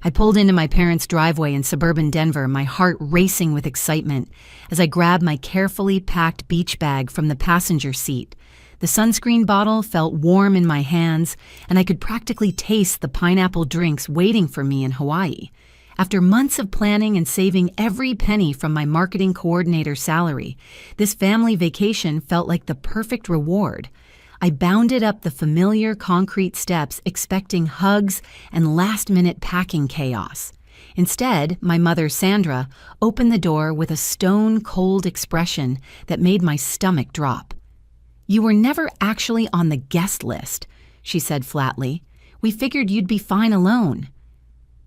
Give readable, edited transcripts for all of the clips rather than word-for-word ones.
I pulled into my parents' driveway in suburban Denver, my heart racing with excitement as I grabbed my carefully packed beach bag from the passenger seat. The sunscreen bottle felt warm in my hands, and I could practically taste the pineapple drinks waiting for me in Hawaii. After months of planning and saving every penny from my marketing coordinator's salary, this family vacation felt like the perfect reward. I bounded up the familiar concrete steps expecting hugs and last-minute packing chaos. Instead, my mother, Sandra, opened the door with a stone-cold expression that made my stomach drop. "You were never actually on the guest list," she said flatly. "We figured you'd be fine alone."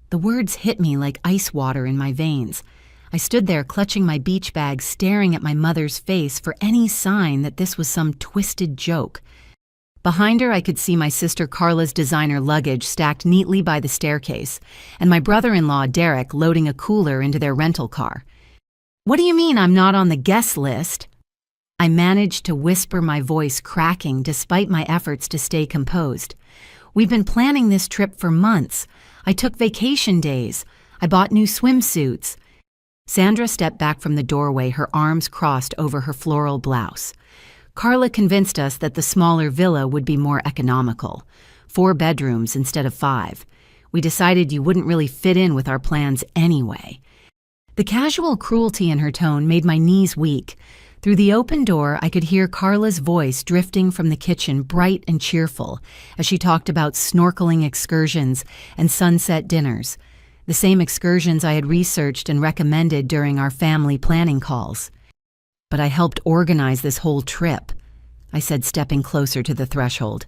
The words hit me like ice water in my veins. I stood there clutching my beach bag, staring at my mother's face for any sign that this was some twisted joke. Behind her, I could see my sister Carla's designer luggage stacked neatly by the staircase, and my brother-in-law, Derek, loading a cooler into their rental car. "What do you mean I'm not on the guest list?" I managed to whisper, my voice cracking despite my efforts to stay composed. "We've been planning this trip for months. I took vacation days. I bought new swimsuits." Sandra stepped back from the doorway, her arms crossed over her floral blouse. "Carla convinced us that the smaller villa would be more economical. 4 bedrooms instead of 5. We decided you wouldn't really fit in with our plans anyway." The casual cruelty in her tone made my knees weak. Through the open door, I could hear Carla's voice drifting from the kitchen, bright and cheerful, as she talked about snorkeling excursions and sunset dinners, the same excursions I had researched and recommended during our family planning calls. "But I helped organize this whole trip," I said, stepping closer to the threshold.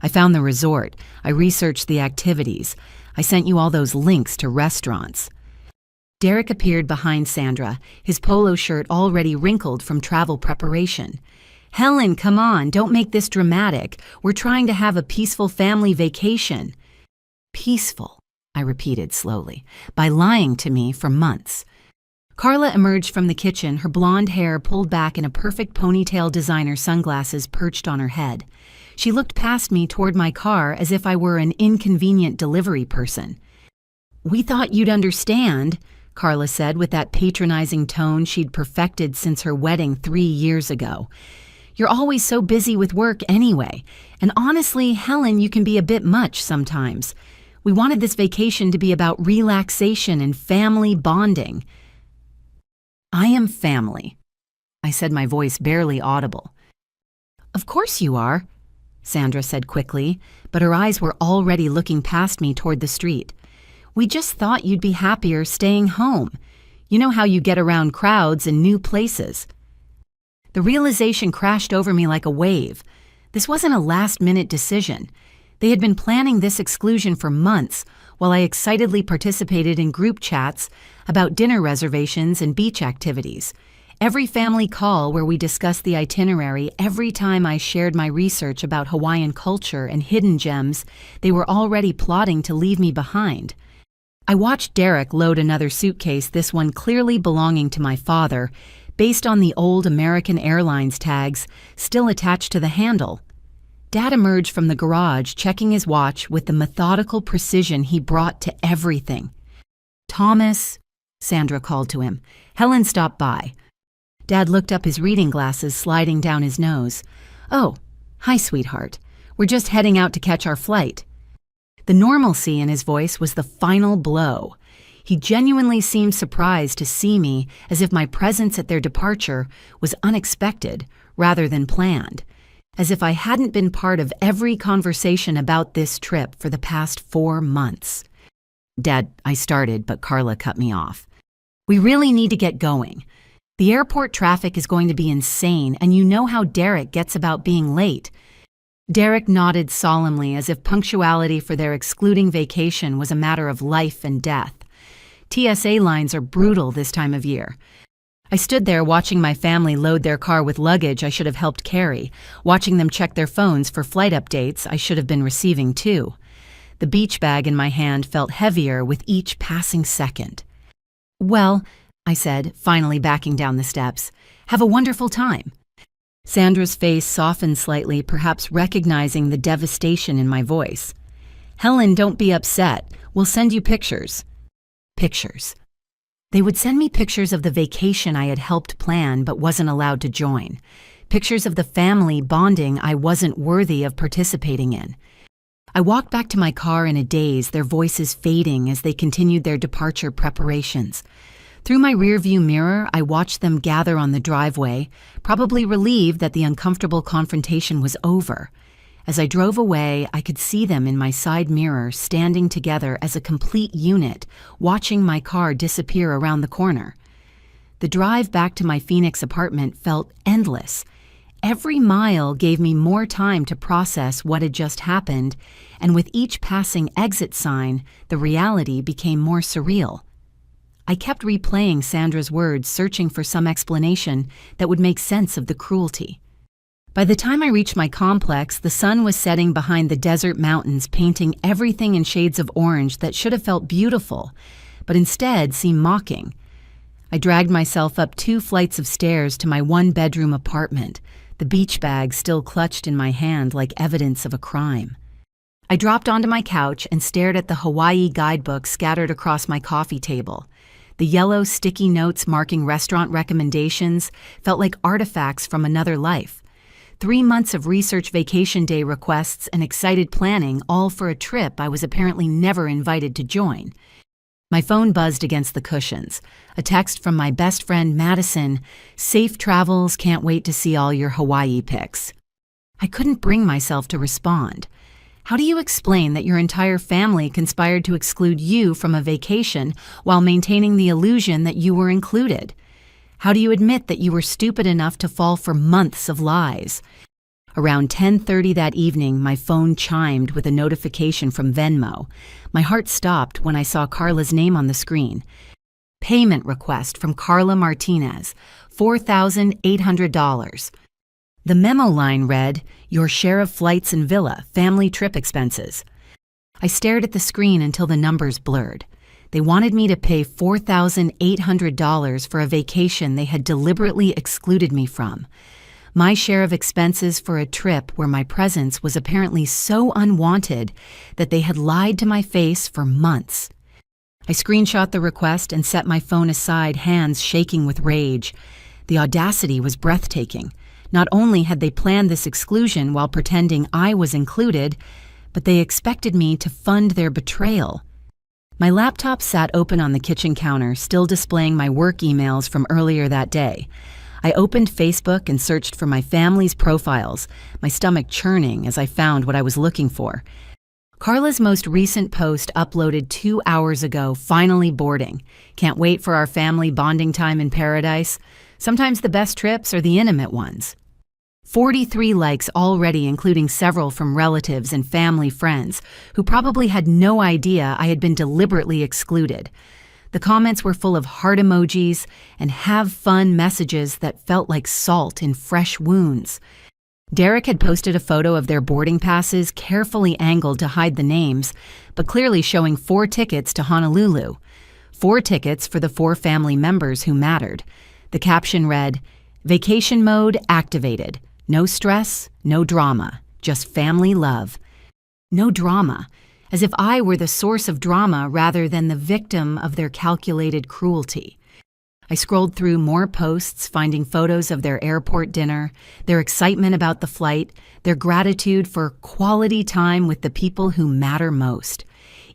"I found the resort. I researched the activities. I sent you all those links to restaurants." Derek appeared behind Sandra, his polo shirt already wrinkled from travel preparation. "Helen, come on, don't make this dramatic. We're trying to have a peaceful family vacation." "Peaceful," I repeated slowly, "by lying to me for months." Carla emerged from the kitchen, her blonde hair pulled back in a perfect ponytail, designer sunglasses perched on her head. She looked past me toward my car as if I were an inconvenient delivery person. "We thought you'd understand," Carla said with that patronizing tone she'd perfected since her wedding 3 years ago. "You're always so busy with work anyway. And honestly, Helen, you can be a bit much sometimes. We wanted this vacation to be about relaxation and family bonding." "I am family," I said, my voice barely audible. "Of course you are," Sandra said quickly, but her eyes were already looking past me toward the street. "We just thought you'd be happier staying home. You know how you get around crowds and new places." The realization crashed over me like a wave. This wasn't a last-minute decision. They had been planning this exclusion for months, while I excitedly participated in group chats about dinner reservations and beach activities. Every family call where we discussed the itinerary, every time I shared my research about Hawaiian culture and hidden gems, they were already plotting to leave me behind. I watched Derek load another suitcase, this one clearly belonging to my father, based on the old American Airlines tags still attached to the handle. Dad emerged from the garage, checking his watch with the methodical precision he brought to everything. "Thomas," Sandra called to him. "Helen stopped by." Dad looked up, his reading glasses sliding down his nose. "Oh, hi, sweetheart. We're just heading out to catch our flight." The normalcy in his voice was the final blow. He genuinely seemed surprised to see me, as if my presence at their departure was unexpected rather than planned, as if I hadn't been part of every conversation about this trip for the past 4 months. "Dad," I started, but Carla cut me off. "We really need to get going. The airport traffic is going to be insane, and you know how Derek gets about being late." Derek nodded solemnly, as if punctuality for their excluding vacation was a matter of life and death. TSA lines are brutal this time of year. I stood there watching my family load their car with luggage I should have helped carry, watching them check their phones for flight updates I should have been receiving too. The beach bag in my hand felt heavier with each passing second. "Well," I said, finally backing down the steps, "have a wonderful time." Sandra's face softened slightly, perhaps recognizing the devastation in my voice. "Helen, don't be upset. "We'll send you pictures." Pictures. They would send me pictures of the vacation I had helped plan but wasn't allowed to join. Pictures of the family bonding I wasn't worthy of participating in. I walked back to my car in a daze, their voices fading as they continued their departure preparations. Through my rearview mirror, I watched them gather on the driveway, probably relieved that the uncomfortable confrontation was over. As I drove away, I could see them in my side mirror, standing together as a complete unit, watching my car disappear around the corner. The drive back to my Phoenix apartment felt endless. Every mile gave me more time to process what had just happened, and with each passing exit sign, the reality became more surreal. I kept replaying Sandra's words, searching for some explanation that would make sense of the cruelty. By the time I reached my complex, the sun was setting behind the desert mountains, painting everything in shades of orange that should have felt beautiful, but instead seemed mocking. I dragged myself up 2 flights of stairs to my 1-bedroom apartment, the beach bag still clutched in my hand like evidence of a crime. I dropped onto my couch and stared at the Hawaii guidebook scattered across my coffee table. The yellow sticky notes marking restaurant recommendations felt like artifacts from another life. 3 months of research vacation day requests and excited planning, all for a trip I was apparently never invited to join. My phone buzzed against the cushions. A text from my best friend Madison, "Safe travels, can't wait to see all your Hawaii pics." I couldn't bring myself to respond. How do you explain that your entire family conspired to exclude you from a vacation while maintaining the illusion that you were included? How do you admit that you were stupid enough to fall for months of lies? Around 10:30 that evening, my phone chimed with a notification from Venmo. My heart stopped when I saw Carla's name on the screen. Payment request from Carla Martinez, $4,800. The memo line read, "Your share of flights and villa, family trip expenses." I stared at the screen until the numbers blurred. They wanted me to pay $4,800 for a vacation they had deliberately excluded me from. My share of expenses for a trip where my presence was apparently so unwanted that they had lied to my face for months. I screenshot the request and set my phone aside, hands shaking with rage. The audacity was breathtaking. Not only had they planned this exclusion while pretending I was included, but they expected me to fund their betrayal. My laptop sat open on the kitchen counter, still displaying my work emails from earlier that day. I opened Facebook and searched for my family's profiles, my stomach churning as I found what I was looking for. Carla's most recent post, uploaded 2 hours ago, finally boarding. Can't wait for our family bonding time in paradise. Sometimes the best trips are the intimate ones. 43 likes already, including several from relatives and family friends who probably had no idea I had been deliberately excluded. The comments were full of heart emojis and have fun messages that felt like salt in fresh wounds. Derek had posted a photo of their boarding passes, carefully angled to hide the names, but clearly showing 4 tickets to Honolulu. 4 tickets for the 4 family members who mattered. The caption read, "Vacation mode activated. No stress, no drama, just family love." No drama, as if I were the source of drama rather than the victim of their calculated cruelty. I scrolled through more posts, finding photos of their airport dinner, their excitement about the flight, their gratitude for quality time with the people who matter most.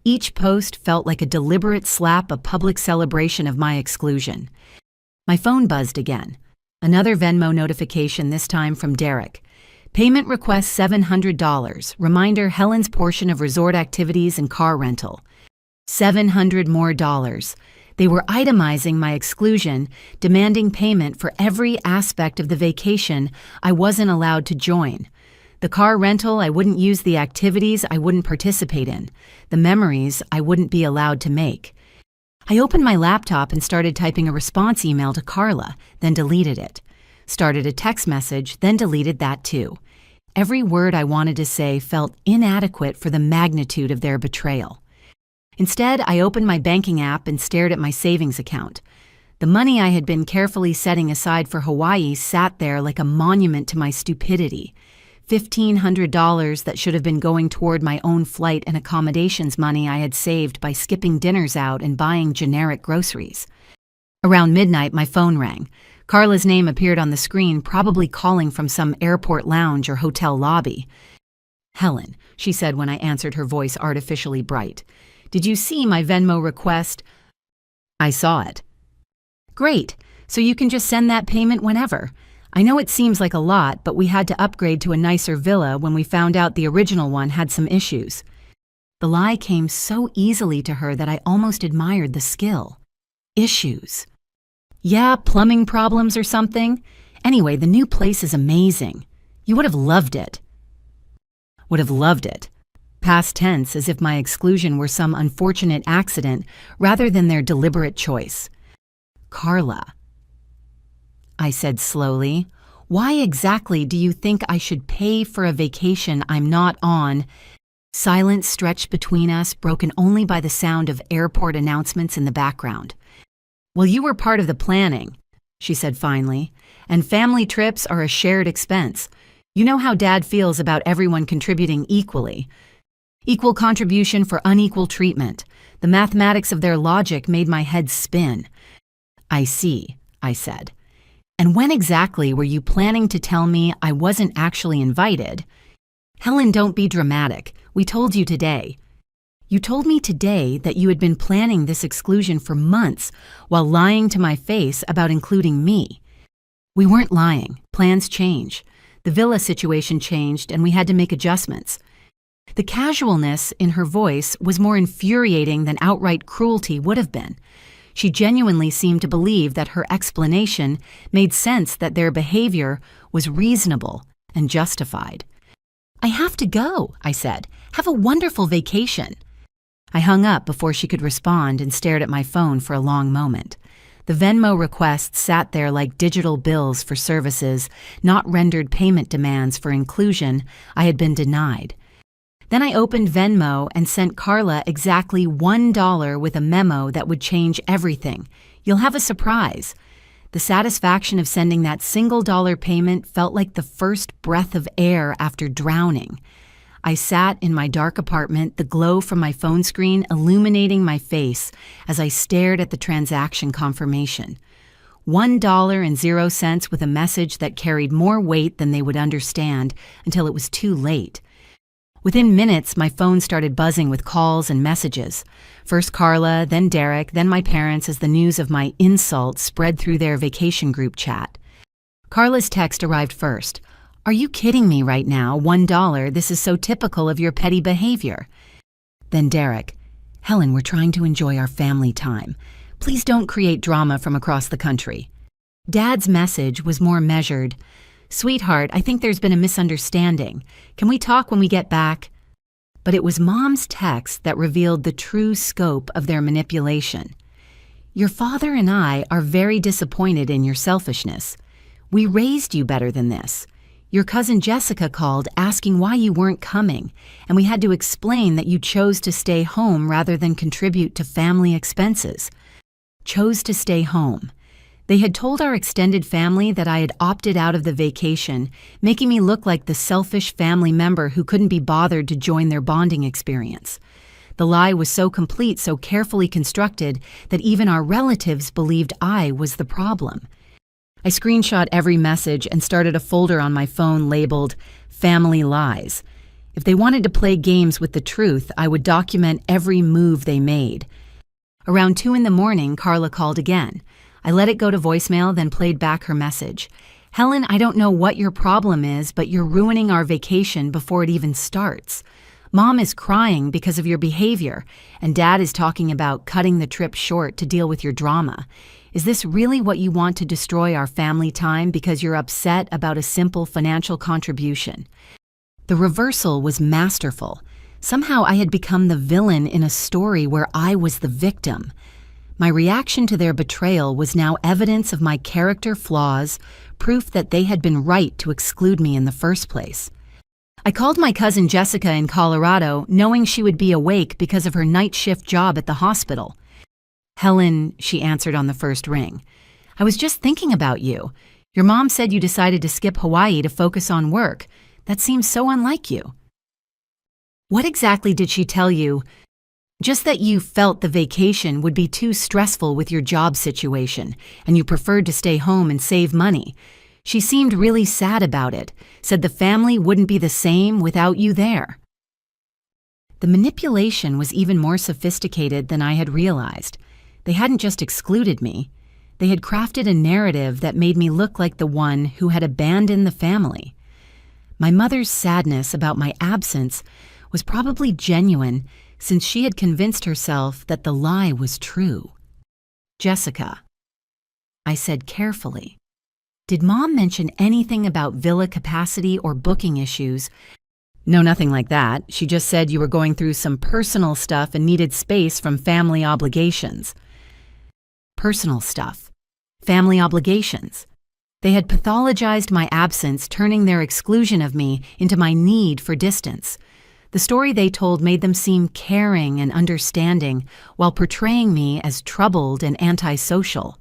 Each post felt like a deliberate slap, a public celebration of my exclusion. My phone buzzed again. Another Venmo notification, this time from Derek. Payment request $700. Reminder, Helen's portion of resort activities and car rental. $700 more. They were itemizing my exclusion, demanding payment for every aspect of the vacation I wasn't allowed to join. The car rental, I wouldn't use; the activities I wouldn't participate in, the memories I wouldn't be allowed to make. I opened my laptop and started typing a response email to Carla, then deleted it. Started a text message, then deleted that too. Every word I wanted to say felt inadequate for the magnitude of their betrayal. Instead, I opened my banking app and stared at my savings account. The money I had been carefully setting aside for Hawaii sat there like a monument to my stupidity. $1,500 that should have been going toward my own flight and accommodations money I had saved by skipping dinners out and buying generic groceries. Around midnight, my phone rang. Carla's name appeared on the screen, probably calling from some airport lounge or hotel lobby. "Helen," she said when I answered, her voice artificially bright. "Did you see my Venmo request?" "I saw it." "Great, so you can just send that payment whenever. I know it seems like a lot, but we had to upgrade to a nicer villa when we found out the original one had some issues." The lie came so easily to her that I almost admired the skill. Issues. "Yeah, plumbing problems or something. Anyway, the new place is amazing. You would have loved it." Would have loved it. Past tense, as if my exclusion were some unfortunate accident rather than their deliberate choice. "Carla," I said slowly, "why exactly do you think I should pay for a vacation I'm not on?" Silence stretched between us, broken only by the sound of airport announcements in the background. "Well, you were part of the planning," she said finally, "and family trips are a shared expense. You know how Dad feels about everyone contributing equally. Equal contribution for unequal treatment. The mathematics of their logic made my head spin." "I see," I said. "And when exactly were you planning to tell me I wasn't actually invited?" "Helen, don't be dramatic. We told you today." "You told me today that you had been planning this exclusion for months while lying to my face about including me." "We weren't lying. Plans change. The villa situation changed and we had to make adjustments." The casualness in her voice was more infuriating than outright cruelty would have been. She genuinely seemed to believe that her explanation made sense, that their behavior was reasonable and justified. "I have to go," I said. "Have a wonderful vacation." I hung up before she could respond and stared at my phone for a long moment. The Venmo requests sat there like digital bills for services, not rendered payment demands for inclusion I had been denied. Then I opened Venmo and sent Carla exactly $1 with a memo that would change everything. "You'll have a surprise." The satisfaction of sending that $1 payment felt like the first breath of air after drowning. I sat in my dark apartment, the glow from my phone screen illuminating my face as I stared at the transaction confirmation. $1.00 with a message that carried more weight than they would understand until it was too late. Within minutes, my phone started buzzing with calls and messages. First Carla, then Derek, then my parents, as the news of my insult spread through their vacation group chat. Carla's text arrived first. "Are you kidding me right now? $1, this is so typical of your petty behavior." Then Derek, "Helen, we're trying to enjoy our family time. Please don't create drama from across the country." Dad's message was more measured. "Sweetheart, I think there's been a misunderstanding. Can we talk when we get back?" But it was Mom's text that revealed the true scope of their manipulation. "Your father and I are very disappointed in your selfishness. We raised you better than this. Your cousin Jessica called asking why you weren't coming, and we had to explain that you chose to stay home rather than contribute to family expenses." Chose to stay home. They had told our extended family that I had opted out of the vacation, making me look like the selfish family member who couldn't be bothered to join their bonding experience. The lie was so complete, so carefully constructed, that even our relatives believed I was the problem. I screenshot every message and started a folder on my phone labeled Family Lies. If they wanted to play games with the truth, I would document every move they made. Around 2 a.m, Carla called again. I let it go to voicemail, then played back her message. "Helen, I don't know what your problem is, but you're ruining our vacation before it even starts. Mom is crying because of your behavior, and Dad is talking about cutting the trip short to deal with your drama. Is this really what you want to destroy our family time because you're upset about a simple financial contribution?" The reversal was masterful. Somehow I had become the villain in a story where I was the victim. My reaction to their betrayal was now evidence of my character flaws, proof that they had been right to exclude me in the first place. I called my cousin Jessica in Colorado, knowing she would be awake because of her night shift job at the hospital. "Helen," she answered on the first ring, "I was just thinking about you. Your mom said you decided to skip Hawaii to focus on work. That seems so unlike you." "What exactly did she tell you?" "Just that you felt the vacation would be too stressful with your job situation, and you preferred to stay home and save money. She seemed really sad about it, said the family wouldn't be the same without you there." The manipulation was even more sophisticated than I had realized. They hadn't just excluded me. They had crafted a narrative that made me look like the one who had abandoned the family. My mother's sadness about my absence was probably genuine, since she had convinced herself that the lie was true. "Jessica," I said carefully, "did Mom mention anything about villa capacity or booking issues?" "No, nothing like that. She just said you were going through some personal stuff and needed space from family obligations." Personal stuff. Family obligations. They had pathologized my absence, turning their exclusion of me into my need for distance. The story they told made them seem caring and understanding, while portraying me as troubled and antisocial.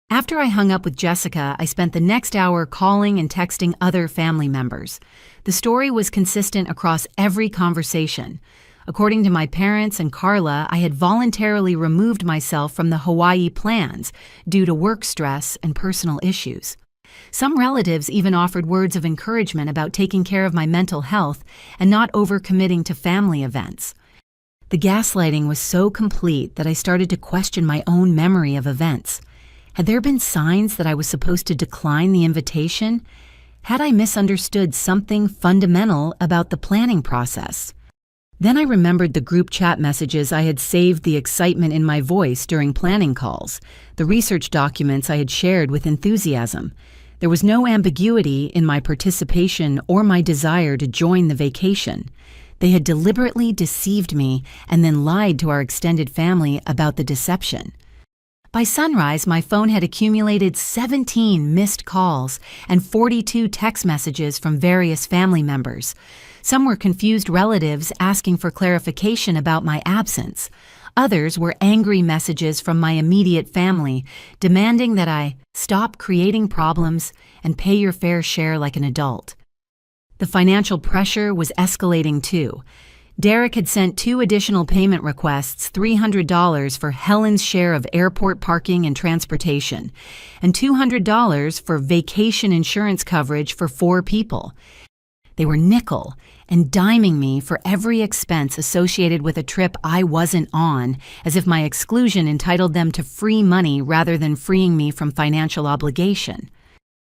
After I hung up with Jessica, I spent the next hour calling and texting other family members. The story was consistent across every conversation. According to my parents and Carla, I had voluntarily removed myself from the Hawaii plans due to work stress and personal issues. Some relatives even offered words of encouragement about taking care of my mental health and not overcommitting to family events. The gaslighting was so complete that I started to question my own memory of events. Had there been signs that I was supposed to decline the invitation? Had I misunderstood something fundamental about the planning process? Then I remembered the group chat messages I had saved, the excitement in my voice during planning calls, the research documents I had shared with enthusiasm. There was no ambiguity in my participation or my desire to join the vacation. They had deliberately deceived me and then lied to our extended family about the deception. By sunrise, my phone had accumulated 17 missed calls and 42 text messages from various family members. Some were confused relatives asking for clarification about my absence. Others were angry messages from my immediate family, demanding that I stop creating problems and pay your fair share like an adult. The financial pressure was escalating too. Derek had sent 2 additional payment requests, $300 for Helen's share of airport parking and transportation, and $200 for vacation insurance coverage for 4 people. They were nickel and diming me for every expense associated with a trip I wasn't on, as if my exclusion entitled them to free money rather than freeing me from financial obligation.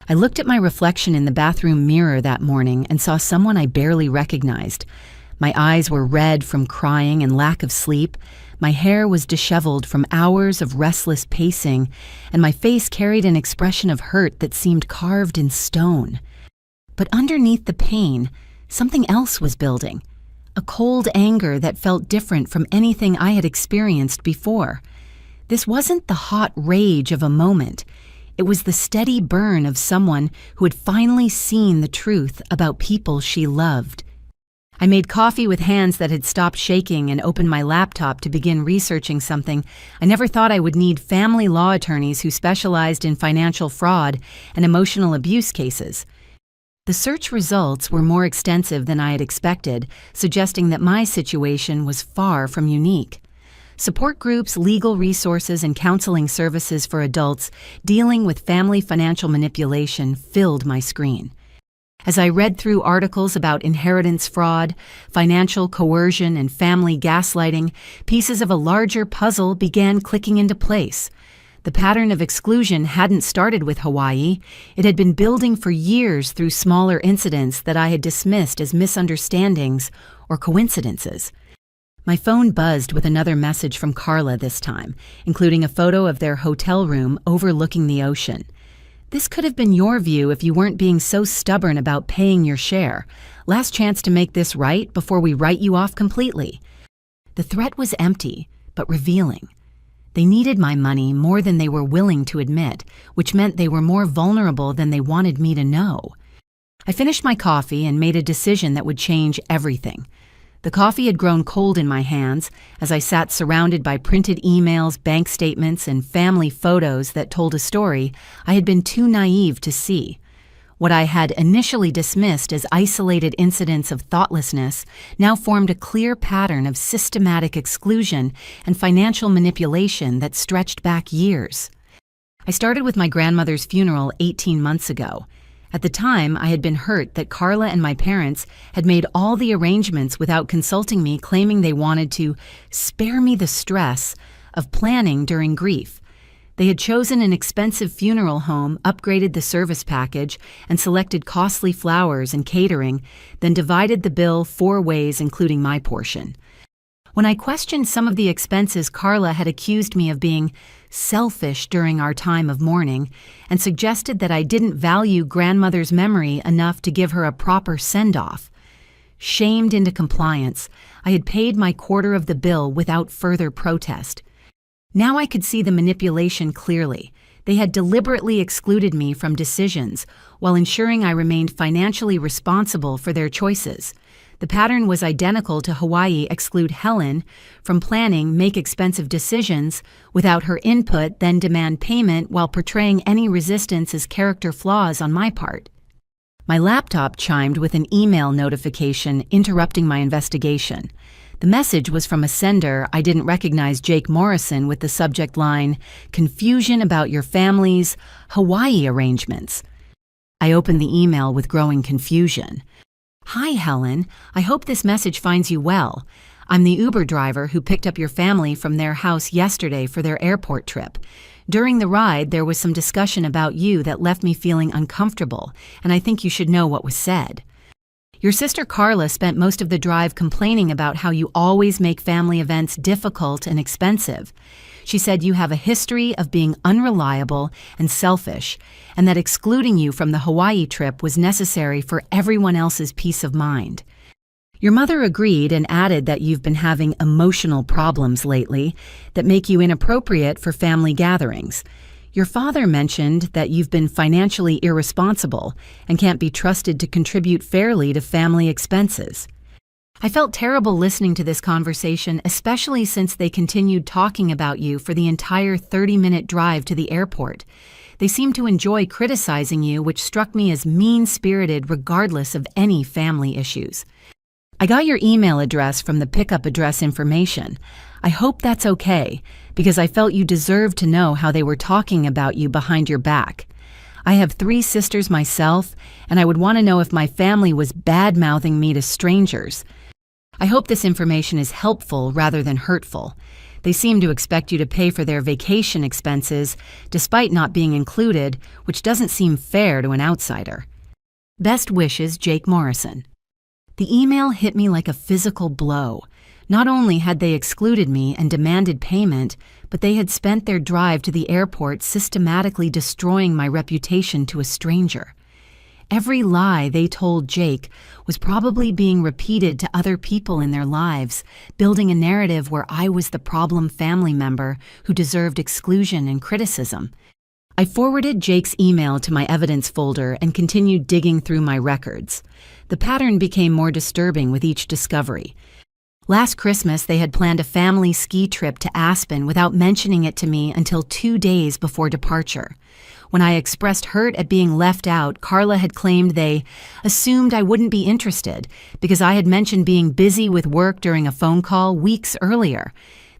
I looked at my reflection in the bathroom mirror that morning and saw someone I barely recognized. My eyes were red from crying and lack of sleep, my hair was disheveled from hours of restless pacing, and my face carried an expression of hurt that seemed carved in stone. But underneath the pain, something else was building, a cold anger that felt different from anything I had experienced before. This wasn't the hot rage of a moment. It was the steady burn of someone who had finally seen the truth about people she loved. I made coffee with hands that had stopped shaking and opened my laptop to begin researching something I never thought I would need: family law attorneys who specialized in financial fraud and emotional abuse cases. The search results were more extensive than I had expected, suggesting that my situation was far from unique. Support groups, legal resources, and counseling services for adults dealing with family financial manipulation filled my screen. As I read through articles about inheritance fraud, financial coercion, and family gaslighting, pieces of a larger puzzle began clicking into place. The pattern of exclusion hadn't started with Hawaii. It had been building for years through smaller incidents that I had dismissed as misunderstandings or coincidences. My phone buzzed with another message from Carla this time, including a photo of their hotel room overlooking the ocean. This could have been your view if you weren't being so stubborn about paying your share. Last chance to make this right before we write you off completely. The threat was empty, but revealing. They needed my money more than they were willing to admit, which meant they were more vulnerable than they wanted me to know. I finished my coffee and made a decision that would change everything. The coffee had grown cold in my hands as I sat surrounded by printed emails, bank statements, and family photos that told a story I had been too naive to see. What I had initially dismissed as isolated incidents of thoughtlessness now formed a clear pattern of systematic exclusion and financial manipulation that stretched back years. I started with my grandmother's funeral 18 months ago. At the time, I had been hurt that Carla and my parents had made all the arrangements without consulting me, claiming they wanted to spare me the stress of planning during grief. They had chosen an expensive funeral home, upgraded the service package, and selected costly flowers and catering, then divided the bill 4 ways, including my portion. When I questioned some of the expenses, Carla had accused me of being selfish during our time of mourning and suggested that I didn't value grandmother's memory enough to give her a proper send-off. Shamed into compliance, I had paid my quarter of the bill without further protest. Now I could see the manipulation clearly. They had deliberately excluded me from decisions while ensuring I remained financially responsible for their choices. The pattern was identical to Hawaii exclude Helen from planning, make expensive decisions without her input, then demand payment while portraying any resistance as character flaws on my part. My laptop chimed with an email notification interrupting my investigation. The message was from a sender I didn't recognize, Jake Morrison, with the subject line, "Confusion about your family's Hawaii arrangements." I opened the email with growing confusion. "Hi, Helen. I hope this message finds you well. I'm the Uber driver who picked up your family from their house yesterday for their airport trip. During the ride, there was some discussion about you that left me feeling uncomfortable, and I think you should know what was said. Your sister Carla spent most of the drive complaining about how you always make family events difficult and expensive. She said you have a history of being unreliable and selfish, and that excluding you from the Hawaii trip was necessary for everyone else's peace of mind. Your mother agreed and added that you've been having emotional problems lately that make you inappropriate for family gatherings. Your father mentioned that you've been financially irresponsible and can't be trusted to contribute fairly to family expenses." I felt terrible listening to this conversation, especially since they continued talking about you for the entire 30-minute drive to the airport. They seemed to enjoy criticizing you, which struck me as mean-spirited regardless of any family issues. I got your email address from the pickup address information. I hope that's okay, because I felt you deserved to know how they were talking about you behind your back. I have 3 sisters myself, and I would want to know if my family was bad-mouthing me to strangers. I hope this information is helpful rather than hurtful. They seem to expect you to pay for their vacation expenses, despite not being included, which doesn't seem fair to an outsider. Best wishes, Jake Morrison. The email hit me like a physical blow. Not only had they excluded me and demanded payment, but they had spent their drive to the airport systematically destroying my reputation to a stranger. Every lie they told Jake was probably being repeated to other people in their lives, building a narrative where I was the problem family member who deserved exclusion and criticism. I forwarded Jake's email to my evidence folder and continued digging through my records. The pattern became more disturbing with each discovery. Last Christmas, they had planned a family ski trip to Aspen without mentioning it to me until 2 days before departure. When I expressed hurt at being left out, Carla had claimed they assumed I wouldn't be interested because I had mentioned being busy with work during a phone call weeks earlier.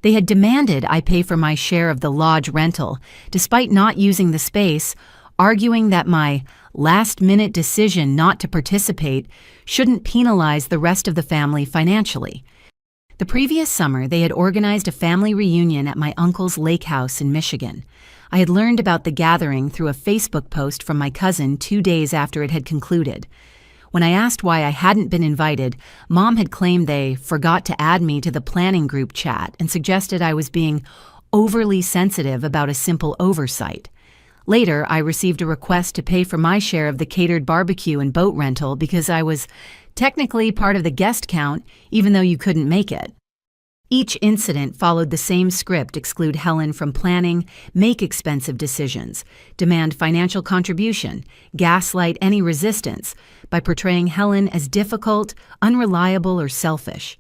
They had demanded I pay for my share of the lodge rental, despite not using the space, arguing that my last-minute decision not to participate shouldn't penalize the rest of the family financially. The previous summer, they had organized a family reunion at my uncle's lake house in Michigan. I had learned about the gathering through a Facebook post from my cousin 2 days after it had concluded. When I asked why I hadn't been invited, Mom had claimed they forgot to add me to the planning group chat and suggested I was being overly sensitive about a simple oversight. Later, I received a request to pay for my share of the catered barbecue and boat rental because I was technically part of the guest count, even though you couldn't make it. Each incident followed the same script: exclude Helen from planning, make expensive decisions, demand financial contribution, gaslight any resistance by portraying Helen as difficult, unreliable, or selfish.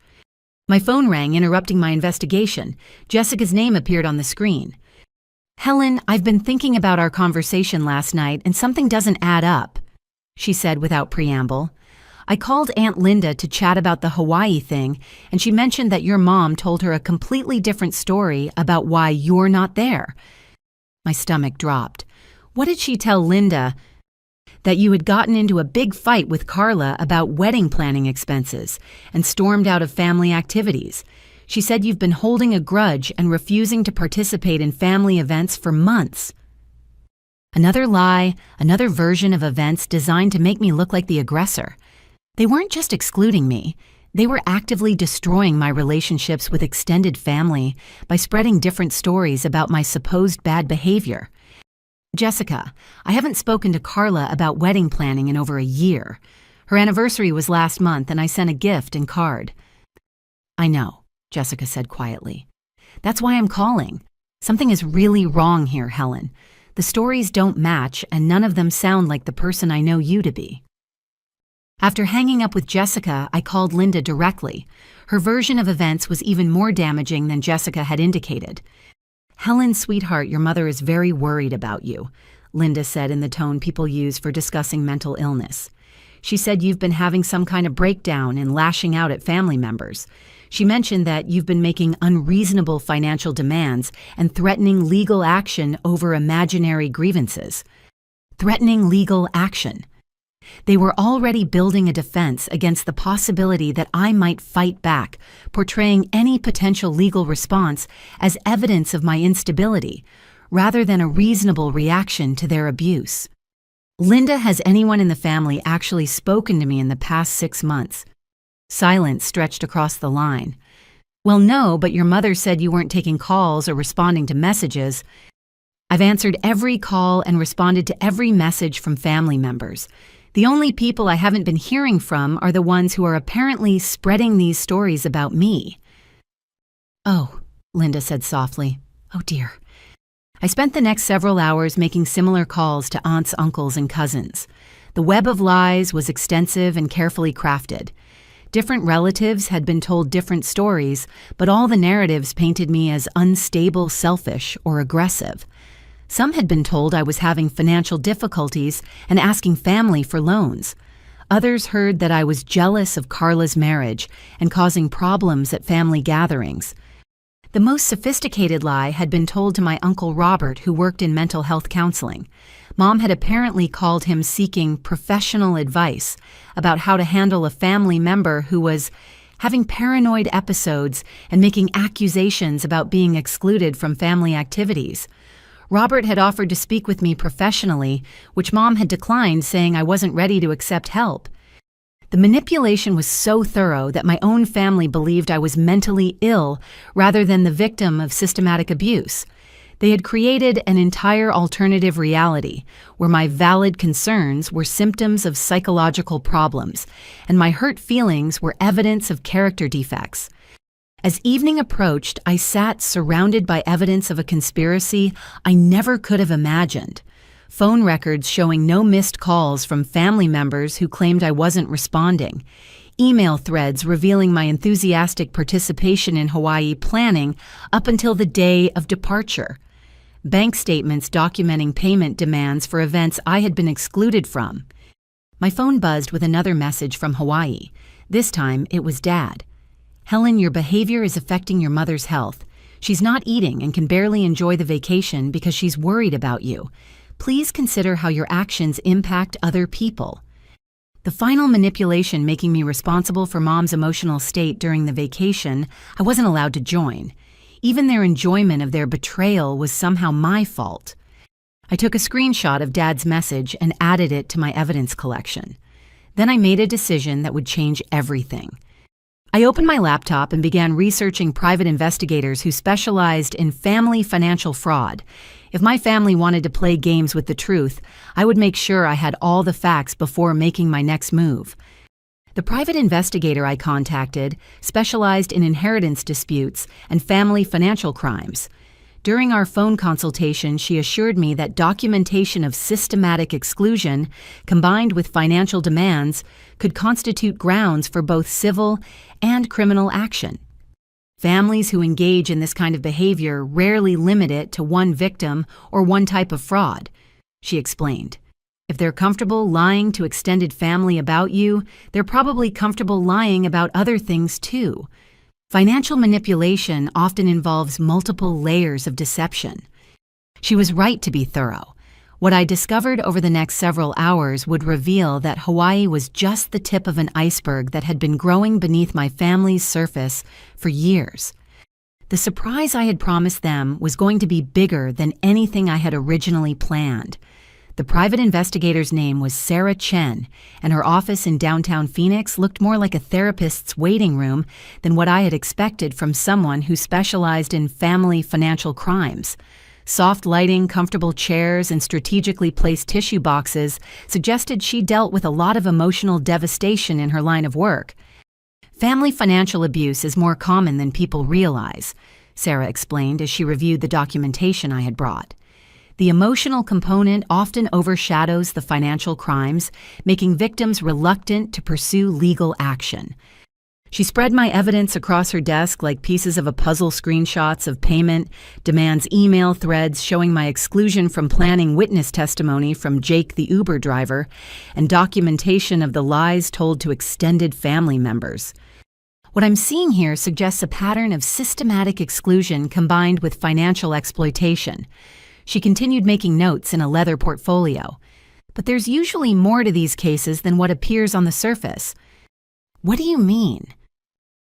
My phone rang, interrupting my investigation. Jessica's name appeared on the screen. "Helen, I've been thinking about our conversation last night, and something doesn't add up." she said without preamble. I called Aunt Linda to chat about the Hawaii thing, and she mentioned that your mom told her a completely different story about why you're not there. My stomach dropped. What did she tell Linda? That you had gotten into a big fight with Carla about wedding planning expenses and stormed out of family activities. She said you've been holding a grudge and refusing to participate in family events for months. Another lie, another version of events designed to make me look like the aggressor. They weren't just excluding me. They were actively destroying my relationships with extended family by spreading different stories about my supposed bad behavior. Jessica, I haven't spoken to Carla about wedding planning in over a year. Her anniversary was last month and I sent a gift and card. I know, Jessica said quietly. That's why I'm calling. Something is really wrong here, Helen. The stories don't match and none of them sound like the person I know you to be. After hanging up with Jessica, I called Linda directly. Her version of events was even more damaging than Jessica had indicated. Helen, sweetheart, your mother is very worried about you, Linda said in the tone people use for discussing mental illness. She said you've been having some kind of breakdown and lashing out at family members. She mentioned that you've been making unreasonable financial demands and threatening legal action over imaginary grievances. Threatening legal action. They were already building a defense against the possibility that I might fight back, portraying any potential legal response as evidence of my instability, rather than a reasonable reaction to their abuse. Linda, has anyone in the family actually spoken to me in the past 6 months? Silence stretched across the line. Well, no, but your mother said you weren't taking calls or responding to messages. I've answered every call and responded to every message from family members. The only people I haven't been hearing from are the ones who are apparently spreading these stories about me. Oh, Linda said softly. Oh dear. I spent the next several hours making similar calls to aunts, uncles, and cousins. The web of lies was extensive and carefully crafted. Different relatives had been told different stories, but all the narratives painted me as unstable, selfish, or aggressive. Some had been told I was having financial difficulties and asking family for loans. Others heard that I was jealous of Carla's marriage and causing problems at family gatherings. The most sophisticated lie had been told to my Uncle Robert, who worked in mental health counseling. Mom had apparently called him seeking professional advice about how to handle a family member who was having paranoid episodes and making accusations about being excluded from family activities. Robert had offered to speak with me professionally, which Mom had declined, saying I wasn't ready to accept help. The manipulation was so thorough that my own family believed I was mentally ill rather than the victim of systematic abuse. They had created an entire alternative reality where my valid concerns were symptoms of psychological problems, and my hurt feelings were evidence of character defects. As evening approached, I sat surrounded by evidence of a conspiracy I never could have imagined. Phone records showing no missed calls from family members who claimed I wasn't responding. Email threads revealing my enthusiastic participation in Hawaii planning up until the day of departure. Bank statements documenting payment demands for events I had been excluded from. My phone buzzed with another message from Hawaii. This time, it was Dad. Helen, your behavior is affecting your mother's health. She's not eating and can barely enjoy the vacation because she's worried about you. Please consider how your actions impact other people. The final manipulation making me responsible for Mom's emotional state during the vacation, I wasn't allowed to join. Even their enjoyment of their betrayal was somehow my fault. I took a screenshot of Dad's message and added it to my evidence collection. Then I made a decision that would change everything. I opened my laptop and began researching private investigators who specialized in family financial fraud. If my family wanted to play games with the truth, I would make sure I had all the facts before making my next move. The private investigator I contacted specialized in inheritance disputes and family financial crimes. During our phone consultation, she assured me that documentation of systematic exclusion, combined with financial demands, could constitute grounds for both civil and criminal action. Families who engage in this kind of behavior rarely limit it to one victim or one type of fraud, she explained. If they're comfortable lying to extended family about you, they're probably comfortable lying about other things too. Financial manipulation often involves multiple layers of deception. She was right to be thorough. What I discovered over the next several hours would reveal that Hawaii was just the tip of an iceberg that had been growing beneath my family's surface for years. The surprise I had promised them was going to be bigger than anything I had originally planned. The private investigator's name was Sarah Chen, and her office in downtown Phoenix looked more like a therapist's waiting room than what I had expected from someone who specialized in family financial crimes. Soft lighting, comfortable chairs, and strategically placed tissue boxes suggested she dealt with a lot of emotional devastation in her line of work. Family financial abuse is more common than people realize, Sarah explained as she reviewed the documentation I had brought. The emotional component often overshadows the financial crimes, making victims reluctant to pursue legal action. She spread my evidence across her desk like pieces of a puzzle, screenshots of payment, demands, email threads showing my exclusion from planning witness testimony from Jake the Uber driver, and documentation of the lies told to extended family members. What I'm seeing here suggests a pattern of systematic exclusion combined with financial exploitation. She continued making notes in a leather portfolio. But there's usually more to these cases than what appears on the surface. What do you mean?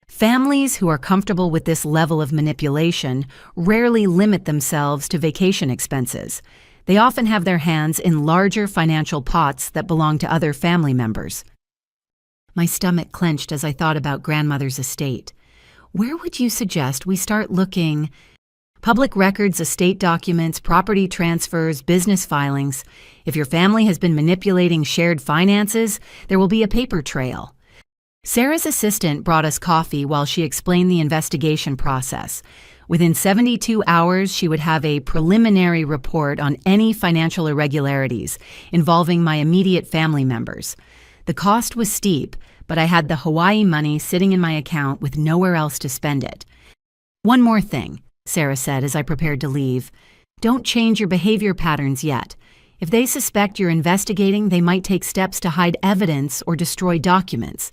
Families who are comfortable with this level of manipulation rarely limit themselves to vacation expenses. They often have their hands in larger financial pots that belong to other family members. My stomach clenched as I thought about grandmother's estate. Where would you suggest we start looking? Public records, estate documents, property transfers, business filings. If your family has been manipulating shared finances, there will be a paper trail. Sarah's assistant brought us coffee while she explained the investigation process. Within 72 hours, she would have a preliminary report on any financial irregularities involving my immediate family members. The cost was steep, but I had the Hawaii money sitting in my account with nowhere else to spend it. One more thing, Sarah said as I prepared to leave. Don't change your behavior patterns yet. If they suspect you're investigating, they might take steps to hide evidence or destroy documents.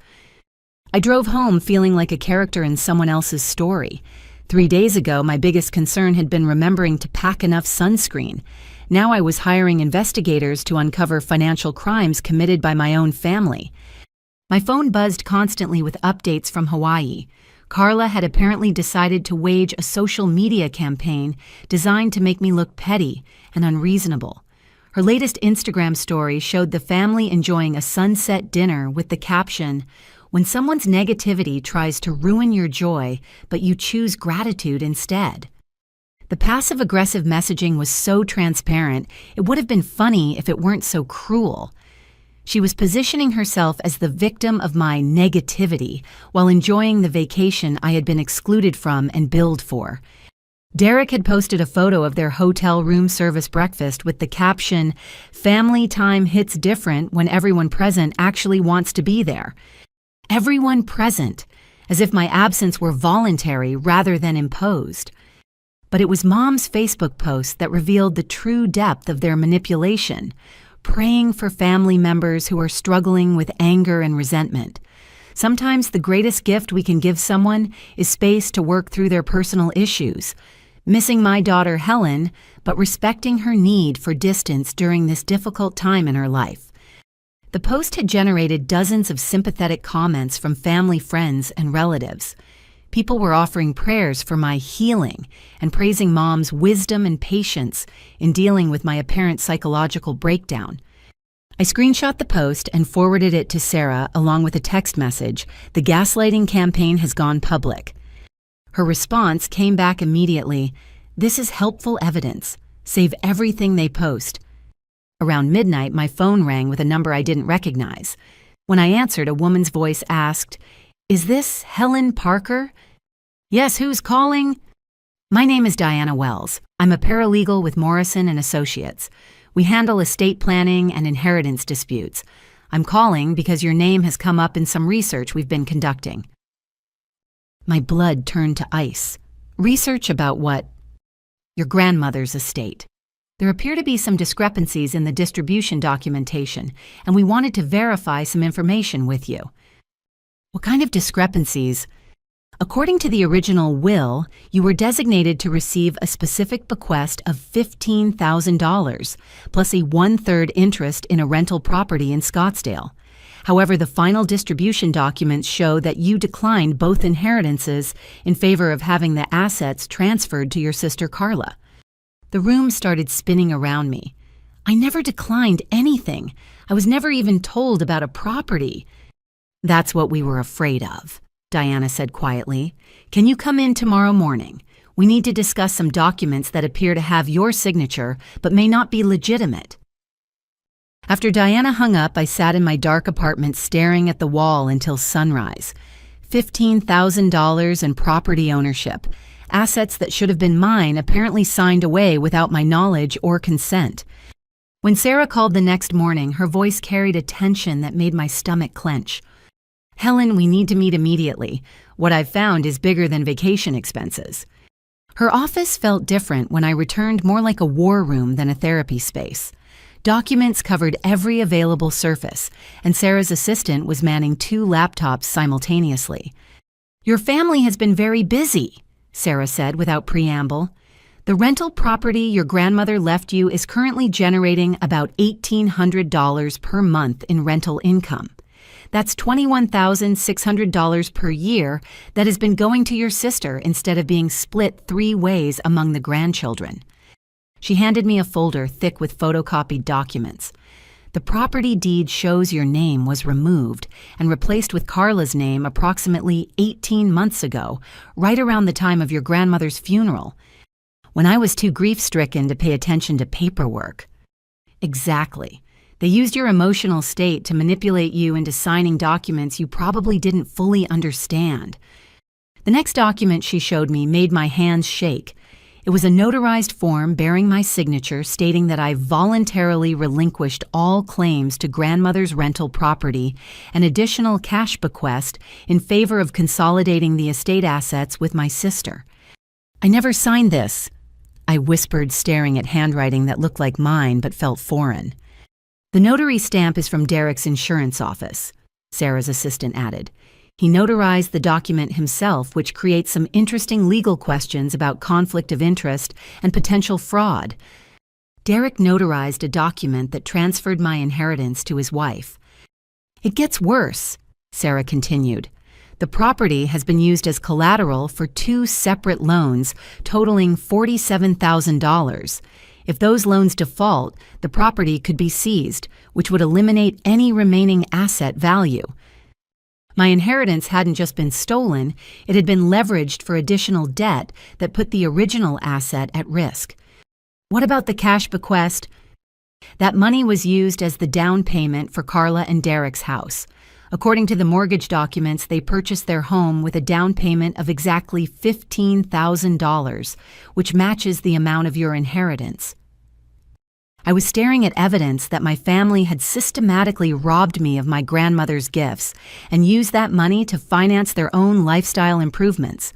I drove home feeling like a character in someone else's story. 3 days ago, my biggest concern had been remembering to pack enough sunscreen. Now I was hiring investigators to uncover financial crimes committed by my own family. My phone buzzed constantly with updates from Hawaii. Carla had apparently decided to wage a social media campaign designed to make me look petty and unreasonable. Her latest Instagram story showed the family enjoying a sunset dinner with the caption, "When someone's negativity tries to ruin your joy, but you choose gratitude instead." The passive-aggressive messaging was so transparent, it would have been funny if it weren't so cruel. She was positioning herself as the victim of my negativity while enjoying the vacation I had been excluded from and billed for. Derek had posted a photo of their hotel room service breakfast with the caption, "Family time hits different when everyone present actually wants to be there." Everyone present, as if my absence were voluntary rather than imposed. But it was Mom's Facebook post that revealed the true depth of their manipulation, praying for family members who are struggling with anger and resentment. Sometimes the greatest gift we can give someone is space to work through their personal issues. Missing my daughter Helen, but respecting her need for distance during this difficult time in her life. The post had generated dozens of sympathetic comments from family, friends, and relatives. People were offering prayers for my healing and praising Mom's wisdom and patience in dealing with my apparent psychological breakdown. I screenshot the post and forwarded it to Sarah along with a text message, "The gaslighting campaign has gone public." Her response came back immediately, "This is helpful evidence. Save everything they post." Around midnight, my phone rang with a number I didn't recognize. When I answered, a woman's voice asked, "Is this Helen Parker?" "Yes, who's calling?" "My name is Diana Wells. I'm a paralegal with Morrison and Associates. We handle estate planning and inheritance disputes. I'm calling because your name has come up in some research we've been conducting." My blood turned to ice. "Research about what?" "Your grandmother's estate." There appear to be some discrepancies in the distribution documentation, and we wanted to verify some information with you. What kind of discrepancies? According to the original will, you were designated to receive a specific bequest of $15,000, plus a 1/3 interest in a rental property in Scottsdale. However, the final distribution documents show that you declined both inheritances in favor of having the assets transferred to your sister Carla. The room started spinning around me. I never declined anything. I was never even told about a property. That's what we were afraid of, Diana said quietly. Can you come in tomorrow morning? We need to discuss some documents that appear to have your signature but may not be legitimate. After Diana hung up, I sat in my dark apartment staring at the wall until sunrise. $15,000 in property ownership. Assets that should have been mine apparently signed away without my knowledge or consent. When Sarah called the next morning, her voice carried a tension that made my stomach clench. Helen, we need to meet immediately. What I've found is bigger than vacation expenses. Her office felt different when I returned, more like a war room than a therapy space. Documents covered every available surface, and Sarah's assistant was manning 2 laptops simultaneously. Your family has been very busy, Sarah said without preamble. The rental property your grandmother left you is currently generating about $1,800 per month in rental income. That's $21,600 per year that has been going to your sister instead of being split 3 ways among the grandchildren. She handed me a folder thick with photocopied documents. The property deed shows your name was removed and replaced with Carla's name approximately 18 months ago, right around the time of your grandmother's funeral, when I was too grief-stricken to pay attention to paperwork. Exactly. They used your emotional state to manipulate you into signing documents you probably didn't fully understand. The next document she showed me made my hands shake. It was a notarized form bearing my signature stating that I voluntarily relinquished all claims to grandmother's rental property and additional cash bequest in favor of consolidating the estate assets with my sister. I never signed this, I whispered, staring at handwriting that looked like mine but felt foreign. The notary stamp is from Derek's insurance office, Sarah's assistant added. He notarized the document himself, which creates some interesting legal questions about conflict of interest and potential fraud. Derek notarized a document that transferred my inheritance to his wife. It gets worse, Sarah continued. The property has been used as collateral for 2 separate loans totaling $47,000. If those loans default, the property could be seized, which would eliminate any remaining asset value. My inheritance hadn't just been stolen, it had been leveraged for additional debt that put the original asset at risk. What about the cash bequest? That money was used as the down payment for Carla and Derek's house. According to the mortgage documents, they purchased their home with a down payment of exactly $15,000, which matches the amount of your inheritance. I was staring at evidence that my family had systematically robbed me of my grandmother's gifts and used that money to finance their own lifestyle improvements.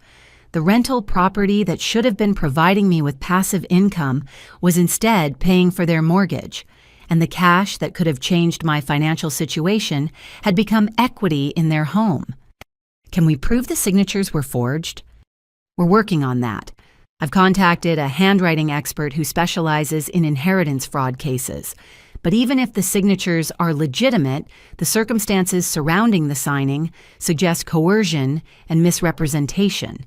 The rental property that should have been providing me with passive income was instead paying for their mortgage, and the cash that could have changed my financial situation had become equity in their home. Can we prove the signatures were forged? We're working on that. I've contacted a handwriting expert who specializes in inheritance fraud cases. But even if the signatures are legitimate, the circumstances surrounding the signing suggest coercion and misrepresentation.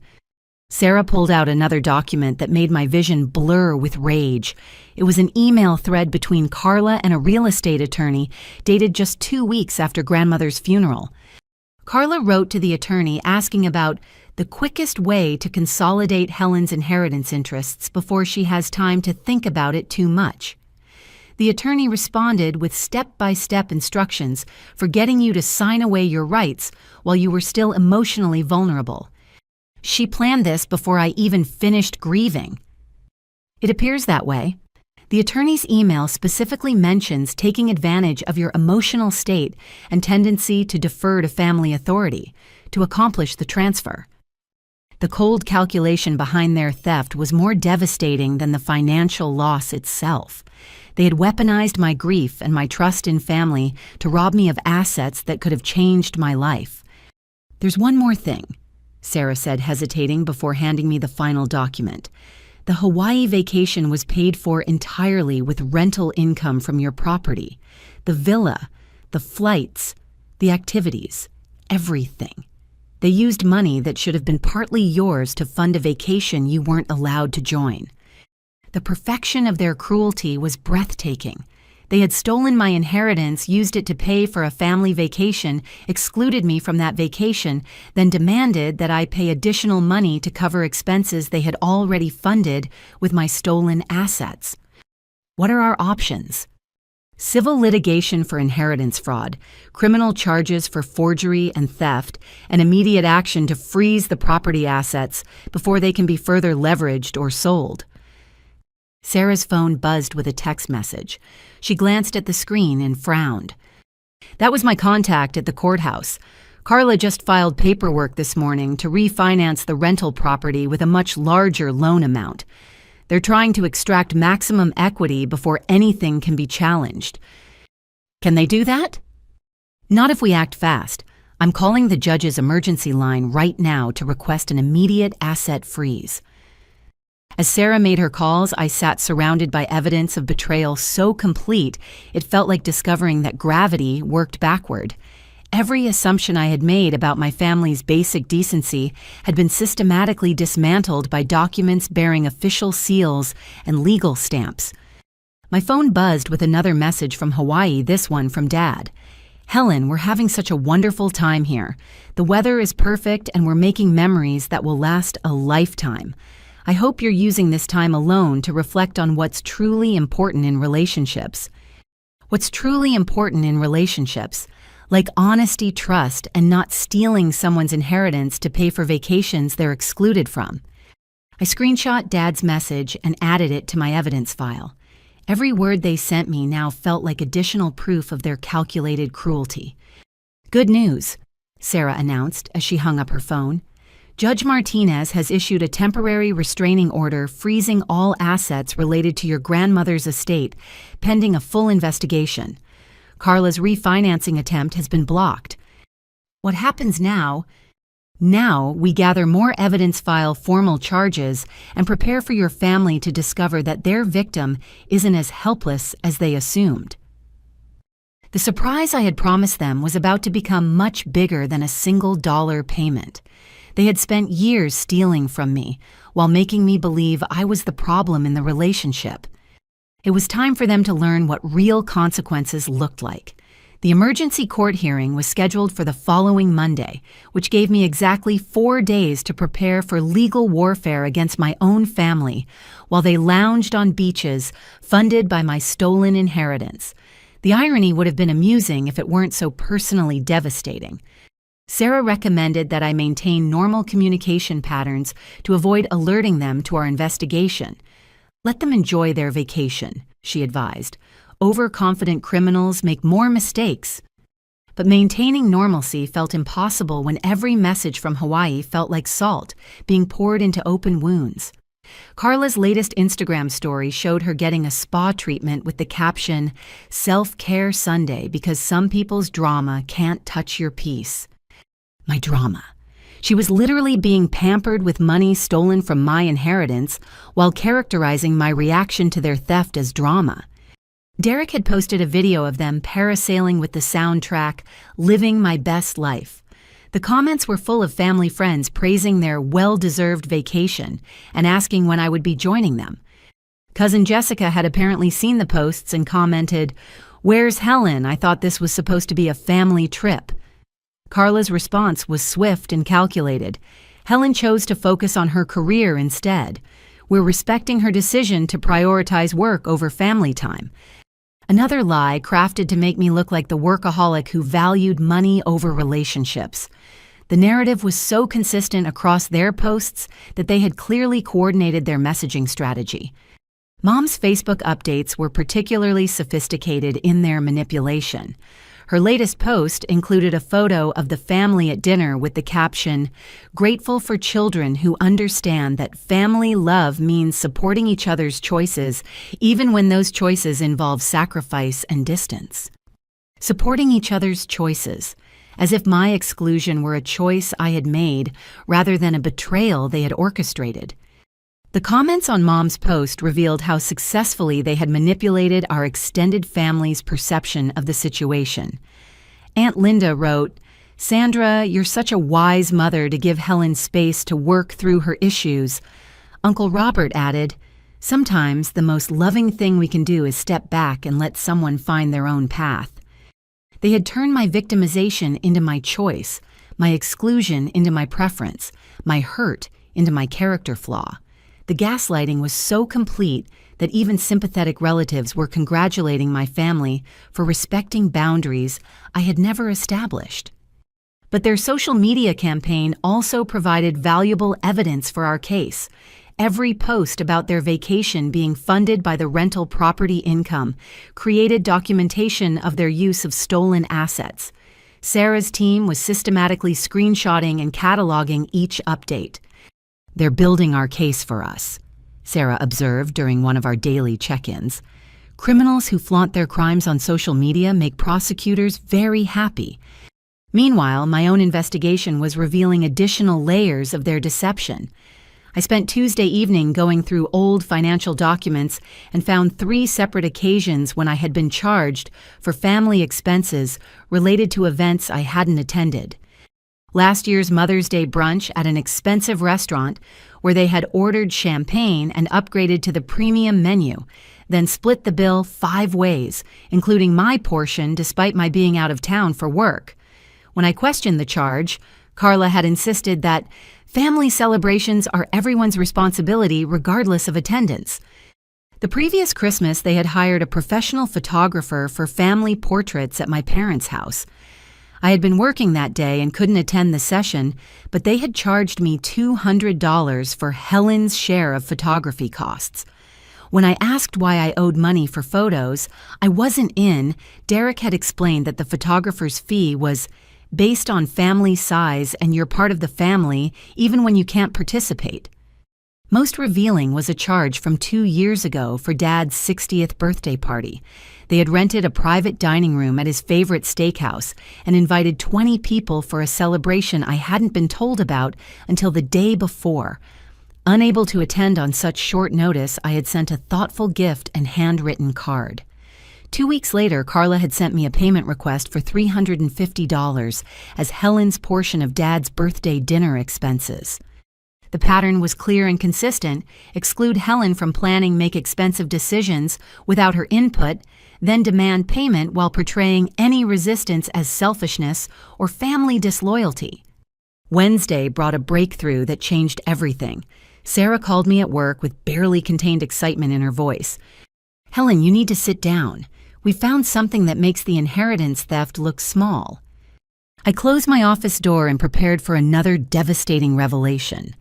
Sarah pulled out another document that made my vision blur with rage. It was an email thread between Carla and a real estate attorney dated just 2 weeks after grandmother's funeral. Carla wrote to the attorney asking about the quickest way to consolidate Helen's inheritance interests before she has time to think about it too much. The attorney responded with step-by-step instructions for getting you to sign away your rights while you were still emotionally vulnerable. She planned this before I even finished grieving. It appears that way. The attorney's email specifically mentions taking advantage of your emotional state and tendency to defer to family authority to accomplish the transfer. The cold calculation behind their theft was more devastating than the financial loss itself. They had weaponized my grief and my trust in family to rob me of assets that could have changed my life. "There's one more thing," Sarah said, hesitating before handing me the final document. "The Hawaii vacation was paid for entirely with rental income from your property. The villa, the flights, the activities, everything. They used money that should have been partly yours to fund a vacation you weren't allowed to join." The perfection of their cruelty was breathtaking. They had stolen my inheritance, used it to pay for a family vacation, excluded me from that vacation, then demanded that I pay additional money to cover expenses they had already funded with my stolen assets. What are our options? Civil litigation for inheritance fraud, criminal charges for forgery and theft, and immediate action to freeze the property assets before they can be further leveraged or sold. Sarah's phone buzzed with a text message. She glanced at the screen and frowned. "That was my contact at the courthouse. Carla just filed paperwork this morning to refinance the rental property with a much larger loan amount. They're trying to extract maximum equity before anything can be challenged." "Can they do that?" "Not if we act fast. I'm calling the judge's emergency line right now to request an immediate asset freeze." As Sarah made her calls, I sat surrounded by evidence of betrayal so complete it felt like discovering that gravity worked backward. Every assumption I had made about my family's basic decency had been systematically dismantled by documents bearing official seals and legal stamps. My phone buzzed with another message from Hawaii, this one from Dad. "Helen, we're having such a wonderful time here. The weather is perfect and we're making memories that will last a lifetime. I hope you're using this time alone to reflect on what's truly important in relationships." What's truly important in relationships? Like honesty, trust, and not stealing someone's inheritance to pay for vacations they're excluded from. I screenshot Dad's message and added it to my evidence file. Every word they sent me now felt like additional proof of their calculated cruelty. "Good news," Sarah announced as she hung up her phone. "Judge Martinez has issued a temporary restraining order freezing all assets related to your grandmother's estate, pending a full investigation. Carla's refinancing attempt has been blocked. What happens now? Now we gather more evidence, file formal charges, and prepare for your family to discover that their victim isn't as helpless as they assumed." The surprise I had promised them was about to become much bigger than a single dollar payment. They had spent years stealing from me, while making me believe I was the problem in the relationship. It was time for them to learn what real consequences looked like. The emergency court hearing was scheduled for the following Monday, which gave me exactly 4 days to prepare for legal warfare against my own family, while they lounged on beaches funded by my stolen inheritance. The irony would have been amusing if it weren't so personally devastating. Sarah recommended that I maintain normal communication patterns to avoid alerting them to our investigation. "Let them enjoy their vacation," she advised. "Overconfident criminals make more mistakes." But maintaining normalcy felt impossible when every message from Hawaii felt like salt being poured into open wounds. Carla's latest Instagram story showed her getting a spa treatment with the caption, "Self-Care Sunday because some people's drama can't touch your peace." My drama. She was literally being pampered with money stolen from my inheritance while characterizing my reaction to their theft as drama. Derek had posted a video of them parasailing with the soundtrack, "Living My Best Life." The comments were full of family friends praising their well-deserved vacation and asking when I would be joining them. Cousin Jessica had apparently seen the posts and commented, "Where's Helen? I thought this was supposed to be a family trip." Carla's response was swift and calculated. Helen chose to focus on her career instead. We're respecting her decision to prioritize work over family time. Another lie crafted to make me look like the workaholic who valued money over relationships. The narrative was so consistent across their posts that they had clearly coordinated their messaging strategy. Mom's Facebook updates were particularly sophisticated in their manipulation. Her latest post included a photo of the family at dinner with the caption, "Grateful for children who understand that family love means supporting each other's choices, even when those choices involve sacrifice and distance." Supporting each other's choices, as if my exclusion were a choice I had made rather than a betrayal they had orchestrated. The comments on Mom's post revealed how successfully they had manipulated our extended family's perception of the situation. Aunt Linda wrote, "Sandra, you're such a wise mother to give Helen space to work through her issues." Uncle Robert added, "Sometimes the most loving thing we can do is step back and let someone find their own path." They had turned my victimization into my choice, my exclusion into my preference, my hurt into my character flaw. The gaslighting was so complete that even sympathetic relatives were congratulating my family for respecting boundaries I had never established. But their social media campaign also provided valuable evidence for our case. Every post about their vacation being funded by the rental property income created documentation of their use of stolen assets. Sarah's team was systematically screenshotting and cataloging each update. "They're building our case for us," Sarah observed during one of our daily check-ins. "Criminals who flaunt their crimes on social media make prosecutors very happy." Meanwhile, my own investigation was revealing additional layers of their deception. I spent Tuesday evening going through old financial documents and found 3 separate occasions when I had been charged for family expenses related to events I hadn't attended. Last year's Mother's Day brunch at an expensive restaurant where they had ordered champagne and upgraded to the premium menu, then split the bill 5 ways, including my portion despite my being out of town for work. When I questioned the charge, Carla had insisted that family celebrations are everyone's responsibility regardless of attendance. The previous Christmas, they had hired a professional photographer for family portraits at my parents' house. I had been working that day and couldn't attend the session, but they had charged me $200 for Helen's share of photography costs. When I asked why I owed money for photos I wasn't in, Derek had explained that the photographer's fee was based on family size and you're part of the family even when you can't participate. Most revealing was a charge from 2 years ago for Dad's 60th birthday party. They had rented a private dining room at his favorite steakhouse and invited 20 people for a celebration I hadn't been told about until the day before. Unable to attend on such short notice, I had sent a thoughtful gift and handwritten card. 2 weeks later, Carla had sent me a payment request for $350 as Helen's portion of Dad's birthday dinner expenses. The pattern was clear and consistent: exclude Helen from planning, make expensive decisions without her input, then demand payment while portraying any resistance as selfishness or family disloyalty. Wednesday brought a breakthrough that changed everything. Sarah called me at work with barely contained excitement in her voice. "Helen, you need to sit down. We found something that makes the inheritance theft look small." I closed my office door and prepared for another devastating revelation.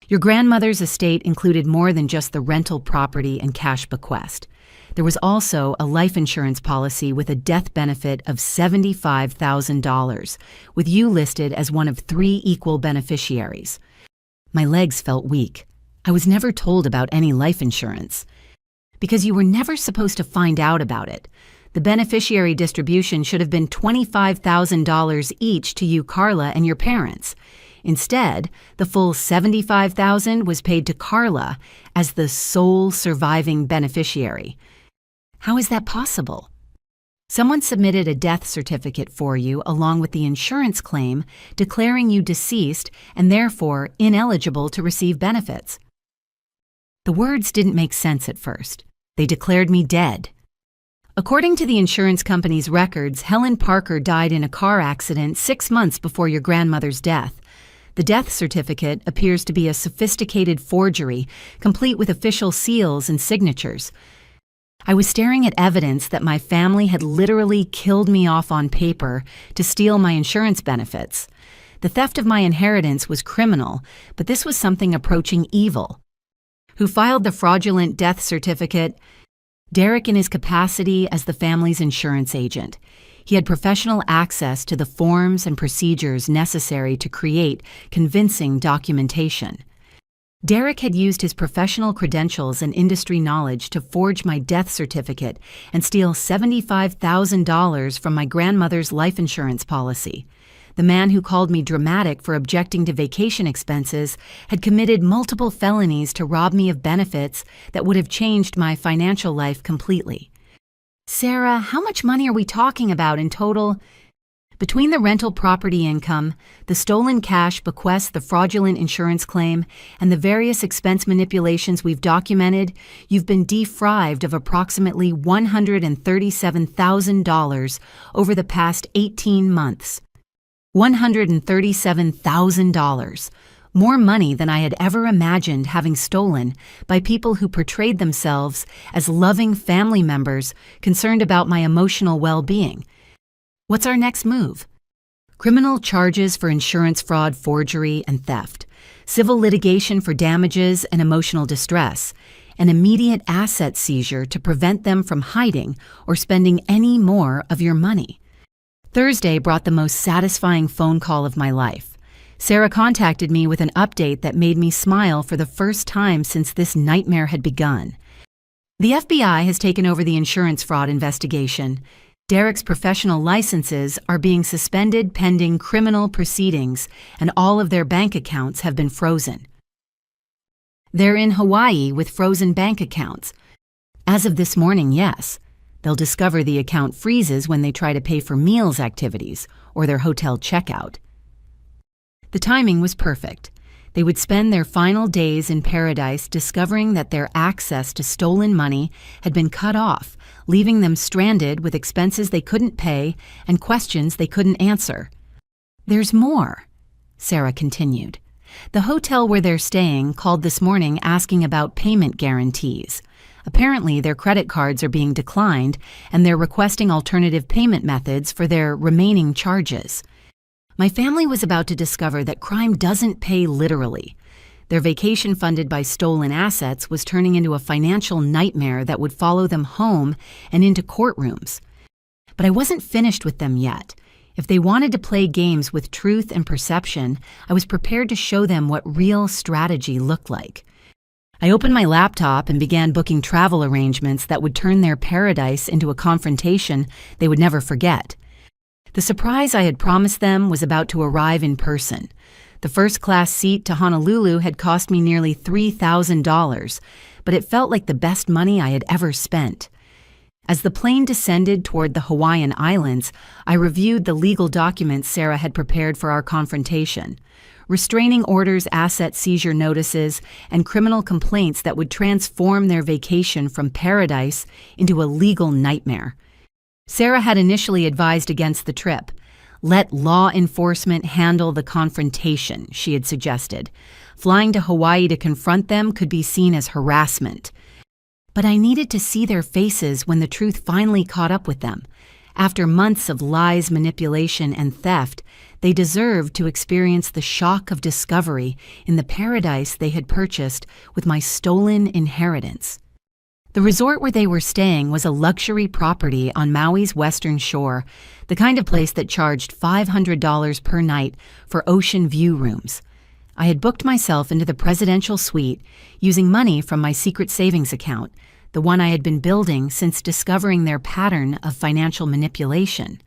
Your grandmother's estate included more than just the rental property and cash bequest. There was also a life insurance policy with a death benefit of $75,000, with you listed as one of 3 equal beneficiaries. My legs felt weak. I was never told about any life insurance. Because you were never supposed to find out about it. The beneficiary distribution should have been $25,000 each to you, Carla, and your parents. Instead, the full $75,000 was paid to Carla as the sole surviving beneficiary. How is that possible? Someone submitted a death certificate for you along with the insurance claim declaring you deceased and therefore ineligible to receive benefits. The words didn't make sense at first. They declared me dead. According to the insurance company's records, Helen Parker died in a car accident 6 months before your grandmother's death. The death certificate appears to be a sophisticated forgery, complete with official seals and signatures. I was staring at evidence that my family had literally killed me off on paper to steal my insurance benefits. The theft of my inheritance was criminal, but this was something approaching evil. Who filed the fraudulent death certificate? Derek, in his capacity as the family's insurance agent. He had professional access to the forms and procedures necessary to create convincing documentation. Derek had used his professional credentials and industry knowledge to forge my death certificate and steal $75,000 from my grandmother's life insurance policy. The man who called me dramatic for objecting to vacation expenses had committed multiple felonies to rob me of benefits that would have changed my financial life completely. Sarah, how much money are we talking about in total? Between the rental property income, the stolen cash bequest, the fraudulent insurance claim, and the various expense manipulations we've documented, you've been defrauded of approximately $137,000 over the past 18 months. $137,000. More money than I had ever imagined having stolen by people who portrayed themselves as loving family members concerned about my emotional well-being. What's our next move? Criminal charges for insurance fraud, forgery, and theft, civil litigation for damages and emotional distress, an immediate asset seizure to prevent them from hiding or spending any more of your money. Thursday brought the most satisfying phone call of my life. Sarah contacted me with an update that made me smile for the first time since this nightmare had begun. The FBI has taken over the insurance fraud investigation. Derek's professional licenses are being suspended pending criminal proceedings, and all of their bank accounts have been frozen. They're in Hawaii with frozen bank accounts. As of this morning, yes. They'll discover the account freezes when they try to pay for meals activities or their hotel checkout. The timing was perfect. They would spend their final days in paradise discovering that their access to stolen money had been cut off, leaving them stranded with expenses they couldn't pay and questions they couldn't answer. There's more, Sarah continued. The hotel where they're staying called this morning asking about payment guarantees. Apparently, their credit cards are being declined and they're requesting alternative payment methods for their remaining charges. My family was about to discover that crime doesn't pay literally. Their vacation funded by stolen assets was turning into a financial nightmare that would follow them home and into courtrooms. But I wasn't finished with them yet. If they wanted to play games with truth and perception, I was prepared to show them what real strategy looked like. I opened my laptop and began booking travel arrangements that would turn their paradise into a confrontation they would never forget. The surprise I had promised them was about to arrive in person. The first-class seat to Honolulu had cost me nearly $3,000, but it felt like the best money I had ever spent. As the plane descended toward the Hawaiian Islands, I reviewed the legal documents Sarah had prepared for our confrontation. Restraining orders, asset seizure notices, and criminal complaints that would transform their vacation from paradise into a legal nightmare. Sarah had initially advised against the trip. Let law enforcement handle the confrontation, she had suggested. Flying to Hawaii to confront them could be seen as harassment. But I needed to see their faces when the truth finally caught up with them. After months of lies, manipulation, and theft, they deserved to experience the shock of discovery in the paradise they had purchased with my stolen inheritance. The resort where they were staying was a luxury property on Maui's western shore, the kind of place that charged $500 per night for ocean view rooms. I had booked myself into the presidential suite using money from my secret savings account, the one I had been building since discovering their pattern of financial manipulation.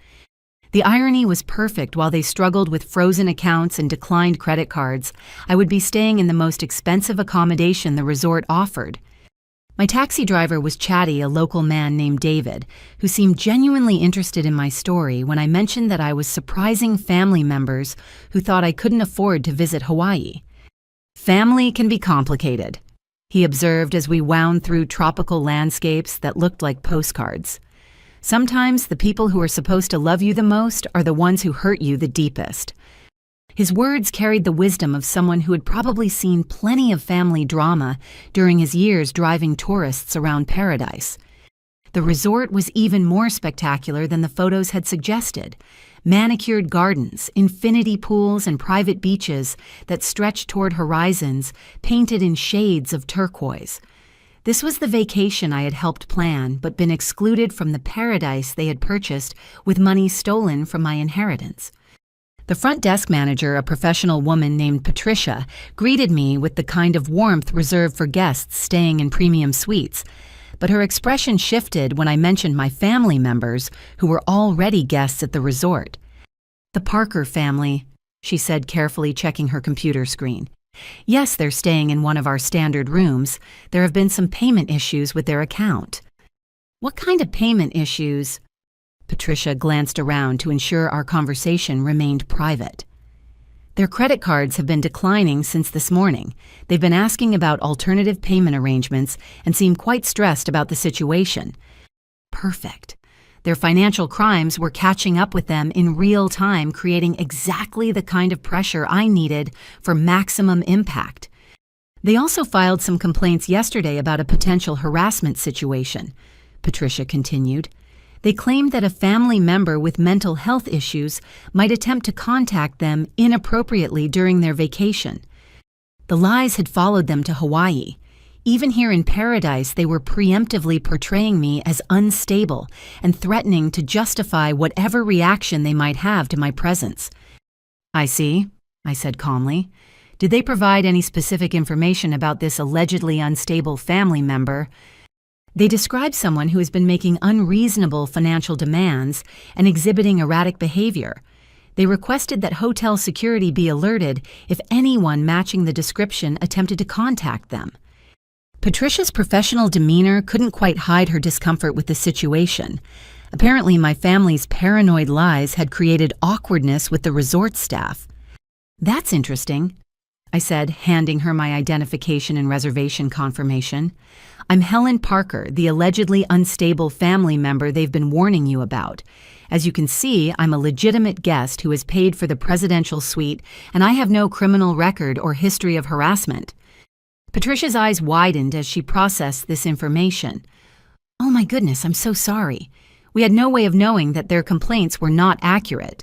The irony was perfect. While they struggled with frozen accounts and declined credit cards, I would be staying in the most expensive accommodation the resort offered. My taxi driver was Chatty, a local man named David, who seemed genuinely interested in my story when I mentioned that I was surprising family members who thought I couldn't afford to visit Hawaii. Family can be complicated, he observed as we wound through tropical landscapes that looked like postcards. Sometimes the people who are supposed to love you the most are the ones who hurt you the deepest. His words carried the wisdom of someone who had probably seen plenty of family drama during his years driving tourists around paradise. The resort was even more spectacular than the photos had suggested. Manicured gardens, infinity pools, and private beaches that stretched toward horizons painted in shades of turquoise. This was the vacation I had helped plan but been excluded from the paradise they had purchased with money stolen from my inheritance. The front desk manager, a professional woman named Patricia, greeted me with the kind of warmth reserved for guests staying in premium suites, but her expression shifted when I mentioned my family members who were already guests at the resort. "The Parker family," she said, carefully checking her computer screen. "Yes, they're staying in one of our standard rooms. There have been some payment issues with their account." "What kind of payment issues?" Patricia glanced around to ensure our conversation remained private. "Their credit cards have been declining since this morning. They've been asking about alternative payment arrangements and seem quite stressed about the situation." Perfect. Their financial crimes were catching up with them in real time, creating exactly the kind of pressure I needed for maximum impact. "They also filed some complaints yesterday about a potential harassment situation," Patricia continued. "They claimed that a family member with mental health issues might attempt to contact them inappropriately during their vacation. The lies had followed them to Hawaii. Even here in paradise, they were preemptively portraying me as unstable and threatening to justify whatever reaction they might have to my presence." "I see," I said calmly. "Did they provide any specific information about this allegedly unstable family member?" "They described someone who has been making unreasonable financial demands and exhibiting erratic behavior. They requested that hotel security be alerted if anyone matching the description attempted to contact them." Patricia's professional demeanor couldn't quite hide her discomfort with the situation. Apparently, my family's paranoid lies had created awkwardness with the resort staff. "That's interesting," I said, handing her my identification and reservation confirmation. "I'm Helen Parker, the allegedly unstable family member they've been warning you about. As you can see, I'm a legitimate guest who has paid for the presidential suite, and I have no criminal record or history of harassment." Patricia's eyes widened as she processed this information. "Oh my goodness, I'm so sorry. We had no way of knowing that their complaints were not accurate."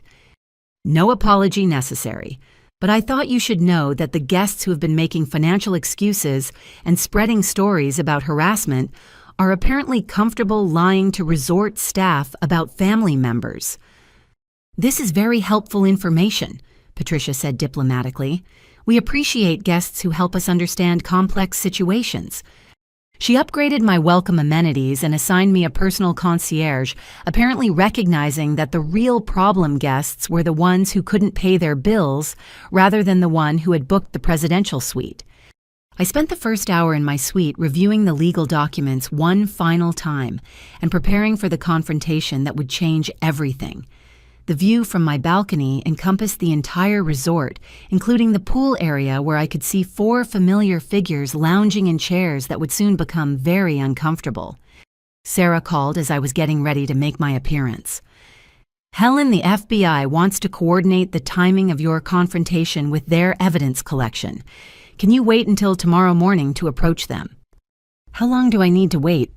"No apology necessary. But I thought you should know that the guests who have been making financial excuses and spreading stories about harassment are apparently comfortable lying to resort staff about family members." "This is very helpful information," Patricia said diplomatically. "We appreciate guests who help us understand complex situations." She upgraded my welcome amenities and assigned me a personal concierge, apparently recognizing that the real problem guests were the ones who couldn't pay their bills rather than the one who had booked the presidential suite. I spent the first hour in my suite reviewing the legal documents one final time and preparing for the confrontation that would change everything. The view from my balcony encompassed the entire resort, including the pool area where I could see 4 familiar figures lounging in chairs that would soon become very uncomfortable. Sarah called as I was getting ready to make my appearance. "Helen, the FBI wants to coordinate the timing of your confrontation with their evidence collection. Can you wait until tomorrow morning to approach them?" "How long do I need to wait?"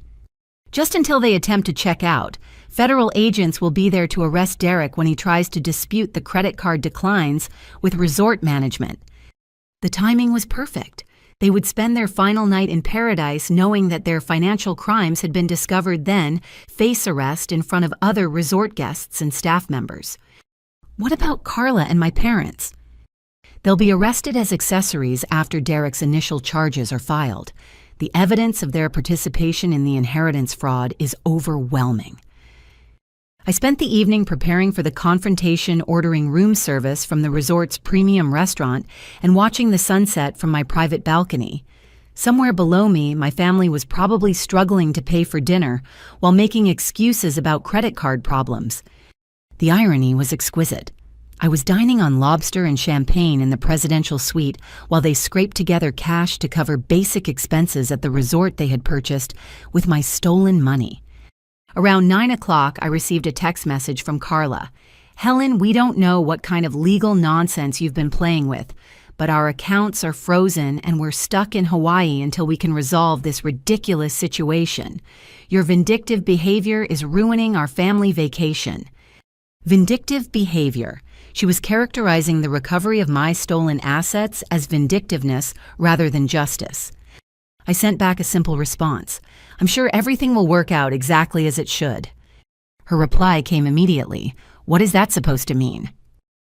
"Just until they attempt to check out. Federal agents will be there to arrest Derek when he tries to dispute the credit card declines with resort management." The timing was perfect. They would spend their final night in paradise knowing that their financial crimes had been discovered, then face arrest in front of other resort guests and staff members. "What about Carla and my parents?" "They'll be arrested as accessories after Derek's initial charges are filed. The evidence of their participation in the inheritance fraud is overwhelming." I spent the evening preparing for the confrontation, ordering room service from the resort's premium restaurant and watching the sunset from my private balcony. Somewhere below me, my family was probably struggling to pay for dinner while making excuses about credit card problems. The irony was exquisite. I was dining on lobster and champagne in the presidential suite while they scraped together cash to cover basic expenses at the resort they had purchased with my stolen money. Around 9 o'clock, I received a text message from Carla. "Helen, we don't know what kind of legal nonsense you've been playing with, but our accounts are frozen and we're stuck in Hawaii until we can resolve this ridiculous situation. Your vindictive behavior is ruining our family vacation." Vindictive behavior. She was characterizing the recovery of my stolen assets as vindictiveness rather than justice. I sent back a simple response. I'm sure everything will work out exactly as it should. Her reply came immediately. What is that supposed to mean?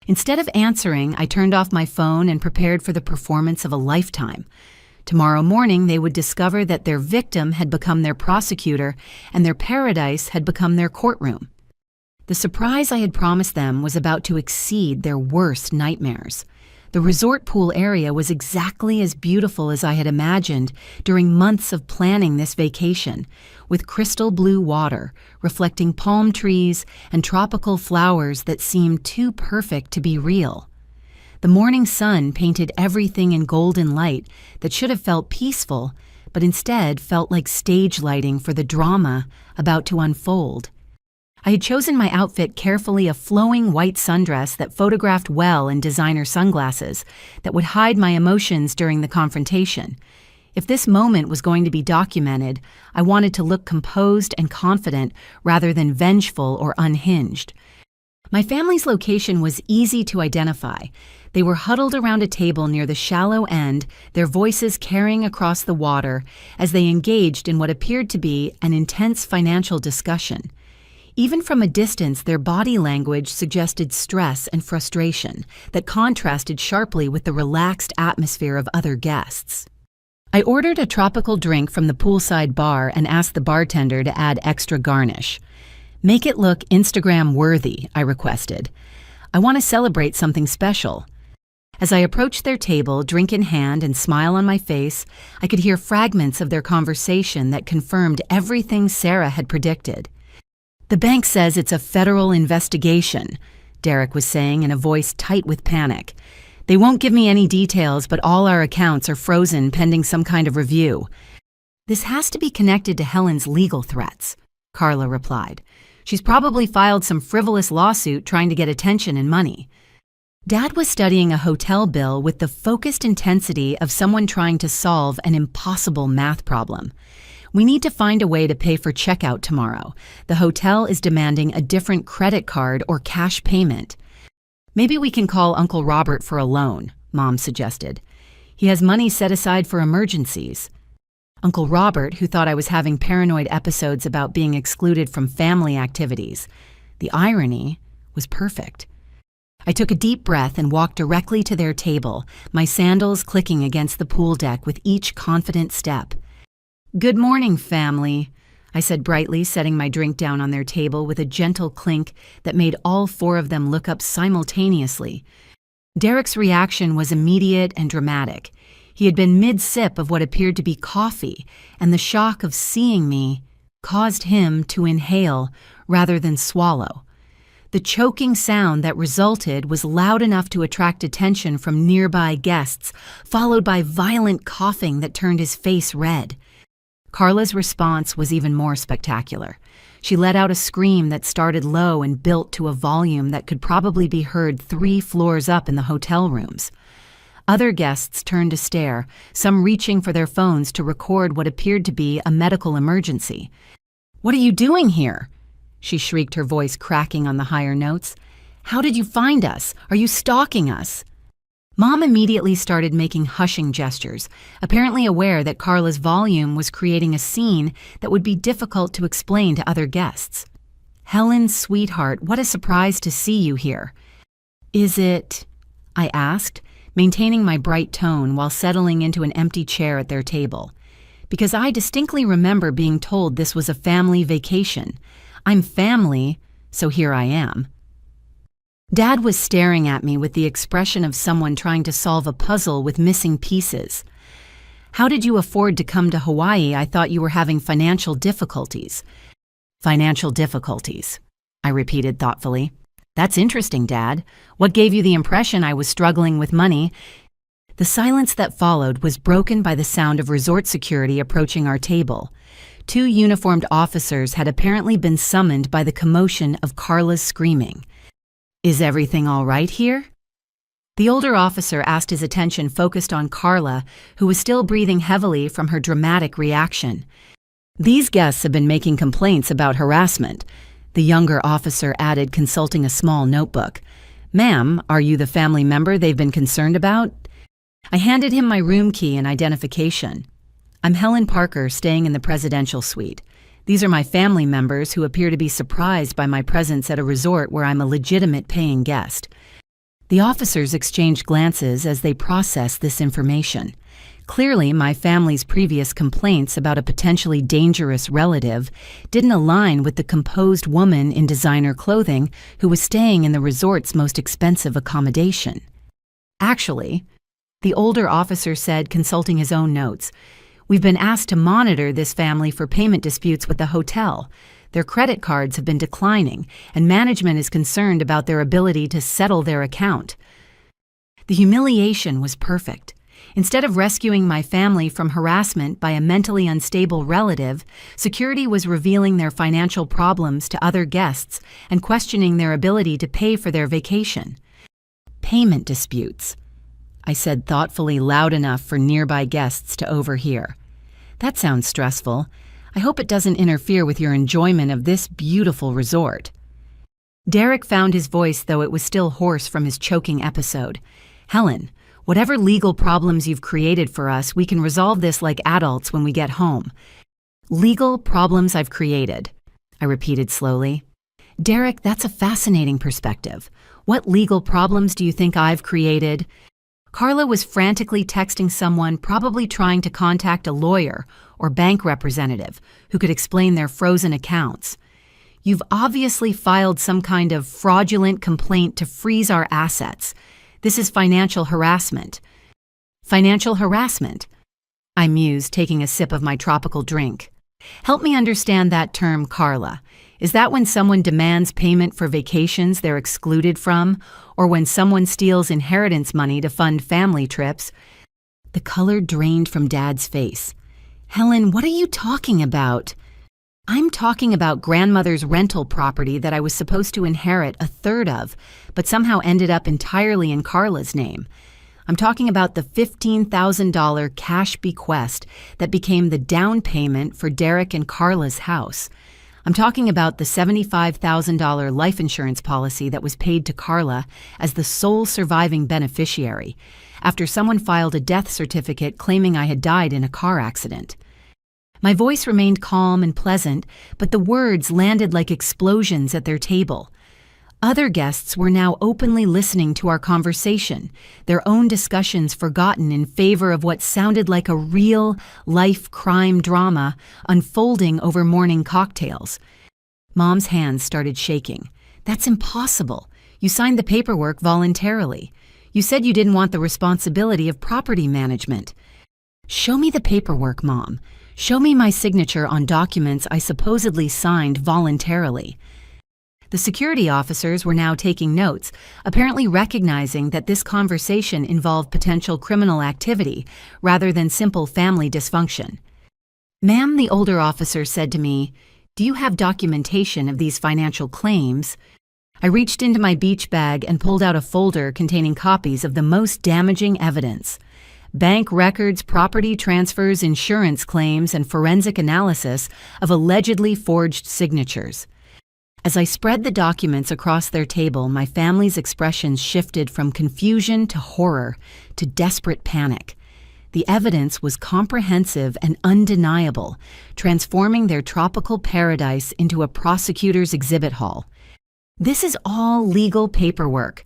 Instead of answering, I turned off my phone and prepared for the performance of a lifetime. Tomorrow morning, they would discover that their victim had become their prosecutor and their paradise had become their courtroom. The surprise I had promised them was about to exceed their worst nightmares. The resort pool area was exactly as beautiful as I had imagined during months of planning this vacation, with crystal blue water, reflecting palm trees and tropical flowers that seemed too perfect to be real. The morning sun painted everything in golden light that should have felt peaceful, but instead felt like stage lighting for the drama about to unfold. I had chosen my outfit carefully, a flowing white sundress that photographed well in designer sunglasses that would hide my emotions during the confrontation. If this moment was going to be documented, I wanted to look composed and confident rather than vengeful or unhinged. My family's location was easy to identify. They were huddled around a table near the shallow end, their voices carrying across the water as they engaged in what appeared to be an intense financial discussion. Even from a distance, their body language suggested stress and frustration that contrasted sharply with the relaxed atmosphere of other guests. I ordered a tropical drink from the poolside bar and asked the bartender to add extra garnish. Make it look Instagram-worthy, I requested. I want to celebrate something special. As I approached their table, drink in hand and smile on my face, I could hear fragments of their conversation that confirmed everything Sarah had predicted. The bank says it's a federal investigation, Derek was saying in a voice tight with panic. They won't give me any details, but all our accounts are frozen pending some kind of review. This has to be connected to Helen's legal threats, Carla replied. She's probably filed some frivolous lawsuit trying to get attention and money. Dad was studying a hotel bill with the focused intensity of someone trying to solve an impossible math problem. We need to find a way to pay for checkout tomorrow. The hotel is demanding a different credit card or cash payment. Maybe we can call Uncle Robert for a loan, Mom suggested. He has money set aside for emergencies. Uncle Robert, who thought I was having paranoid episodes about being excluded from family activities. The irony was perfect. I took a deep breath and walked directly to their table, my sandals clicking against the pool deck with each confident step. Good morning, family, I said brightly, setting my drink down on their table with a gentle clink that made all four of them look up simultaneously. Derek's reaction was immediate and dramatic. He had been mid-sip of what appeared to be coffee, and the shock of seeing me caused him to inhale rather than swallow. The choking sound that resulted was loud enough to attract attention from nearby guests, followed by violent coughing that turned his face red. Carla's response was even more spectacular. She let out a scream that started low and built to a volume that could probably be heard 3 floors up in the hotel rooms. Other guests turned to stare, some reaching for their phones to record what appeared to be a medical emergency. "What are you doing here?" she shrieked, her voice cracking on the higher notes. "How did you find us? Are you stalking us?" Mom immediately started making hushing gestures, apparently aware that Carla's volume was creating a scene that would be difficult to explain to other guests. "Helen, sweetheart, what a surprise to see you here." "Is it?" I asked, maintaining my bright tone while settling into an empty chair at their table. Because I distinctly remember being told this was a family vacation. I'm family, so here I am. Dad was staring at me with the expression of someone trying to solve a puzzle with missing pieces. "How did you afford to come to Hawaii? I thought you were having financial difficulties." "Financial difficulties," I repeated thoughtfully. "That's interesting, Dad. What gave you the impression I was struggling with money?" The silence that followed was broken by the sound of resort security approaching our table. 2 uniformed officers had apparently been summoned by the commotion of Carla's screaming. "Is everything all right here?" The older officer asked, his attention focused on Carla, who was still breathing heavily from her dramatic reaction. "These guests have been making complaints about harassment," the younger officer added, consulting a small notebook. "Ma'am, are you the family member they've been concerned about?" I handed him my room key and identification. I'm Helen Parker, staying in the presidential suite. These are my family members who appear to be surprised by my presence at a resort where I'm a legitimate paying guest. The officers exchange glances as they process this information. Clearly, my family's previous complaints about a potentially dangerous relative didn't align with the composed woman in designer clothing who was staying in the resort's most expensive accommodation. Actually, the older officer said, consulting his own notes, "We've been asked to monitor this family for payment disputes with the hotel. Their credit cards have been declining, and management is concerned about their ability to settle their account." The humiliation was perfect. Instead of rescuing my family from harassment by a mentally unstable relative, security was revealing their financial problems to other guests and questioning their ability to pay for their vacation. "Payment disputes," I said thoughtfully, loud enough for nearby guests to overhear. "That sounds stressful. I hope it doesn't interfere with your enjoyment of this beautiful resort." Derek found his voice, though it was still hoarse from his choking episode. "Helen, whatever legal problems you've created for us, we can resolve this like adults when we get home." "Legal problems I've created," I repeated slowly. "Derek, that's a fascinating perspective. What legal problems do you think I've created?" Carla was frantically texting someone, probably trying to contact a lawyer or bank representative who could explain their frozen accounts. "You've obviously filed some kind of fraudulent complaint to freeze our assets. This is financial harassment." "Financial harassment?" I mused, taking a sip of my tropical drink. "Help me understand that term, Carla. Is that when someone demands payment for vacations they're excluded from, or when someone steals inheritance money to fund family trips?" The color drained from Dad's face. "Helen, what are you talking about?" "I'm talking about grandmother's rental property that I was supposed to inherit a third of, but somehow ended up entirely in Carla's name. I'm talking about the $15,000 cash bequest that became the down payment for Derek and Carla's house. I'm talking about the $75,000 life insurance policy that was paid to Carla as the sole surviving beneficiary, after someone filed a death certificate claiming I had died in a car accident." My voice remained calm and pleasant, but the words landed like explosions at their table. Other guests were now openly listening to our conversation, their own discussions forgotten in favor of what sounded like a real-life crime drama unfolding over morning cocktails. Mom's hands started shaking. "That's impossible. You signed the paperwork voluntarily. You said you didn't want the responsibility of property management." "Show me the paperwork, Mom. Show me my signature on documents I supposedly signed voluntarily." The security officers were now taking notes, apparently recognizing that this conversation involved potential criminal activity rather than simple family dysfunction. "Ma'am," the older officer said to me, "do you have documentation of these financial claims?" I reached into my beach bag and pulled out a folder containing copies of the most damaging evidence: bank records, property transfers, insurance claims, and forensic analysis of allegedly forged signatures. As I spread the documents across their table, my family's expressions shifted from confusion to horror to desperate panic. The evidence was comprehensive and undeniable, transforming their tropical paradise into a prosecutor's exhibit hall. "This is all legal paperwork,"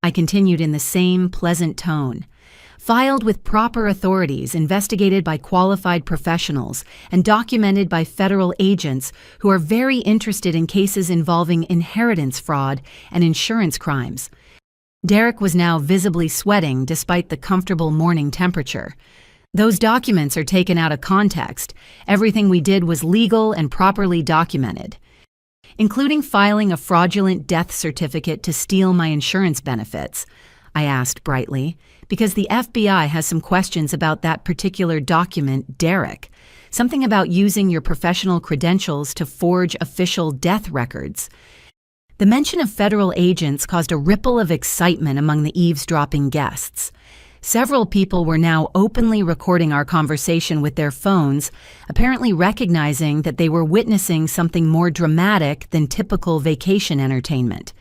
I continued in the same pleasant tone. "Filed with proper authorities, investigated by qualified professionals, and documented by federal agents who are very interested in cases involving inheritance fraud and insurance crimes." Derek was now visibly sweating despite the comfortable morning temperature. "Those documents are taken out of context. Everything we did was legal and properly documented." "Including filing a fraudulent death certificate to steal my insurance benefits?" I asked brightly, because the FBI has some questions about that particular document, Derek. Something about using your professional credentials to forge official death records. The mention of federal agents caused a ripple of excitement among the eavesdropping guests. Several people were now openly recording our conversation with their phones, apparently recognizing that they were witnessing something more dramatic than typical vacation entertainment.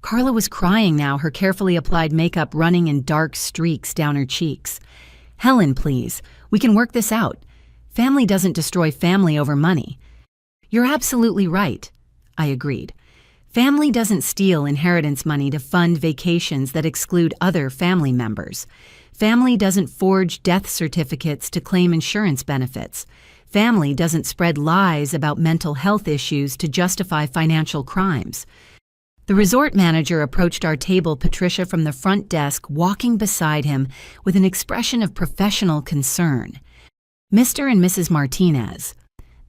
Carla was crying now, her carefully applied makeup running in dark streaks down her cheeks. "Helen, please, we can work this out. Family doesn't destroy family over money. You're absolutely right, I agreed. Family doesn't steal inheritance money to fund vacations that exclude other family members. Family doesn't forge death certificates to claim insurance benefits. Family doesn't spread lies about mental health issues to justify financial crimes. The resort manager approached our table Patricia from the front desk, walking beside him with an expression of professional concern. Mr. and Mrs. Martinez,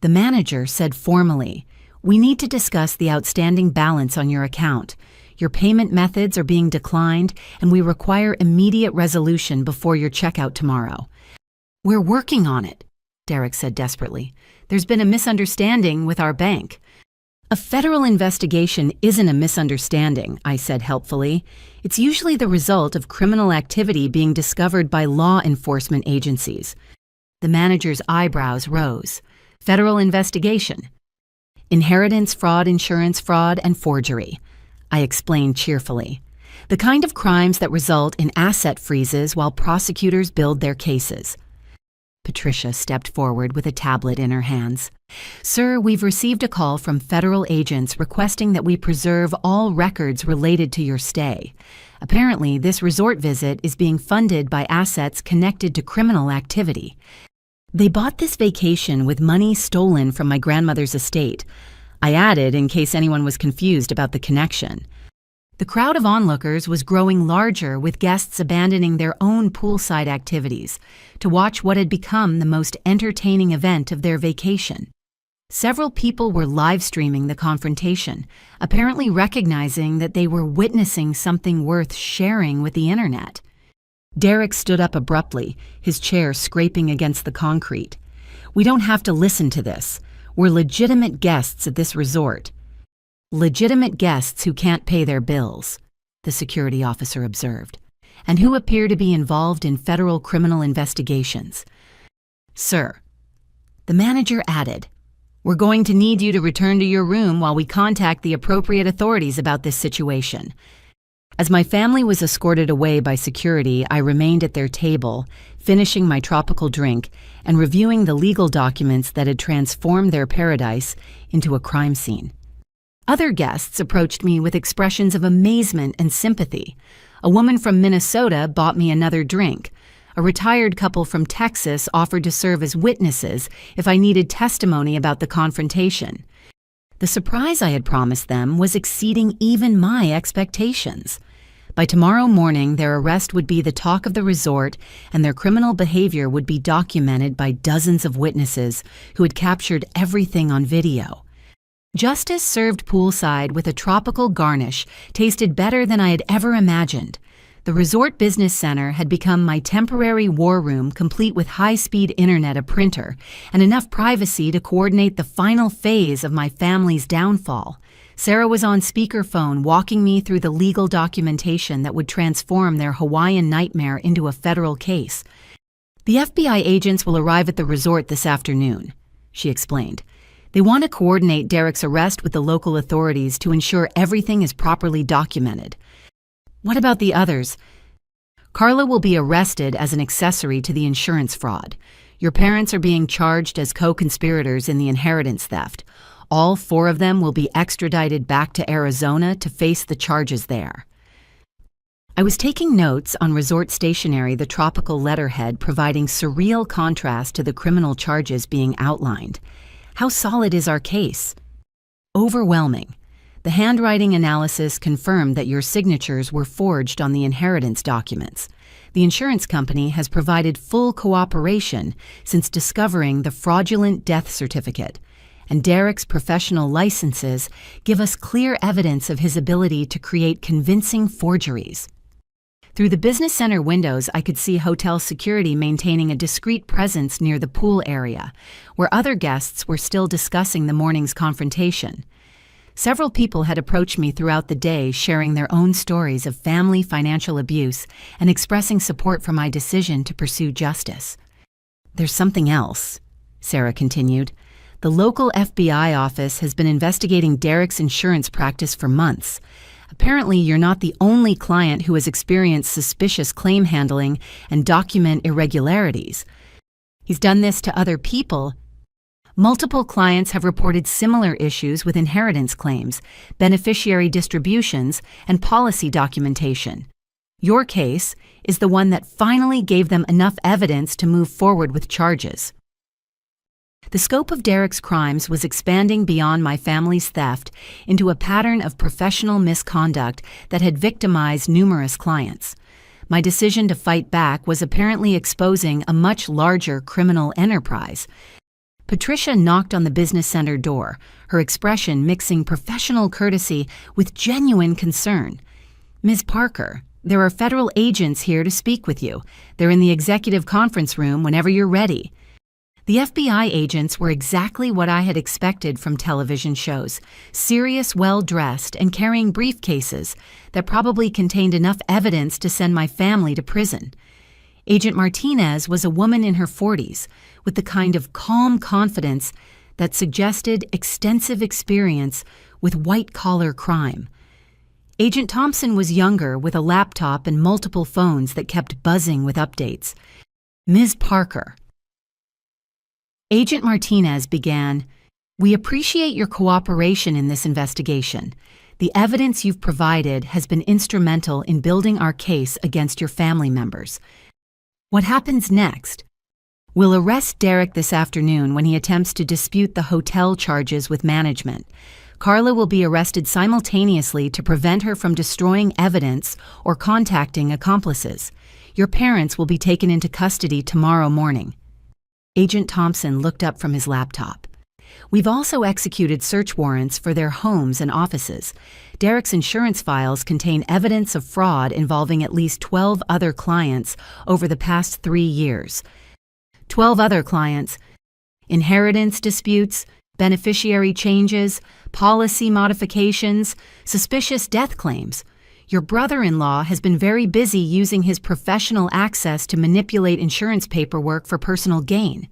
the manager said formally, we need to discuss the outstanding balance on your account. Your payment methods are being declined, and we require immediate resolution before your checkout tomorrow. We're working on it, Derek said desperately. There's been a misunderstanding with our bank. A federal investigation isn't a misunderstanding, I said helpfully. It's usually the result of criminal activity being discovered by law enforcement agencies. The manager's eyebrows rose. Federal investigation. Inheritance fraud, insurance fraud, and forgery, I explained cheerfully. The kind of crimes that result in asset freezes while prosecutors build their cases. Patricia stepped forward with a tablet in her hands. Sir, we've received a call from federal agents requesting that we preserve all records related to your stay. Apparently, this resort visit is being funded by assets connected to criminal activity. They bought this vacation with money stolen from my grandmother's estate. I added in case anyone was confused about the connection. The crowd of onlookers was growing larger, with guests abandoning their own poolside activities to watch what had become the most entertaining event of their vacation. Several people were live streaming the confrontation, apparently recognizing that they were witnessing something worth sharing with the internet. Derek stood up abruptly, his chair scraping against the concrete. We don't have to listen to this. We're legitimate guests at this resort. Legitimate guests who can't pay their bills, the security officer observed, and who appear to be involved in federal criminal investigations. Sir, the manager added, we're going to need you to return to your room while we contact the appropriate authorities about this situation. As my family was escorted away by security, I remained at their table, finishing my tropical drink and reviewing the legal documents that had transformed their paradise into a crime scene. Other guests approached me with expressions of amazement and sympathy. A woman from Minnesota bought me another drink. A retired couple from Texas offered to serve as witnesses if I needed testimony about the confrontation. The surprise I had promised them was exceeding even my expectations. By tomorrow morning, their arrest would be the talk of the resort, and their criminal behavior would be documented by dozens of witnesses who had captured everything on video. Justice served poolside with a tropical garnish tasted better than I had ever imagined. The Resort Business Center had become my temporary war room, complete with high-speed internet, a printer, and enough privacy to coordinate the final phase of my family's downfall. Sarah was on speakerphone, walking me through the legal documentation that would transform their Hawaiian nightmare into a federal case. The FBI agents will arrive at the resort this afternoon, she explained. They want to coordinate Derek's arrest with the local authorities to ensure everything is properly documented. What about the others? Carla will be arrested as an accessory to the insurance fraud. Your parents are being charged as co-conspirators in the inheritance theft. All 4 of them will be extradited back to Arizona to face the charges there. I was taking notes on resort stationery, the tropical letterhead providing surreal contrast to the criminal charges being outlined. How solid is our case? Overwhelming. The handwriting analysis confirmed that your signatures were forged on the inheritance documents. The insurance company has provided full cooperation since discovering the fraudulent death certificate, and Derek's professional licenses give us clear evidence of his ability to create convincing forgeries. Through the business center windows, I could see hotel security maintaining a discreet presence near the pool area, where other guests were still discussing the morning's confrontation. Several people had approached me throughout the day, sharing their own stories of family financial abuse and expressing support for my decision to pursue justice. There's something else, Sarah continued. The local FBI office has been investigating Derek's insurance practice for months. Apparently, you're not the only client who has experienced suspicious claim handling and document irregularities. He's done this to other people. Multiple clients have reported similar issues with inheritance claims, beneficiary distributions, and policy documentation. Your case is the one that finally gave them enough evidence to move forward with charges. The scope of Derek's crimes was expanding beyond my family's theft into a pattern of professional misconduct that had victimized numerous clients. My decision to fight back was apparently exposing a much larger criminal enterprise. Patricia knocked on the business center door, her expression mixing professional courtesy with genuine concern. "Ms. Parker, there are federal agents here to speak with you. They're in the executive conference room whenever you're ready." The FBI agents were exactly what I had expected from television shows, serious, well-dressed, and carrying briefcases that probably contained enough evidence to send my family to prison. Agent Martinez was a woman in her 40s, with the kind of calm confidence that suggested extensive experience with white-collar crime. Agent Thompson was younger, with a laptop and multiple phones that kept buzzing with updates. "Ms. Parker," Agent Martinez began, "We appreciate your cooperation in this investigation. The evidence you've provided has been instrumental in building our case against your family members. What happens next? We'll arrest Derek this afternoon when he attempts to dispute the hotel charges with management. Carla will be arrested simultaneously to prevent her from destroying evidence or contacting accomplices. Your parents will be taken into custody tomorrow morning." Agent Thompson looked up from his laptop. "We've also executed search warrants for their homes and offices. Derek's insurance files contain evidence of fraud involving at least 12 other clients over the past 3 years. 12 other clients, inheritance disputes, beneficiary changes, policy modifications, suspicious death claims. Your brother-in-law has been very busy using his professional access to manipulate insurance paperwork for personal gain."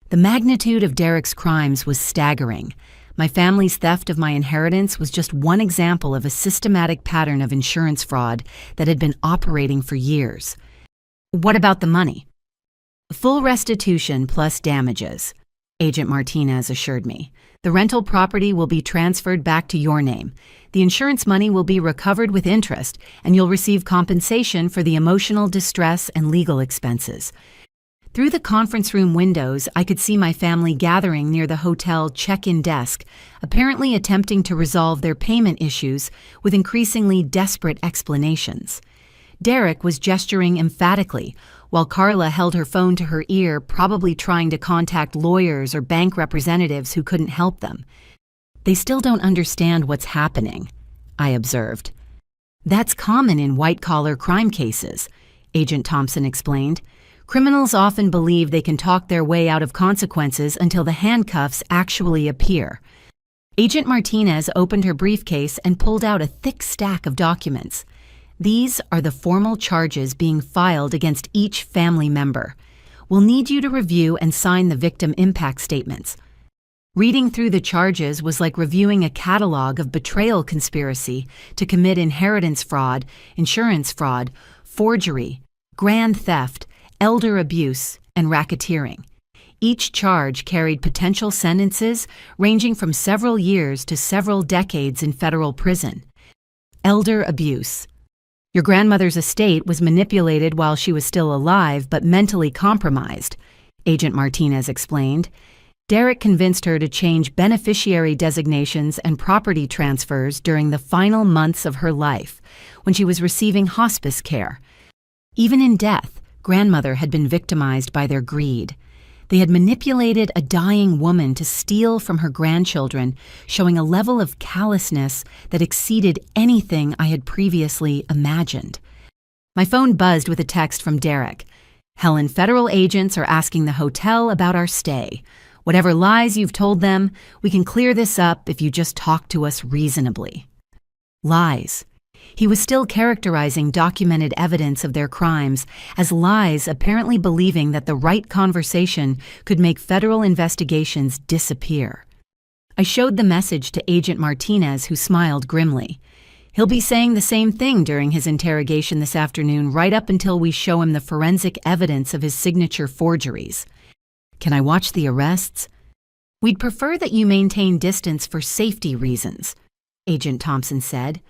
The magnitude of Derek's crimes was staggering. My family's theft of my inheritance was just one example of a systematic pattern of insurance fraud that had been operating for years. "What about the money?" "Full restitution plus damages," Agent Martinez assured me. "The rental property will be transferred back to your name. The insurance money will be recovered with interest, and you'll receive compensation for the emotional distress and legal expenses." Through the conference room windows, I could see my family gathering near the hotel check-in desk, apparently attempting to resolve their payment issues with increasingly desperate explanations. Derek was gesturing emphatically, while Carla held her phone to her ear, probably trying to contact lawyers or bank representatives who couldn't help them. "They still don't understand what's happening," I observed. "That's common in white-collar crime cases," Agent Thompson explained. "Criminals often believe they can talk their way out of consequences until the handcuffs actually appear." Agent Martinez opened her briefcase and pulled out a thick stack of documents. "These are the formal charges being filed against each family member. We'll need you to review and sign the victim impact statements." Reading through the charges was like reviewing a catalog of betrayal conspiracy to commit inheritance fraud, insurance fraud, forgery, grand theft, elder abuse, and racketeering. Each charge carried potential sentences ranging from several years to several decades in federal prison. Elder abuse. Your grandmother's estate was manipulated while she was still alive but mentally compromised, Agent Martinez explained. Derek convinced her to change beneficiary designations and property transfers during the final months of her life, when she was receiving hospice care. Even in death, grandmother had been victimized by their greed. They had manipulated a dying woman to steal from her grandchildren, showing a level of callousness that exceeded anything I had previously imagined. My phone buzzed with a text from Derek. "Helen, federal agents are asking the hotel about our stay. Whatever lies you've told them, we can clear this up if you just talk to us reasonably." Lies. He was still characterizing documented evidence of their crimes as lies, apparently believing that the right conversation could make federal investigations disappear. I showed the message to Agent Martinez, who smiled grimly. He'll be saying the same thing during his interrogation this afternoon, right up until we show him the forensic evidence of his signature forgeries. Can I watch the arrests? We'd prefer that you maintain distance for safety reasons, Agent Thompson said,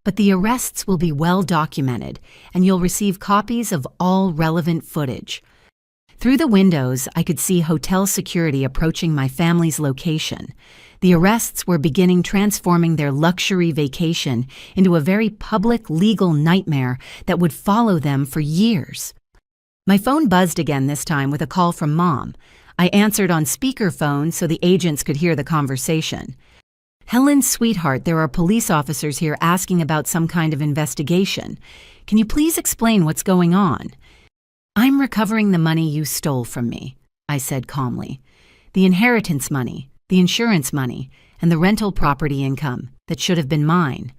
but the arrests will be well documented, and you'll receive copies of all relevant footage. Through the windows, I could see hotel security approaching my family's location. The arrests were beginning transforming their luxury vacation into a very public legal nightmare that would follow them for years. My phone buzzed again this time with a call from Mom. I answered on speakerphone so the agents could hear the conversation. "Helen, sweetheart, there are police officers here asking about some kind of investigation. Can you please explain what's going on?" "I'm recovering the money you stole from me," I said calmly. "The inheritance money, the insurance money, and the rental property income that should have been mine."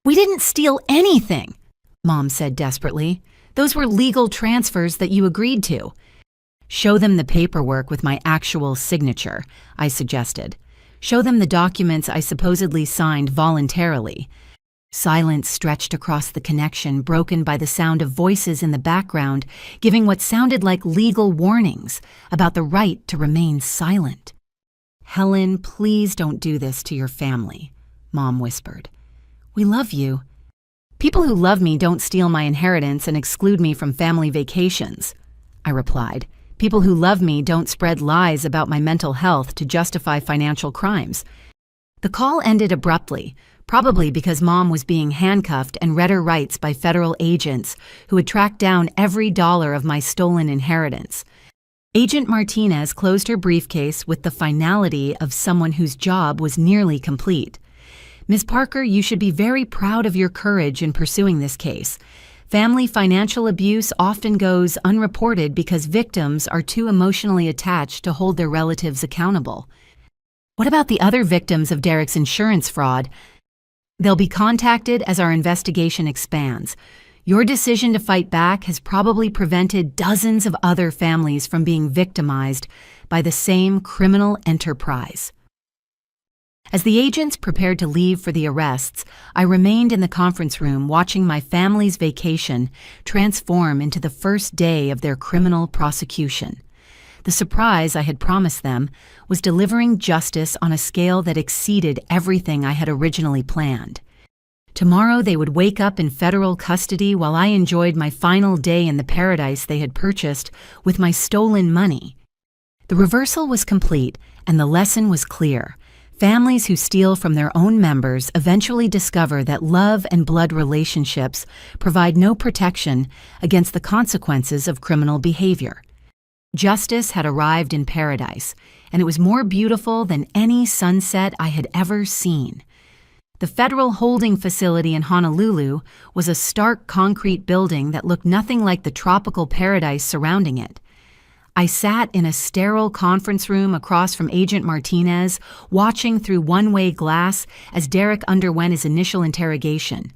"We didn't steal anything," Mom said desperately. "Those were legal transfers that you agreed to." "Show them the paperwork with my actual signature," I suggested. "Show them the documents I supposedly signed voluntarily." Silence stretched across the connection, broken by the sound of voices in the background, giving what sounded like legal warnings about the right to remain silent. "Helen, please don't do this to your family," Mom whispered. "We love you." "People who love me don't steal my inheritance and exclude me from family vacations," I replied. "People who love me don't spread lies about my mental health to justify financial crimes." The call ended abruptly, probably because Mom was being handcuffed and read her rights by federal agents who had tracked down every dollar of my stolen inheritance. Agent Martinez closed her briefcase with the finality of someone whose job was nearly complete. "Ms. Parker, you should be very proud of your courage in pursuing this case. Family financial abuse often goes unreported because victims are too emotionally attached to hold their relatives accountable." "What about the other victims of Derek's insurance fraud?" "They'll be contacted as our investigation expands. Your decision to fight back has probably prevented dozens of other families from being victimized by the same criminal enterprise." As the agents prepared to leave for the arrests, I remained in the conference room watching my family's vacation transform into the first day of their criminal prosecution. The surprise I had promised them was delivering justice on a scale that exceeded everything I had originally planned. Tomorrow they would wake up in federal custody while I enjoyed my final day in the paradise they had purchased with my stolen money. The reversal was complete, and the lesson was clear. Families who steal from their own members eventually discover that love and blood relationships provide no protection against the consequences of criminal behavior. Justice had arrived in paradise, and it was more beautiful than any sunset I had ever seen. The federal holding facility in Honolulu was a stark concrete building that looked nothing like the tropical paradise surrounding it. I sat in a sterile conference room across from Agent Martinez, watching through one-way glass as Derek underwent his initial interrogation.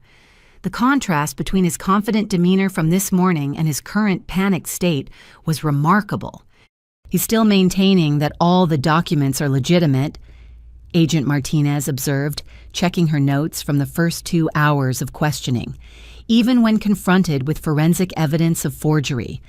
The contrast between his confident demeanor from this morning and his current panicked state was remarkable. "He's still maintaining that all the documents are legitimate," Agent Martinez observed, checking her notes from the first 2 hours of questioning, even when confronted with forensic evidence of forgery.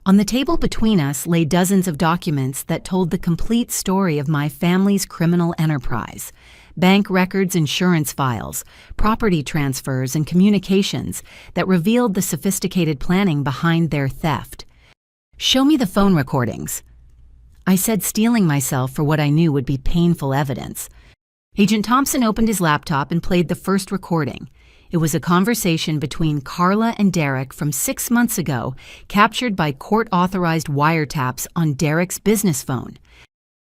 On the table between us lay dozens of documents that told the complete story of my family's criminal enterprise. Bank records, insurance files, property transfers, and communications that revealed the sophisticated planning behind their theft. "Show me the phone recordings," I said, steeling myself for what I knew would be painful evidence. Agent Thompson opened his laptop and played the first recording. It was a conversation between Carla and Derek from 6 months ago, captured by court-authorized wiretaps on Derek's business phone.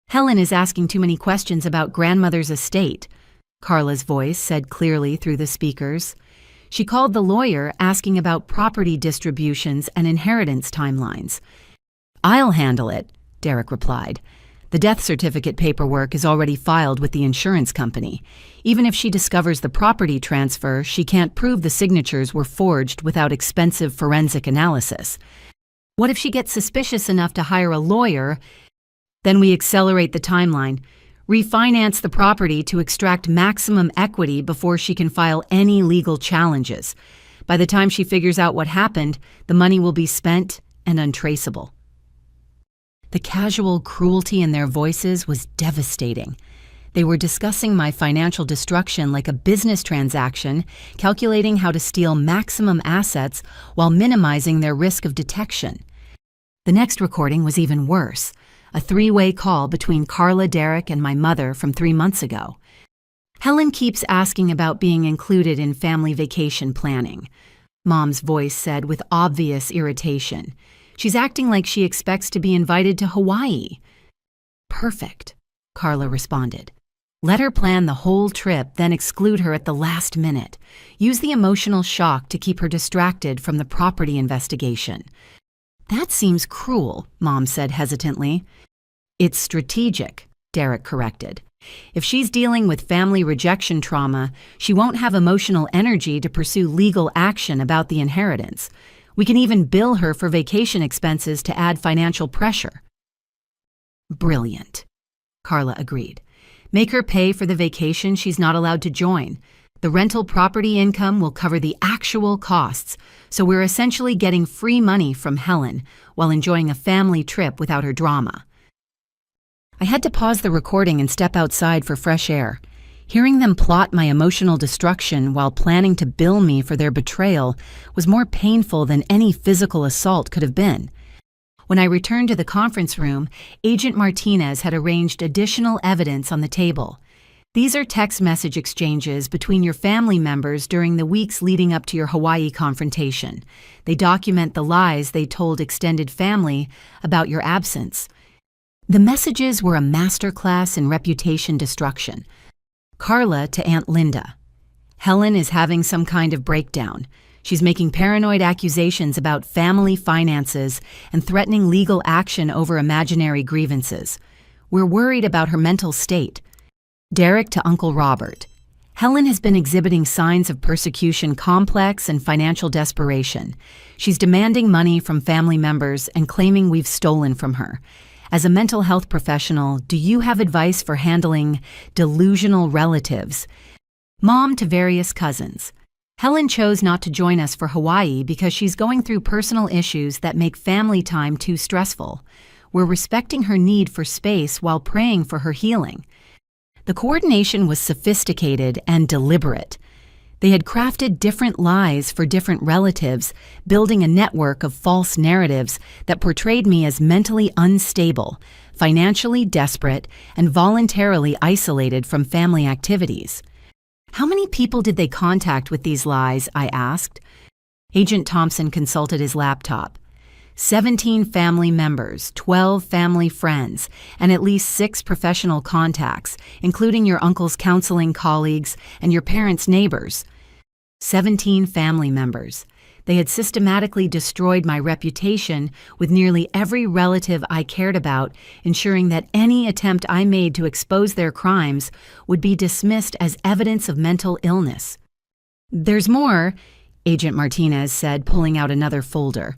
"Helen is asking too many questions about grandmother's estate," Carla's voice said clearly through the speakers. She called the lawyer, asking about property distributions and inheritance timelines. "I'll handle it," Derek replied. "The death certificate paperwork is already filed with the insurance company. Even if she discovers the property transfer, she can't prove the signatures were forged without expensive forensic analysis. What if she gets suspicious enough to hire a lawyer? Then we accelerate the timeline. refinance the property to extract maximum equity before she can file any legal challenges. By the time she figures out what happened, the money will be spent and untraceable. The casual cruelty in their voices was devastating. They were discussing my financial destruction like a business transaction, calculating how to steal maximum assets while minimizing their risk of detection. The next recording was even worse, a three-way call between Carla, Derek, and my mother from 3 months ago. Helen keeps asking about being included in family vacation planning, Mom's voice said with obvious irritation. She's acting like she expects to be invited to Hawaii. Perfect, Carla responded. Let her plan the whole trip, then exclude her at the last minute. Use the emotional shock to keep her distracted from the property investigation. That seems cruel, Mom said hesitantly. It's strategic, Derek corrected. If she's dealing with family rejection trauma, she won't have emotional energy to pursue legal action about the inheritance. We can even bill her for vacation expenses to add financial pressure. Brilliant, Carla agreed. Make her pay for the vacation she's not allowed to join. The rental property income will cover the actual costs, so we're essentially getting free money from Helen while enjoying a family trip without her drama. I had to pause the recording and step outside for fresh air. Hearing them plot my emotional destruction while planning to bill me for their betrayal was more painful than any physical assault could have been. When I returned to the conference room, Agent Martinez had arranged additional evidence on the table. These are text message exchanges between your family members during the weeks leading up to your Hawaii confrontation. They document the lies they told extended family about your absence. The messages were a masterclass in reputation destruction. Carla to Aunt Linda. Helen is having some kind of breakdown. She's making paranoid accusations about family finances and threatening legal action over imaginary grievances. We're worried about her mental state. Derek to Uncle Robert. Helen has been exhibiting signs of persecution complex and financial desperation. She's demanding money from family members and claiming we've stolen from her. As a mental health professional, do you have advice for handling delusional relatives? Mom to various cousins. Helen chose not to join us for Hawaii because she's going through personal issues that make family time too stressful. We're respecting her need for space while praying for her healing. The coordination was sophisticated and deliberate. They had crafted different lies for different relatives, building a network of false narratives that portrayed me as mentally unstable, financially desperate, and voluntarily isolated from family activities. How many people did they contact with these lies? I asked. Agent Thompson consulted his laptop. 17 family members, 12 family friends, and at least 6 professional contacts, including your uncle's counseling colleagues and your parents' neighbors. 17 family members. They had systematically destroyed my reputation with nearly every relative I cared about, ensuring that any attempt I made to expose their crimes would be dismissed as evidence of mental illness. There's more, Agent Martinez said, pulling out another folder.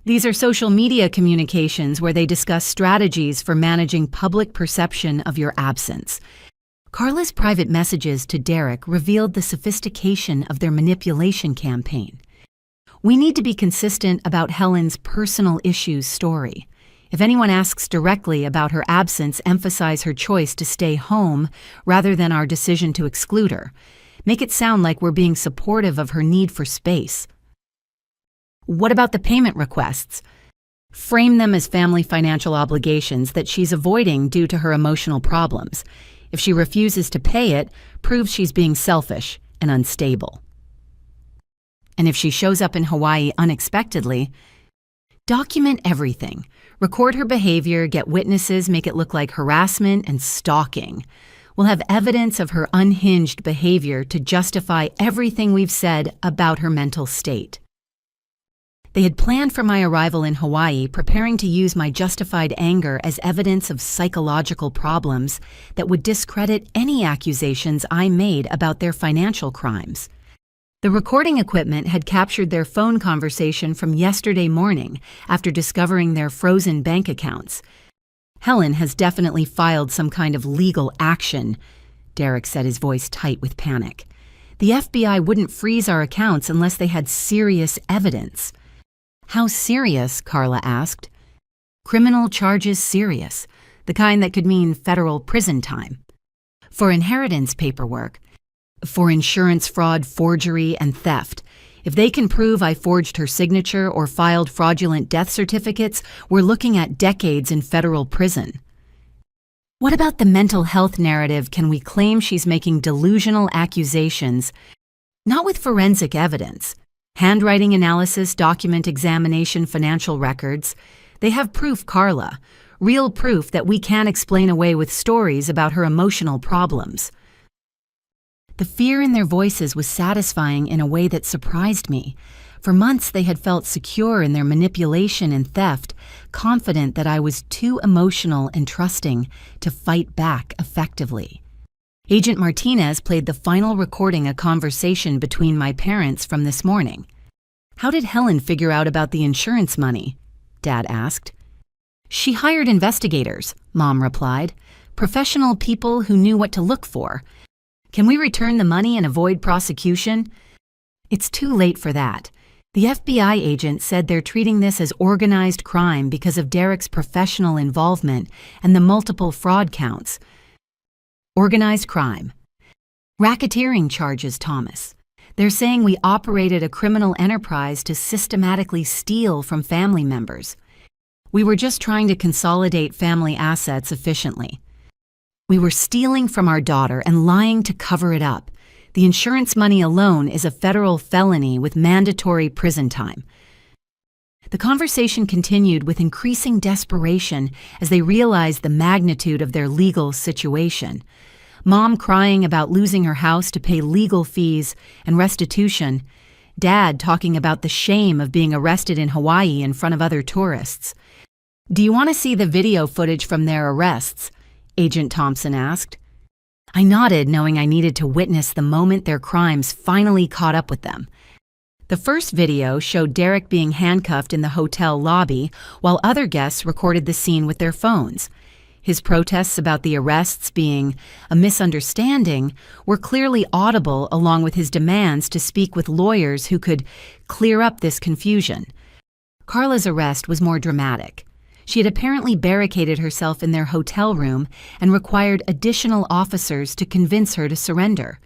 These are social media communications where they discuss strategies for managing public perception of your absence. Carla's private messages to Derek revealed the sophistication of their manipulation campaign. We need to be consistent about Helen's personal issues story. If anyone asks directly about her absence, emphasize her choice to stay home rather than our decision to exclude her. Make it sound like we're being supportive of her need for space. What about the payment requests? Frame them as family financial obligations that she's avoiding due to her emotional problems. If she refuses to pay it, prove she's being selfish and unstable. And if she shows up in Hawaii unexpectedly, document everything. Record her behavior, get witnesses, make it look like harassment and stalking. We'll have evidence of her unhinged behavior to justify everything we've said about her mental state. They had planned for my arrival in Hawaii, preparing to use my justified anger as evidence of psychological problems that would discredit any accusations I made about their financial crimes. The recording equipment had captured their phone conversation from yesterday morning after discovering their frozen bank accounts. Helen has definitely filed some kind of legal action, Derek said, his voice tight with panic. The FBI wouldn't freeze our accounts unless they had serious evidence. How serious? Carla asked. Criminal charges serious, the kind that could mean federal prison time. For inheritance paperwork, for insurance fraud, forgery, and theft. If they can prove I forged her signature or filed fraudulent death certificates, we're looking at decades in federal prison. What about the mental health narrative? Can we claim she's making delusional accusations? Not with forensic evidence. Handwriting analysis, document examination, financial records. They have proof, Carla. Real proof that we can't explain away with stories about her emotional problems. The fear in their voices was satisfying in a way that surprised me. For months they had felt secure in their manipulation and theft, confident that I was too emotional and trusting to fight back effectively. Agent Martinez played the final recording, a conversation between my parents from this morning. How did Helen figure out about the insurance money? Dad asked. She hired investigators, Mom replied. Professional people who knew what to look for. Can we return the money and avoid prosecution? It's too late for that. The FBI agent said they're treating this as organized crime because of Derek's professional involvement and the multiple fraud counts. Organized crime. Racketeering charges, Thomas. They're saying we operated a criminal enterprise to systematically steal from family members. We were just trying to consolidate family assets efficiently. We were stealing from our daughter and lying to cover it up. The insurance money alone is a federal felony with mandatory prison time. The conversation continued with increasing desperation as they realized the magnitude of their legal situation. Mom crying about losing her house to pay legal fees and restitution. Dad talking about the shame of being arrested in Hawaii in front of other tourists. Do you want to see the video footage from their arrests? Agent Thompson asked. I nodded, knowing I needed to witness the moment their crimes finally caught up with them. The first video showed Derek being handcuffed in the hotel lobby, while other guests recorded the scene with their phones. His protests about the arrests being a misunderstanding were clearly audible, along with his demands to speak with lawyers who could clear up this confusion. Carla's arrest was more dramatic. She had apparently barricaded herself in their hotel room and required additional officers to convince her to surrender.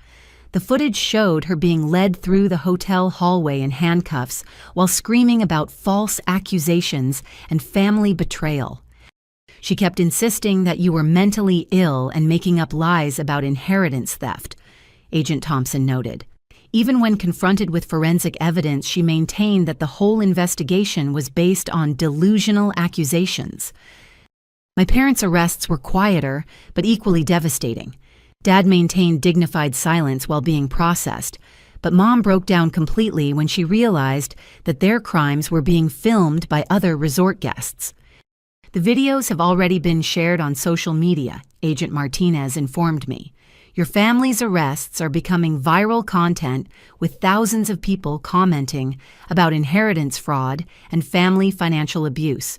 The footage showed her being led through the hotel hallway in handcuffs while screaming about false accusations and family betrayal. She kept insisting that you were mentally ill and making up lies about inheritance theft, Agent Thompson noted. Even when confronted with forensic evidence, she maintained that the whole investigation was based on delusional accusations. My parents' arrests were quieter, but equally devastating. Dad maintained dignified silence while being processed, but Mom broke down completely when she realized that their crimes were being filmed by other resort guests. The videos have already been shared on social media, Agent Martinez informed me. Your family's arrests are becoming viral content, with thousands of people commenting about inheritance fraud and family financial abuse.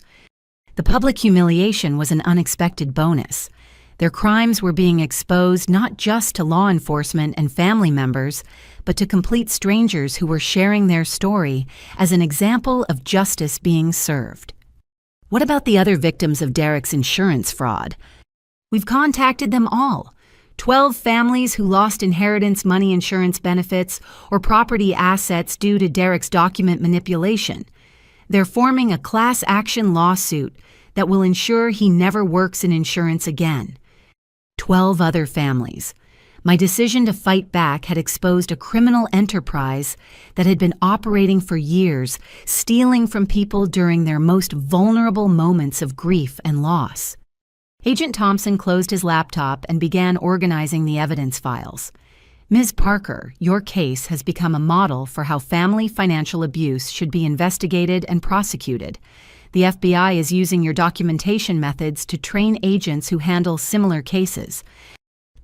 The public humiliation was an unexpected bonus. Their crimes were being exposed not just to law enforcement and family members, but to complete strangers who were sharing their story as an example of justice being served. What about the other victims of Derek's insurance fraud? We've contacted them all. 12 families who lost inheritance money, insurance benefits, or property assets due to Derek's document manipulation. They're forming a class action lawsuit that will ensure he never works in insurance again. 12 other families. My decision to fight back had exposed a criminal enterprise that had been operating for years, stealing from people during their most vulnerable moments of grief and loss. Agent Thompson closed his laptop and began organizing the evidence files. Ms. Parker, your case has become a model for how family financial abuse should be investigated and prosecuted. The FBI is using your documentation methods to train agents who handle similar cases.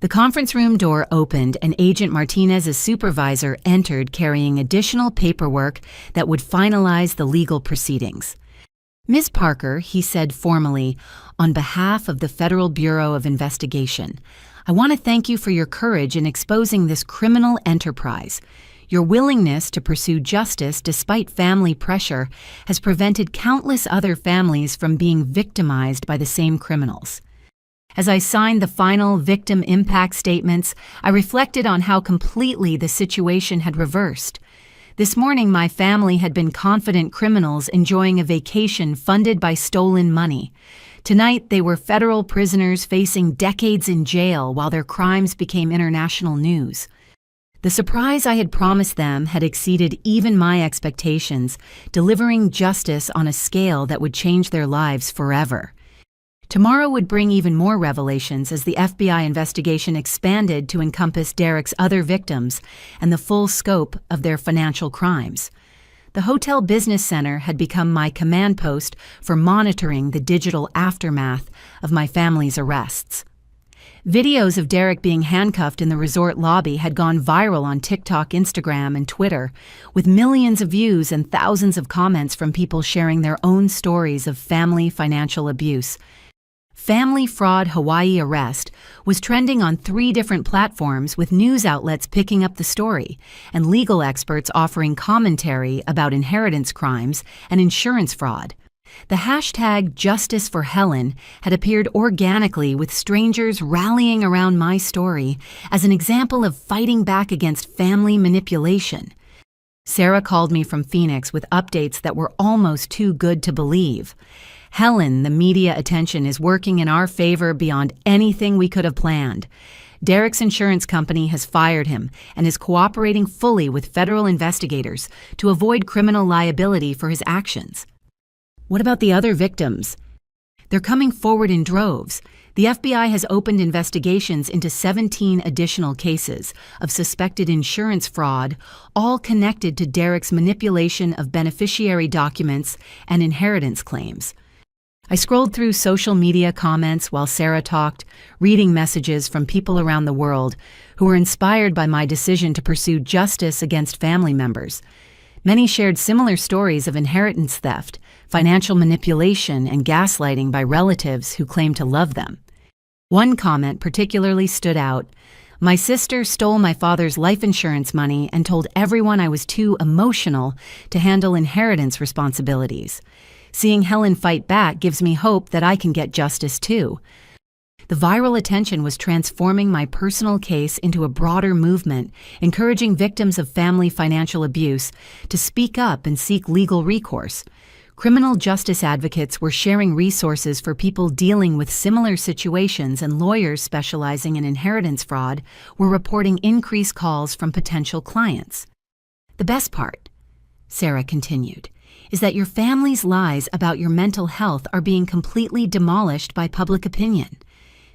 The conference room door opened and Agent Martinez's supervisor entered carrying additional paperwork that would finalize the legal proceedings. Ms. Parker, he said formally, on behalf of the Federal Bureau of Investigation, I want to thank you for your courage in exposing this criminal enterprise. Your willingness to pursue justice despite family pressure has prevented countless other families from being victimized by the same criminals. As I signed the final victim impact statements, I reflected on how completely the situation had reversed. This morning, my family had been confident criminals enjoying a vacation funded by stolen money. Tonight, they were federal prisoners facing decades in jail while their crimes became international news. The surprise I had promised them had exceeded even my expectations, delivering justice on a scale that would change their lives forever. Tomorrow would bring even more revelations as the FBI investigation expanded to encompass Derek's other victims and the full scope of their financial crimes. The Hotel Business Center had become my command post for monitoring the digital aftermath of my family's arrests. Videos of Derek being handcuffed in the resort lobby had gone viral on TikTok, Instagram, and Twitter, with millions of views and thousands of comments from people sharing their own stories of family financial abuse. Family Fraud Hawaii Arrest was trending on 3 different platforms, with news outlets picking up the story and legal experts offering commentary about inheritance crimes and insurance fraud. The hashtag Justice for Helen had appeared organically, with strangers rallying around my story as an example of fighting back against family manipulation. Sarah called me from Phoenix with updates that were almost too good to believe. Helen, the media attention is working in our favor beyond anything we could have planned. Derek's insurance company has fired him and is cooperating fully with federal investigators to avoid criminal liability for his actions. What about the other victims? They're coming forward in droves. The FBI has opened investigations into 17 additional cases of suspected insurance fraud, all connected to Derek's manipulation of beneficiary documents and inheritance claims. I scrolled through social media comments while Sarah talked, reading messages from people around the world who were inspired by my decision to pursue justice against family members. Many shared similar stories of inheritance theft, financial manipulation, and gaslighting by relatives who claimed to love them. One comment particularly stood out. My sister stole my father's life insurance money and told everyone I was too emotional to handle inheritance responsibilities. Seeing Helen fight back gives me hope that I can get justice too. The viral attention was transforming my personal case into a broader movement, encouraging victims of family financial abuse to speak up and seek legal recourse. Criminal justice advocates were sharing resources for people dealing with similar situations, and lawyers specializing in inheritance fraud were reporting increased calls from potential clients. The best part, Sarah continued, is that your family's lies about your mental health are being completely demolished by public opinion.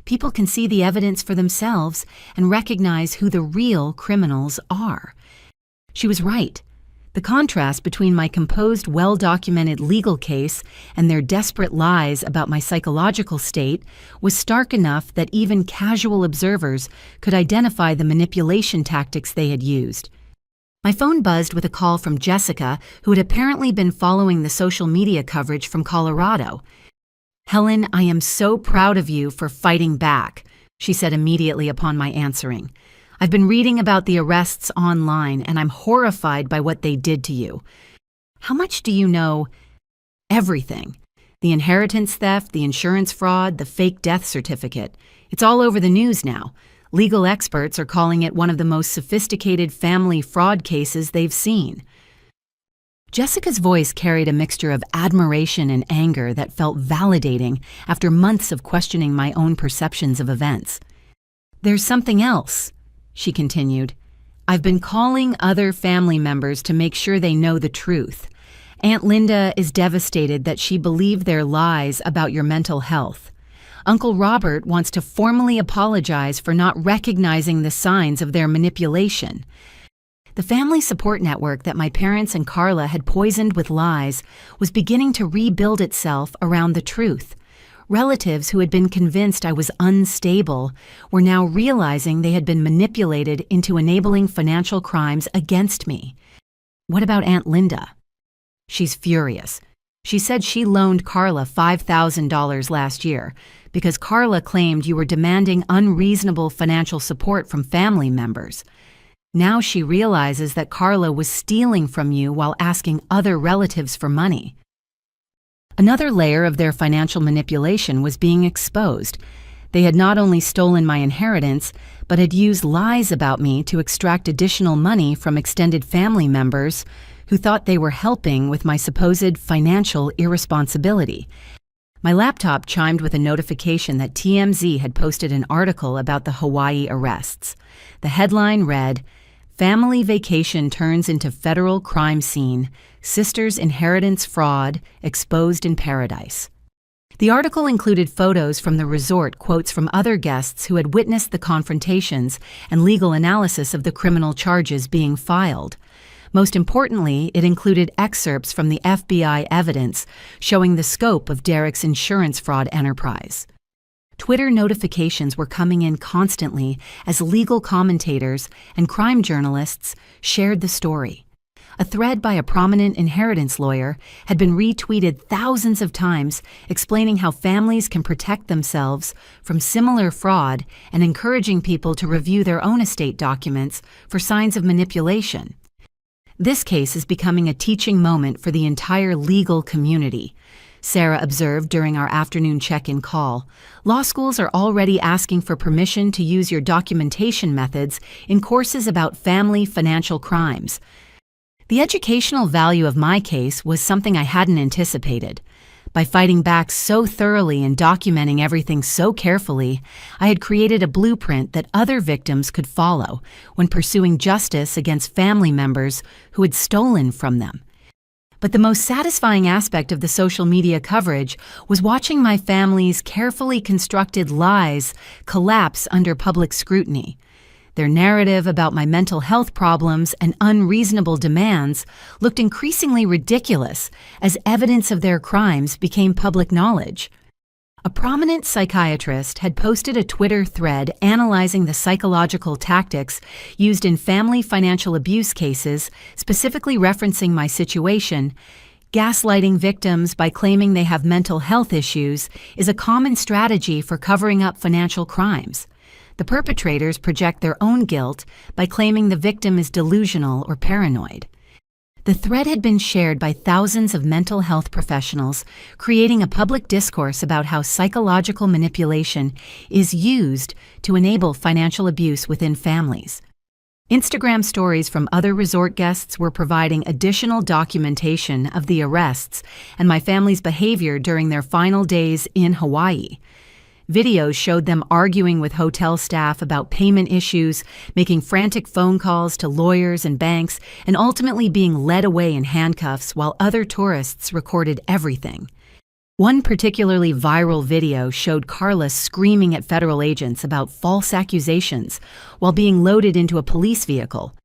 People can see the evidence for themselves and recognize who the real criminals are. She was right. The contrast between my composed, well-documented legal case and their desperate lies about my psychological state was stark enough that even casual observers could identify the manipulation tactics they had used. My phone buzzed with a call from Jessica, who had apparently been following the social media coverage from Colorado. "Helen, I am so proud of you for fighting back," she said immediately upon my answering. "I've been reading about the arrests online, and I'm horrified by what they did to you. How much do you know?" "Everything. The inheritance theft, the insurance fraud, the fake death certificate. It's all over the news now. Legal experts are calling it one of the most sophisticated family fraud cases they've seen." Jessica's voice carried a mixture of admiration and anger that felt validating after months of questioning my own perceptions of events. "There's something else," she continued. "I've been calling other family members to make sure they know the truth. Aunt Linda is devastated that she believed their lies about your mental health. Uncle Robert wants to formally apologize for not recognizing the signs of their manipulation. The family support network that my parents and Carla had poisoned with lies was beginning to rebuild itself around the truth. Relatives who had been convinced I was unstable were now realizing they had been manipulated into enabling financial crimes against me. What about Aunt Linda?" "She's furious. She said she loaned Carla $5,000 last year because Carla claimed you were demanding unreasonable financial support from family members. Now she realizes that Carla was stealing from you while asking other relatives for money. Another layer of their financial manipulation was being exposed. They had not only stolen my inheritance, but had used lies about me to extract additional money from extended family members who thought they were helping with my supposed financial irresponsibility. My laptop chimed with a notification that TMZ had posted an article about the Hawaii arrests. The headline read, "Family Vacation Turns into Federal Crime Scene. Sister's Inheritance Fraud Exposed in Paradise." The article included photos from the resort, quotes from other guests who had witnessed the confrontations, and legal analysis of the criminal charges being filed. Most importantly, it included excerpts from the FBI evidence showing the scope of Derek's insurance fraud enterprise. Twitter notifications were coming in constantly as legal commentators and crime journalists shared the story. A thread by a prominent inheritance lawyer had been retweeted thousands of times, explaining how families can protect themselves from similar fraud and encouraging people to review their own estate documents for signs of manipulation. This case is becoming a teaching moment for the entire legal community. Sarah observed during our afternoon check-in call. Law schools are already asking for permission to use your documentation methods in courses about family financial crimes. The educational value of my case was something I hadn't anticipated. By fighting back so thoroughly and documenting everything so carefully, I had created a blueprint that other victims could follow when pursuing justice against family members who had stolen from them. But the most satisfying aspect of the social media coverage was watching my family's carefully constructed lies collapse under public scrutiny. Their narrative about my mental health problems and unreasonable demands looked increasingly ridiculous as evidence of their crimes became public knowledge. A prominent psychiatrist had posted a Twitter thread analyzing the psychological tactics used in family financial abuse cases, specifically referencing my situation. Gaslighting victims by claiming they have mental health issues is a common strategy for covering up financial crimes. The perpetrators project their own guilt by claiming the victim is delusional or paranoid. The thread had been shared by thousands of mental health professionals, creating a public discourse about how psychological manipulation is used to enable financial abuse within families. Instagram stories from other resort guests were providing additional documentation of the arrests and my family's behavior during their final days in Hawaii. Videos showed them arguing with hotel staff about payment issues, making frantic phone calls to lawyers and banks, and ultimately being led away in handcuffs while other tourists recorded everything. One particularly viral video showed Carla screaming at federal agents about false accusations while being loaded into a police vehicle.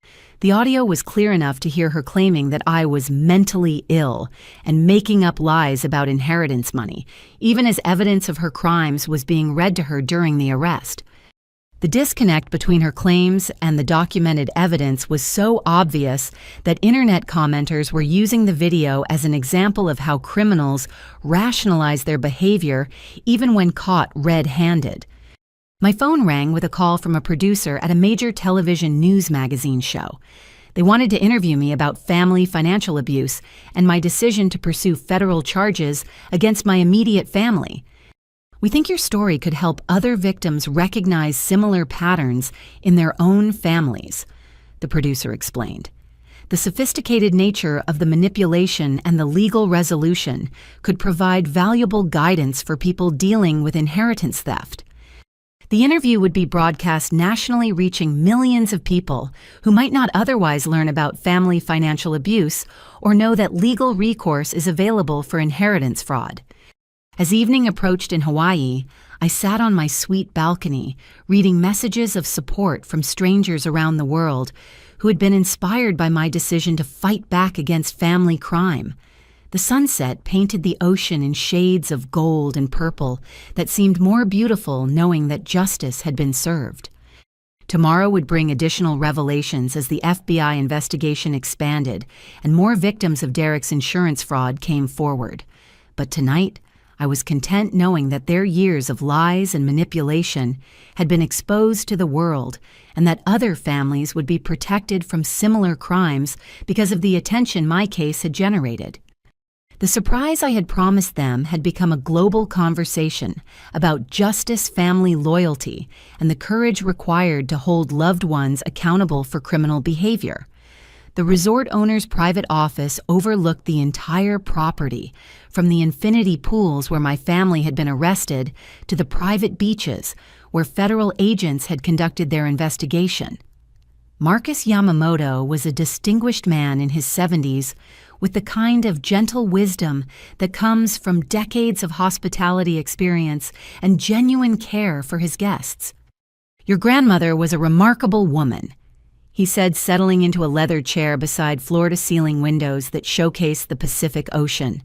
The audio was clear enough to hear her claiming that I was mentally ill and making up lies about inheritance money, even as evidence of her crimes was being read to her during the arrest. The disconnect between her claims and the documented evidence was so obvious that internet commenters were using the video as an example of how criminals rationalize their behavior even when caught red-handed. My phone rang with a call from a producer at a major television news magazine show. They wanted to interview me about family financial abuse and my decision to pursue federal charges against my immediate family. "We think your story could help other victims recognize similar patterns in their own families," the producer explained. The sophisticated nature of the manipulation and the legal resolution could provide valuable guidance for people dealing with inheritance theft. The interview would be broadcast nationally, reaching millions of people who might not otherwise learn about family financial abuse or know that legal recourse is available for inheritance fraud. As evening approached in Hawaii, I sat on my suite balcony, reading messages of support from strangers around the world who had been inspired by my decision to fight back against family crime. The sunset painted the ocean in shades of gold and purple that seemed more beautiful knowing that justice had been served. Tomorrow would bring additional revelations as the FBI investigation expanded and more victims of Derek's insurance fraud came forward. But tonight, I was content knowing that their years of lies and manipulation had been exposed to the world and that other families would be protected from similar crimes because of the attention my case had generated. The surprise I had promised them had become a global conversation about justice, family loyalty, and the courage required to hold loved ones accountable for criminal behavior. The resort owner's private office overlooked the entire property, from the infinity pools where my family had been arrested to the private beaches where federal agents had conducted their investigation. Marcus Yamamoto was a distinguished man in his 70s with the kind of gentle wisdom that comes from decades of hospitality experience and genuine care for his guests. "Your grandmother was a remarkable woman," he said, settling into a leather chair beside floor-to-ceiling windows that showcased the Pacific Ocean.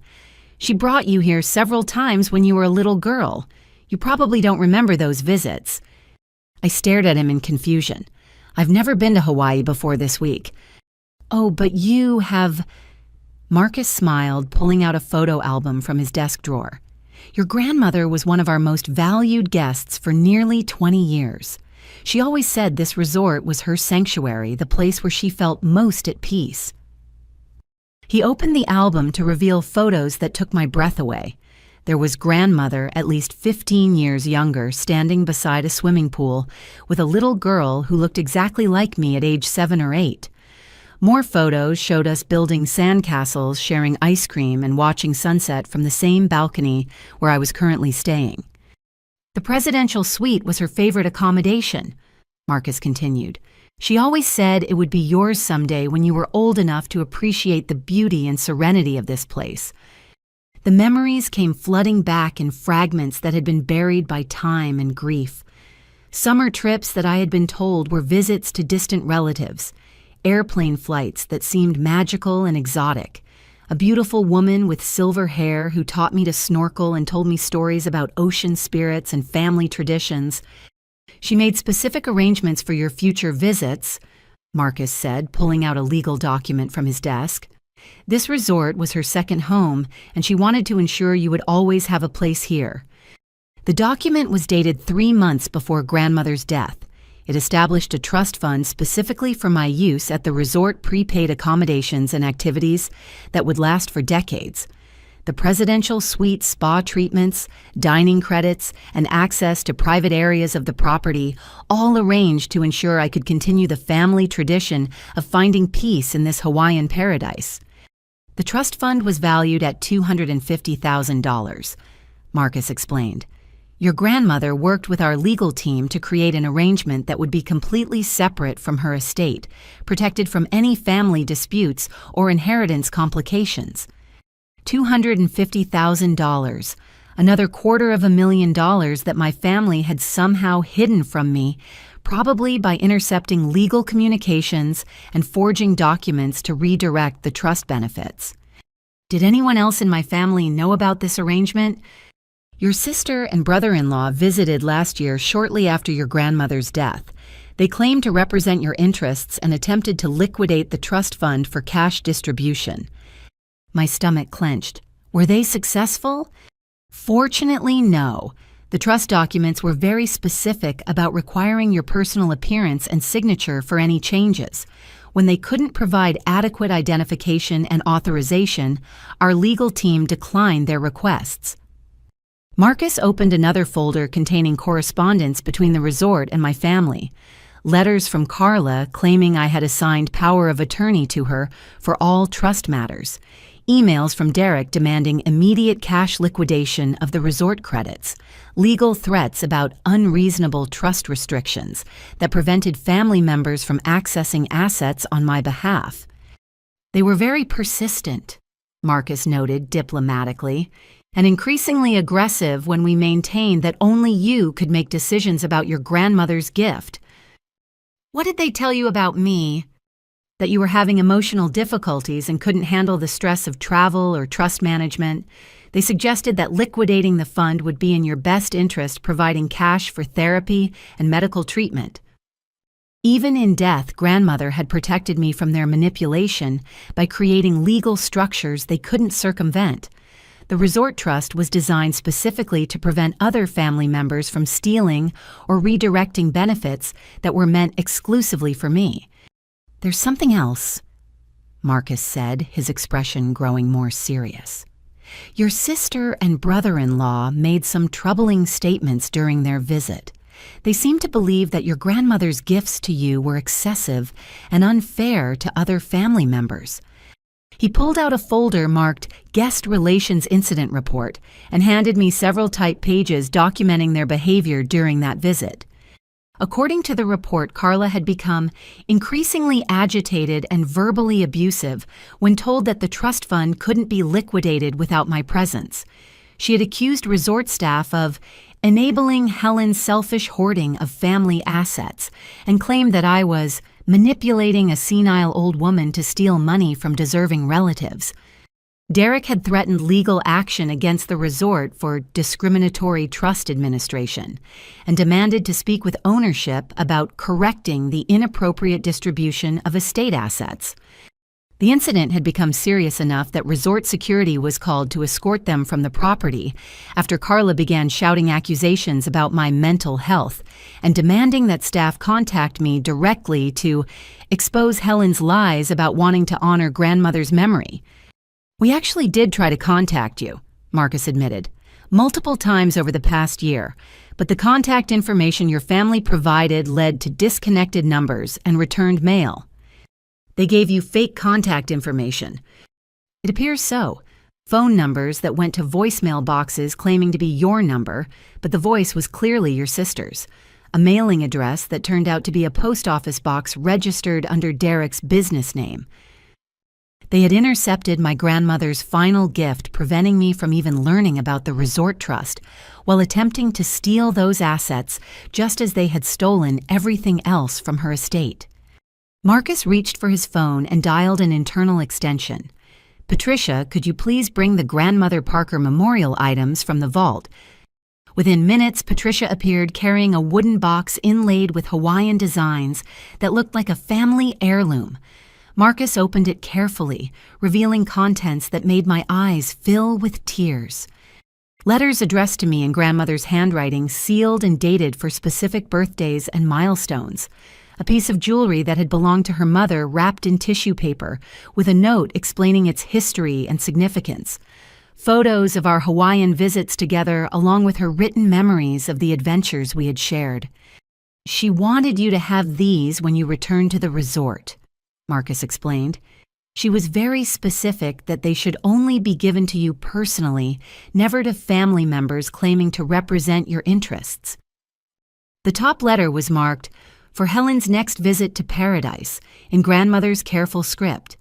"She brought you here several times when you were a little girl. You probably don't remember those visits." I stared at him in confusion. "I've never been to Hawaii before this week." "Oh, but you have..." Marcus smiled, pulling out a photo album from his desk drawer. "Your grandmother was one of our most valued guests for nearly 20 years. She always said this resort was her sanctuary, the place where she felt most at peace." He opened the album to reveal photos that took my breath away. There was grandmother, at least 15 years younger, standing beside a swimming pool with a little girl who looked exactly like me at age 7 or 8. More photos showed us building sandcastles, sharing ice cream, and watching sunset from the same balcony where I was currently staying. "The presidential suite was her favorite accommodation," Marcus continued. "She always said it would be yours someday when you were old enough to appreciate the beauty and serenity of this place." The memories came flooding back in fragments that had been buried by time and grief. Summer trips that I had been told were visits to distant relatives, airplane flights that seemed magical and exotic, a beautiful woman with silver hair who taught me to snorkel and told me stories about ocean spirits and family traditions. "She made specific arrangements for your future visits," Marcus said, pulling out a legal document from his desk. "This resort was her second home, and she wanted to ensure you would always have a place here." The document was dated 3 months before grandmother's death. It established a trust fund specifically for my use at the resort, prepaid accommodations and activities that would last for decades. The presidential suite, spa treatments, dining credits, and access to private areas of the property, all arranged to ensure I could continue the family tradition of finding peace in this Hawaiian paradise. The trust fund was valued at $250,000, Marcus explained. "Your grandmother worked with our legal team to create an arrangement that would be completely separate from her estate, protected from any family disputes or inheritance complications." $250,000, another $250,000 that my family had somehow hidden from me, probably by intercepting legal communications and forging documents to redirect the trust benefits. "Did anyone else in my family know about this arrangement?" "Your sister and brother-in-law visited last year shortly after your grandmother's death. They claimed to represent your interests and attempted to liquidate the trust fund for cash distribution." My stomach clenched. Were they successful? Fortunately, no. The trust documents were very specific about requiring your personal appearance and signature for any changes. When they couldn't provide adequate identification and authorization, our legal team declined their requests. Marcus opened another folder containing correspondence between the resort and my family. Letters from Carla claiming I had assigned power of attorney to her for all trust matters. Emails from Derek demanding immediate cash liquidation of the resort credits. Legal threats about unreasonable trust restrictions that prevented family members from accessing assets on my behalf. "They were very persistent," Marcus noted diplomatically, "and increasingly aggressive when we maintained that only you could make decisions about your grandmother's gift." "What did they tell you about me?" "That you were having emotional difficulties and couldn't handle the stress of travel or trust management. They suggested that liquidating the fund would be in your best interest, providing cash for therapy and medical treatment." Even in death, grandmother had protected me from their manipulation by creating legal structures they couldn't circumvent. The resort trust was designed specifically to prevent other family members from stealing or redirecting benefits that were meant exclusively for me. "There's something else," Marcus said, his expression growing more serious. "Your sister and brother-in-law made some troubling statements during their visit. They seemed to believe that your grandmother's gifts to you were excessive and unfair to other family members." He pulled out a folder marked Guest Relations Incident Report and handed me several typed pages documenting their behavior during that visit. According to the report, Carla had become increasingly agitated and verbally abusive when told that the trust fund couldn't be liquidated without my presence. She had accused resort staff of enabling Helen's selfish hoarding of family assets and claimed that I was manipulating a senile old woman to steal money from deserving relatives. Derek had threatened legal action against the resort for discriminatory trust administration and demanded to speak with ownership about correcting the inappropriate distribution of estate assets. The incident had become serious enough that resort security was called to escort them from the property after Carla began shouting accusations about my mental health and demanding that staff contact me directly to expose Helen's lies about wanting to honor grandmother's memory. "We actually did try to contact you," Marcus admitted, "multiple times over the past year, but the contact information your family provided led to disconnected numbers and returned mail. They gave you fake contact information." "It appears so. Phone numbers that went to voicemail boxes claiming to be your number, but the voice was clearly your sister's. A mailing address that turned out to be a post office box registered under Derek's business name. They had intercepted my grandmother's final gift, preventing me from even learning about the resort trust, while attempting to steal those assets just as they had stolen everything else from her estate." Marcus reached for his phone and dialed an internal extension. "Patricia, could you please bring the Grandmother Parker memorial items from the vault?" Within minutes, Patricia appeared carrying a wooden box inlaid with Hawaiian designs that looked like a family heirloom. Marcus opened it carefully, revealing contents that made my eyes fill with tears. Letters addressed to me in grandmother's handwriting, sealed and dated for specific birthdays and milestones. A piece of jewelry that had belonged to her mother wrapped in tissue paper, with a note explaining its history and significance. Photos of our Hawaiian visits together, along with her written memories of the adventures we had shared. "She wanted you to have these when you returned to the resort," Marcus explained. "She was very specific that they should only be given to you personally, never to family members claiming to represent your interests." The top letter was marked, "For Helen's next visit to paradise," in grandmother's careful script.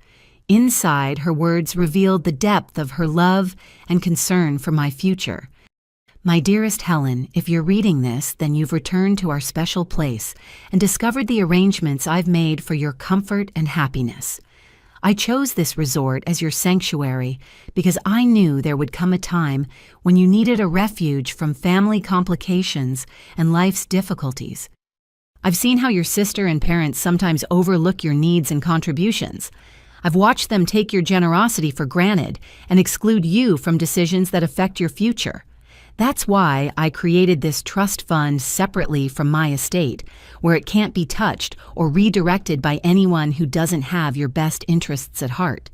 Inside, her words revealed the depth of her love and concern for my future. "My dearest Helen, if you're reading this, then you've returned to our special place and discovered the arrangements I've made for your comfort and happiness. I chose this resort as your sanctuary because I knew there would come a time when you needed a refuge from family complications and life's difficulties. I've seen how your sister and parents sometimes overlook your needs and contributions. I've watched them take your generosity for granted and exclude you from decisions that affect your future. That's why I created this trust fund separately from my estate, where it can't be touched or redirected by anyone who doesn't have your best interests at heart.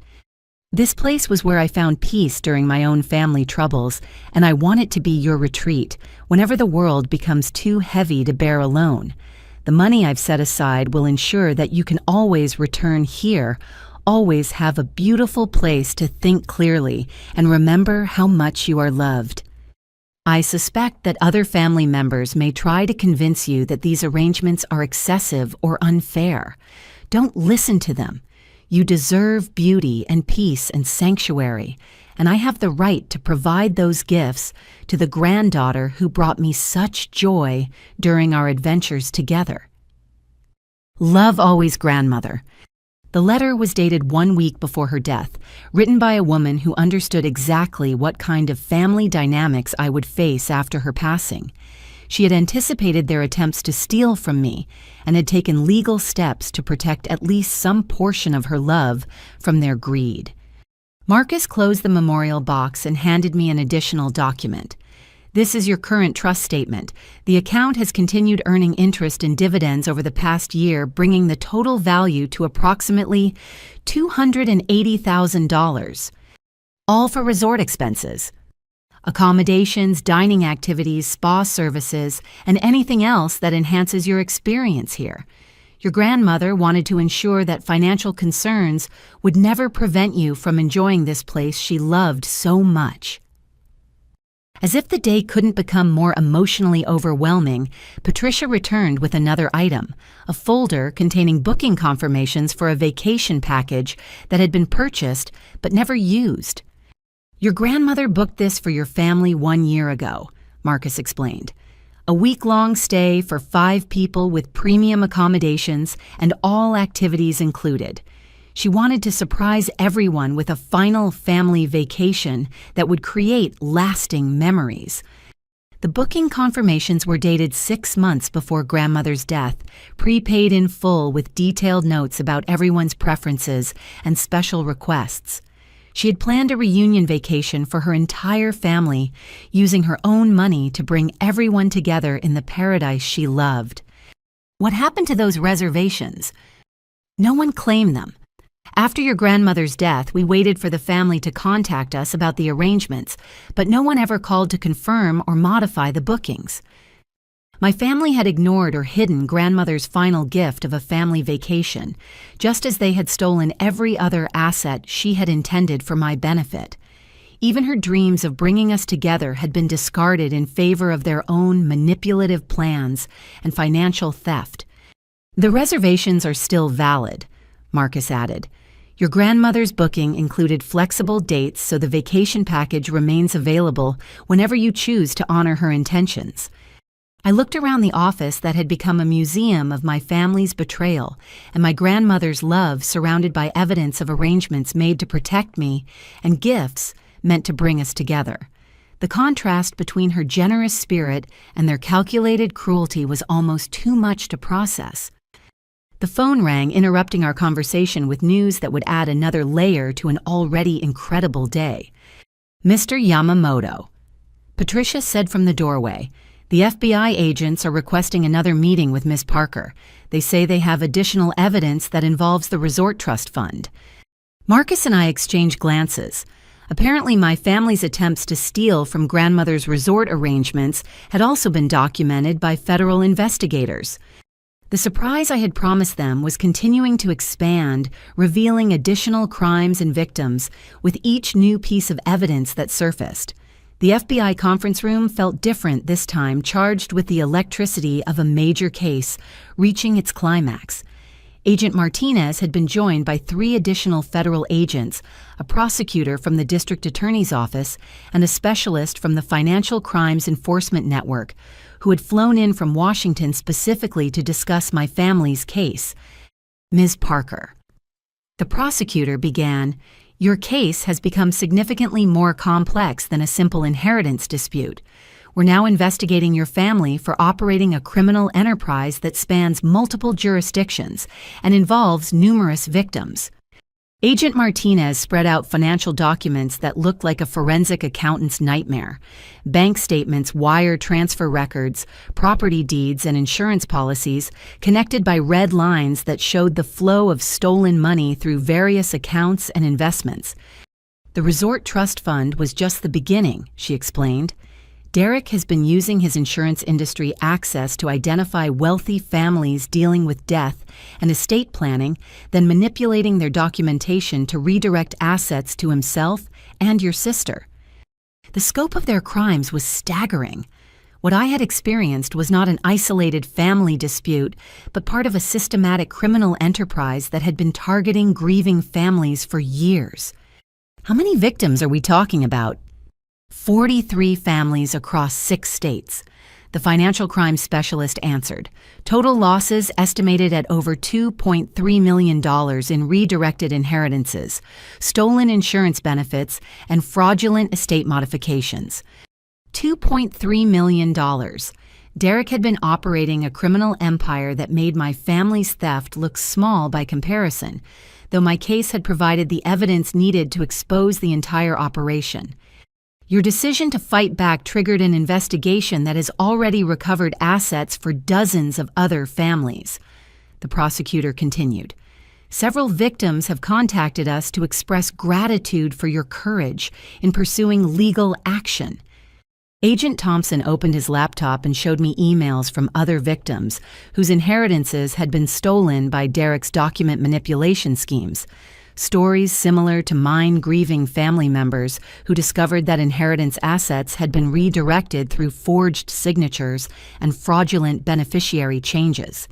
This place was where I found peace during my own family troubles, and I want it to be your retreat whenever the world becomes too heavy to bear alone. The money I've set aside will ensure that you can always return here, always have a beautiful place to think clearly and remember how much you are loved. I suspect that other family members may try to convince you that these arrangements are excessive or unfair. Don't listen to them. You deserve beauty and peace and sanctuary, and I have the right to provide those gifts to the granddaughter who brought me such joy during our adventures together. Love always, grandmother. The letter was dated 1 week before her death, written by a woman who understood exactly what kind of family dynamics I would face after her passing. She had anticipated their attempts to steal from me and had taken legal steps to protect at least some portion of her love from their greed. Marcus closed the memorial box and handed me an additional document. This is your current trust statement. The account has continued earning interest and dividends over the past year, bringing the total value to approximately $280,000. All for resort expenses. Accommodations, dining activities, spa services, and anything else that enhances your experience here. Your grandmother wanted to ensure that financial concerns would never prevent you from enjoying this place she loved so much. As if the day couldn't become more emotionally overwhelming, Patricia returned with another item, a folder containing booking confirmations for a vacation package that had been purchased but never used. Your grandmother booked this for your family 1 year ago, Marcus explained. A week-long stay for 5 people with premium accommodations and all activities included. She wanted to surprise everyone with a final family vacation that would create lasting memories. The booking confirmations were dated 6 months before grandmother's death, prepaid in full with detailed notes about everyone's preferences and special requests. She had planned a reunion vacation for her entire family, using her own money to bring everyone together in the paradise she loved. What happened to those reservations? No one claimed them. After your grandmother's death, we waited for the family to contact us about the arrangements, but no one ever called to confirm or modify the bookings. My family had ignored or hidden grandmother's final gift of a family vacation, just as they had stolen every other asset she had intended for my benefit. Even her dreams of bringing us together had been discarded in favor of their own manipulative plans and financial theft. The reservations are still valid, Marcus added. Your grandmother's booking included flexible dates, so the vacation package remains available whenever you choose to honor her intentions. I looked around the office that had become a museum of my family's betrayal and my grandmother's love, surrounded by evidence of arrangements made to protect me and gifts meant to bring us together. The contrast between her generous spirit and their calculated cruelty was almost too much to process. The phone rang, interrupting our conversation with news that would add another layer to an already incredible day. Mr. Yamamoto. Patricia said from the doorway, "The FBI agents are requesting another meeting with Miss Parker. They say they have additional evidence that involves the Resort Trust Fund." Marcus and I exchanged glances. Apparently, my family's attempts to steal from grandmother's resort arrangements had also been documented by federal investigators. The surprise I had promised them was continuing to expand, revealing additional crimes and victims with each new piece of evidence that surfaced. The FBI conference room felt different this time, charged with the electricity of a major case reaching its climax. Agent Martinez had been joined by 3 additional federal agents, a prosecutor from the district attorney's office, and a specialist from the Financial Crimes Enforcement Network, who had flown in from Washington specifically to discuss my family's case. Ms. Parker. The prosecutor began, "Your case has become significantly more complex than a simple inheritance dispute. We're now investigating your family for operating a criminal enterprise that spans multiple jurisdictions and involves numerous victims." Agent Martinez spread out financial documents that looked like a forensic accountant's nightmare. Bank statements, wire transfer records, property deeds, and insurance policies connected by red lines that showed the flow of stolen money through various accounts and investments. "The Resort Trust Fund was just the beginning," she explained. "Derek has been using his insurance industry access to identify wealthy families dealing with death and estate planning, then manipulating their documentation to redirect assets to himself and your sister." The scope of their crimes was staggering. What I had experienced was not an isolated family dispute, but part of a systematic criminal enterprise that had been targeting grieving families for years. "How many victims are we talking about?" 43 families across 6 states. The financial crimes specialist answered. "Total losses estimated at over $2.3 million in redirected inheritances, stolen insurance benefits, and fraudulent estate modifications." $2.3 million. Derek had been operating a criminal empire that made my family's theft look small by comparison, though my case had provided the evidence needed to expose the entire operation. Your decision to fight back triggered an investigation that has already recovered assets for dozens of other families. The prosecutor continued. Several victims have contacted us to express gratitude for your courage in pursuing legal action. Agent Thompson opened his laptop and showed me emails from other victims whose inheritances had been stolen by Derek's document manipulation schemes. Stories similar to mine grieving family members who discovered that inheritance assets had been redirected through forged signatures and fraudulent beneficiary changes.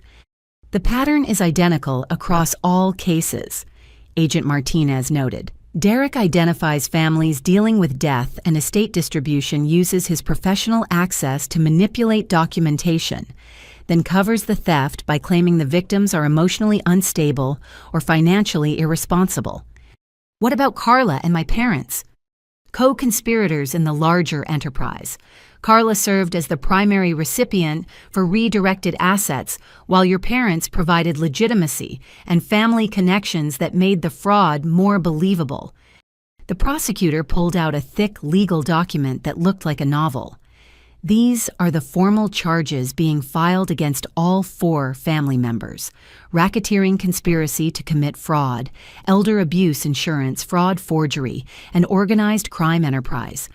The pattern is identical across all cases, Agent Martinez noted. Derek identifies families dealing with death and estate distribution, uses his professional access to manipulate documentation, then covers the theft by claiming the victims are emotionally unstable or financially irresponsible. What about Carla and my parents? Co-conspirators in the larger enterprise. Carla served as the primary recipient for redirected assets, while your parents provided legitimacy and family connections that made the fraud more believable. The prosecutor pulled out a thick legal document that looked like a novel. These are the formal charges being filed against all 4 family members: racketeering conspiracy to commit fraud, elder abuse insurance fraud forgery, and organized crime enterprise.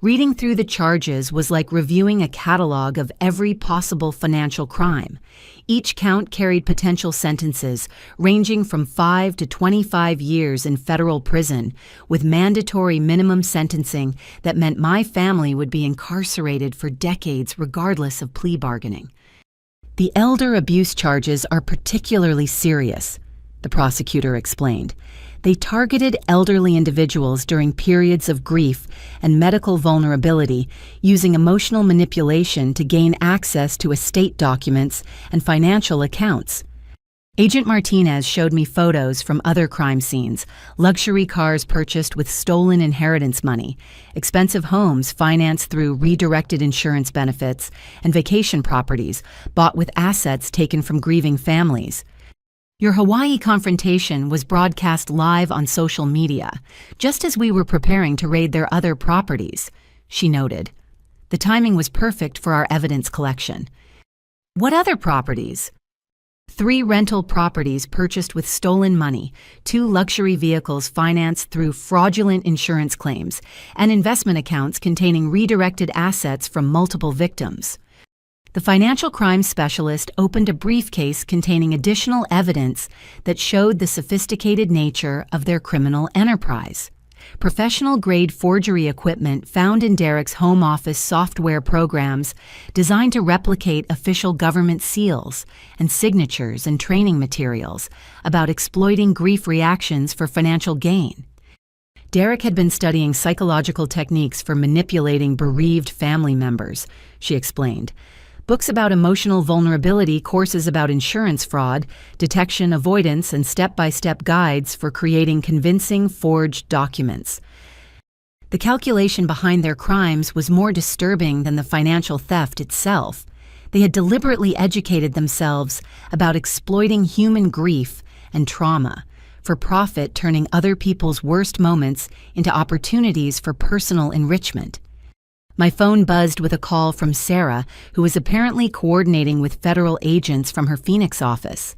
Reading through the charges was like reviewing a catalog of every possible financial crime. Each count carried potential sentences ranging from 5 to 25 years in federal prison, with mandatory minimum sentencing that meant my family would be incarcerated for decades regardless of plea bargaining. The elder abuse charges are particularly serious, the prosecutor explained. They targeted elderly individuals during periods of grief and medical vulnerability, using emotional manipulation to gain access to estate documents and financial accounts. Agent Martinez showed me photos from other crime scenes: luxury cars purchased with stolen inheritance money, expensive homes financed through redirected insurance benefits, and vacation properties bought with assets taken from grieving families. Your Hawaii confrontation was broadcast live on social media, just as we were preparing to raid their other properties, she noted. The timing was perfect for our evidence collection. What other properties? 3 rental properties purchased with stolen money, 2 luxury vehicles financed through fraudulent insurance claims, and investment accounts containing redirected assets from multiple victims. The financial crime specialist opened a briefcase containing additional evidence that showed the sophisticated nature of their criminal enterprise. Professional-grade forgery equipment found in Derek's home office software programs designed to replicate official government seals and signatures and training materials about exploiting grief reactions for financial gain. Derek had been studying psychological techniques for manipulating bereaved family members, she explained. Books about emotional vulnerability, courses about insurance fraud, detection avoidance, and step-by-step guides for creating convincing forged documents. The calculation behind their crimes was more disturbing than the financial theft itself. They had deliberately educated themselves about exploiting human grief and trauma for profit, turning other people's worst moments into opportunities for personal enrichment. My phone buzzed with a call from Sarah, who was apparently coordinating with federal agents from her Phoenix office.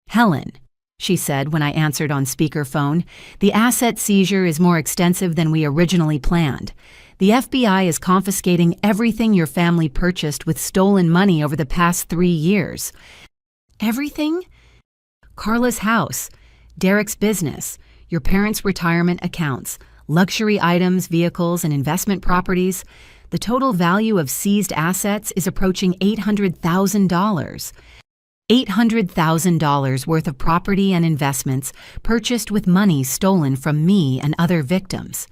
"Helen," she said when I answered on speakerphone, "the asset seizure is more extensive than we originally planned. The FBI is confiscating everything your family purchased with stolen money over the past 3 years." "Everything?" "Carla's house, Derek's business, your parents' retirement accounts, luxury items, vehicles, and investment properties. The total value of seized assets is approaching $800,000. $800,000 worth of property and investments purchased with money stolen from me and other victims.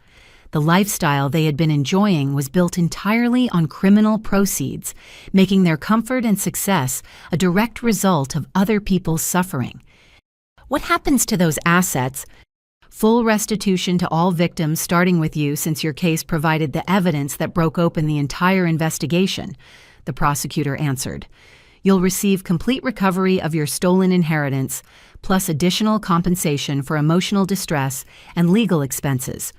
The lifestyle they had been enjoying was built entirely on criminal proceeds, making their comfort and success a direct result of other people's suffering. What happens to those assets? Full restitution to all victims, starting with you, since your case provided the evidence that broke open the entire investigation," the prosecutor answered. "You'll receive complete recovery of your stolen inheritance, plus additional compensation for emotional distress and legal expenses."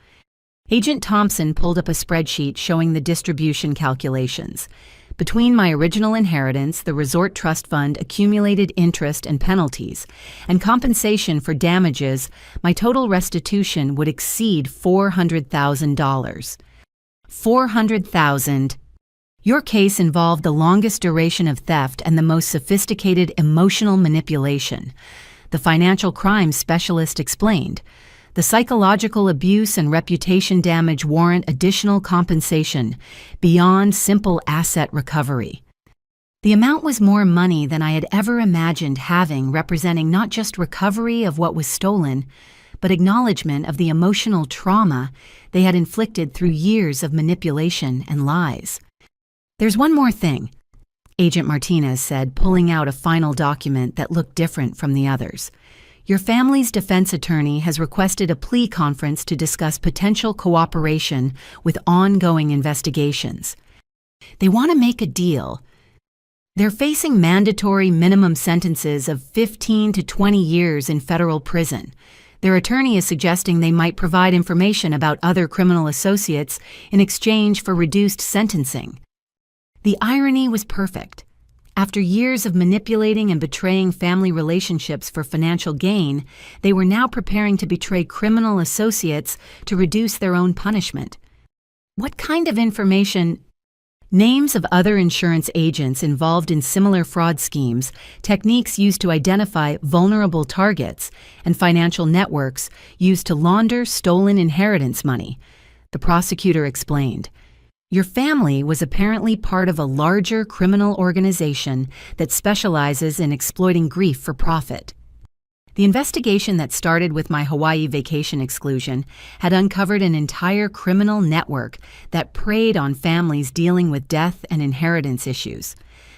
Agent Thompson pulled up a spreadsheet showing the distribution calculations. Between my original inheritance, the resort trust fund accumulated interest and penalties, and compensation for damages, my total restitution would exceed $400,000. $400,000. Your case involved the longest duration of theft and the most sophisticated emotional manipulation, the financial crimes specialist explained. The psychological abuse and reputation damage warrant additional compensation beyond simple asset recovery. The amount was more money than I had ever imagined having, representing not just recovery of what was stolen, but acknowledgement of the emotional trauma they had inflicted through years of manipulation and lies. "There's one more thing," Agent Martinez said, pulling out a final document that looked different from the others. "Your family's defense attorney has requested a plea conference to discuss potential cooperation with ongoing investigations. They want to make a deal. They're facing mandatory minimum sentences of 15 to 20 years in federal prison. Their attorney is suggesting they might provide information about other criminal associates in exchange for reduced sentencing." The irony was perfect. After years of manipulating and betraying family relationships for financial gain, they were now preparing to betray criminal associates to reduce their own punishment. What kind of information? Names of other insurance agents involved in similar fraud schemes, techniques used to identify vulnerable targets, and financial networks used to launder stolen inheritance money, the prosecutor explained. "Your family was apparently part of a larger criminal organization that specializes in exploiting grief for profit." The investigation that started with my Hawaii vacation exclusion had uncovered an entire criminal network that preyed on families dealing with death and inheritance issues.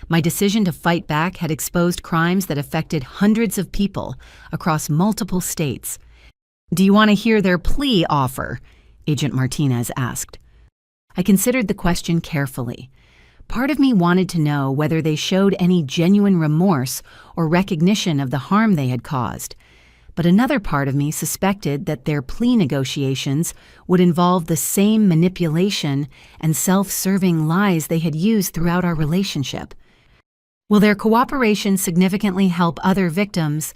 My decision to fight back had exposed crimes that affected hundreds of people across multiple states. "Do you want to hear their plea offer?" Agent Martinez asked. I considered the question carefully. Part of me wanted to know whether they showed any genuine remorse or recognition of the harm they had caused, but another part of me suspected that their plea negotiations would involve the same manipulation and self-serving lies they had used throughout our relationship. Will their cooperation significantly help other victims?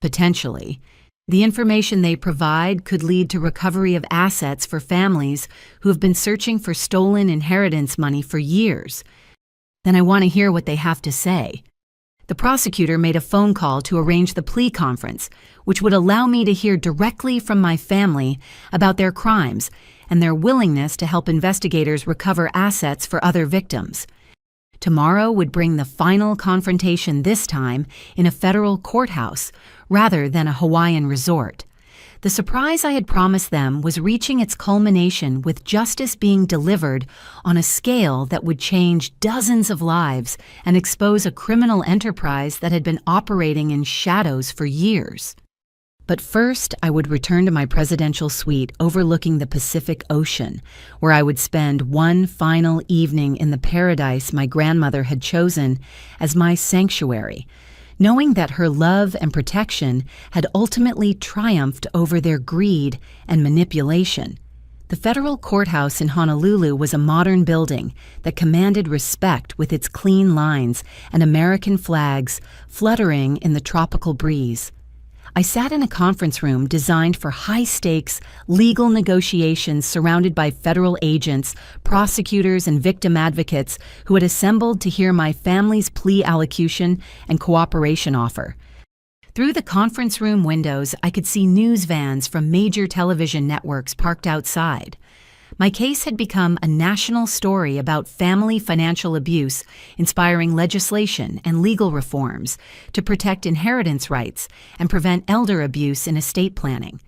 Potentially. The information they provide could lead to recovery of assets for families who have been searching for stolen inheritance money for years. Then I want to hear what they have to say. The prosecutor made a phone call to arrange the plea conference, which would allow me to hear directly from my family about their crimes and their willingness to help investigators recover assets for other victims. Tomorrow would bring the final confrontation, this time in a federal courthouse rather than a Hawaiian resort. The surprise I had promised them was reaching its culmination with justice being delivered on a scale that would change dozens of lives and expose a criminal enterprise that had been operating in shadows for years. But first, I would return to my presidential suite overlooking the Pacific Ocean, where I would spend one final evening in the paradise my grandmother had chosen as my sanctuary, knowing that her love and protection had ultimately triumphed over their greed and manipulation. The federal courthouse in Honolulu was a modern building that commanded respect with its clean lines and American flags fluttering in the tropical breeze. I sat in a conference room designed for high-stakes legal negotiations surrounded by federal agents, prosecutors, and victim advocates who had assembled to hear my family's plea allocution and cooperation offer. Through the conference room windows, I could see news vans from major television networks parked outside. My case had become a national story about family financial abuse, inspiring legislation and legal reforms to protect inheritance rights and prevent elder abuse in estate planning.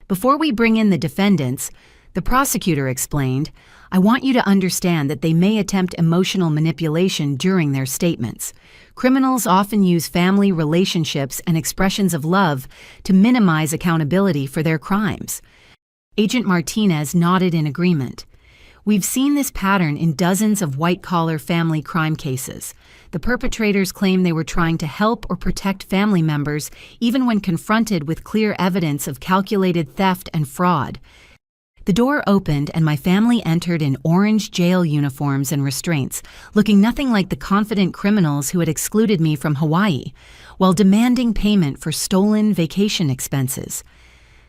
"Before we bring in the defendants," the prosecutor explained, "I want you to understand that they may attempt emotional manipulation during their statements. Criminals often use family relationships and expressions of love to minimize accountability for their crimes." Agent Martinez nodded in agreement. We've seen this pattern in dozens of white-collar family crime cases. The perpetrators claim they were trying to help or protect family members, even when confronted with clear evidence of calculated theft and fraud. The door opened and my family entered in orange jail uniforms and restraints, looking nothing like the confident criminals who had excluded me from Hawaii, while demanding payment for stolen vacation expenses.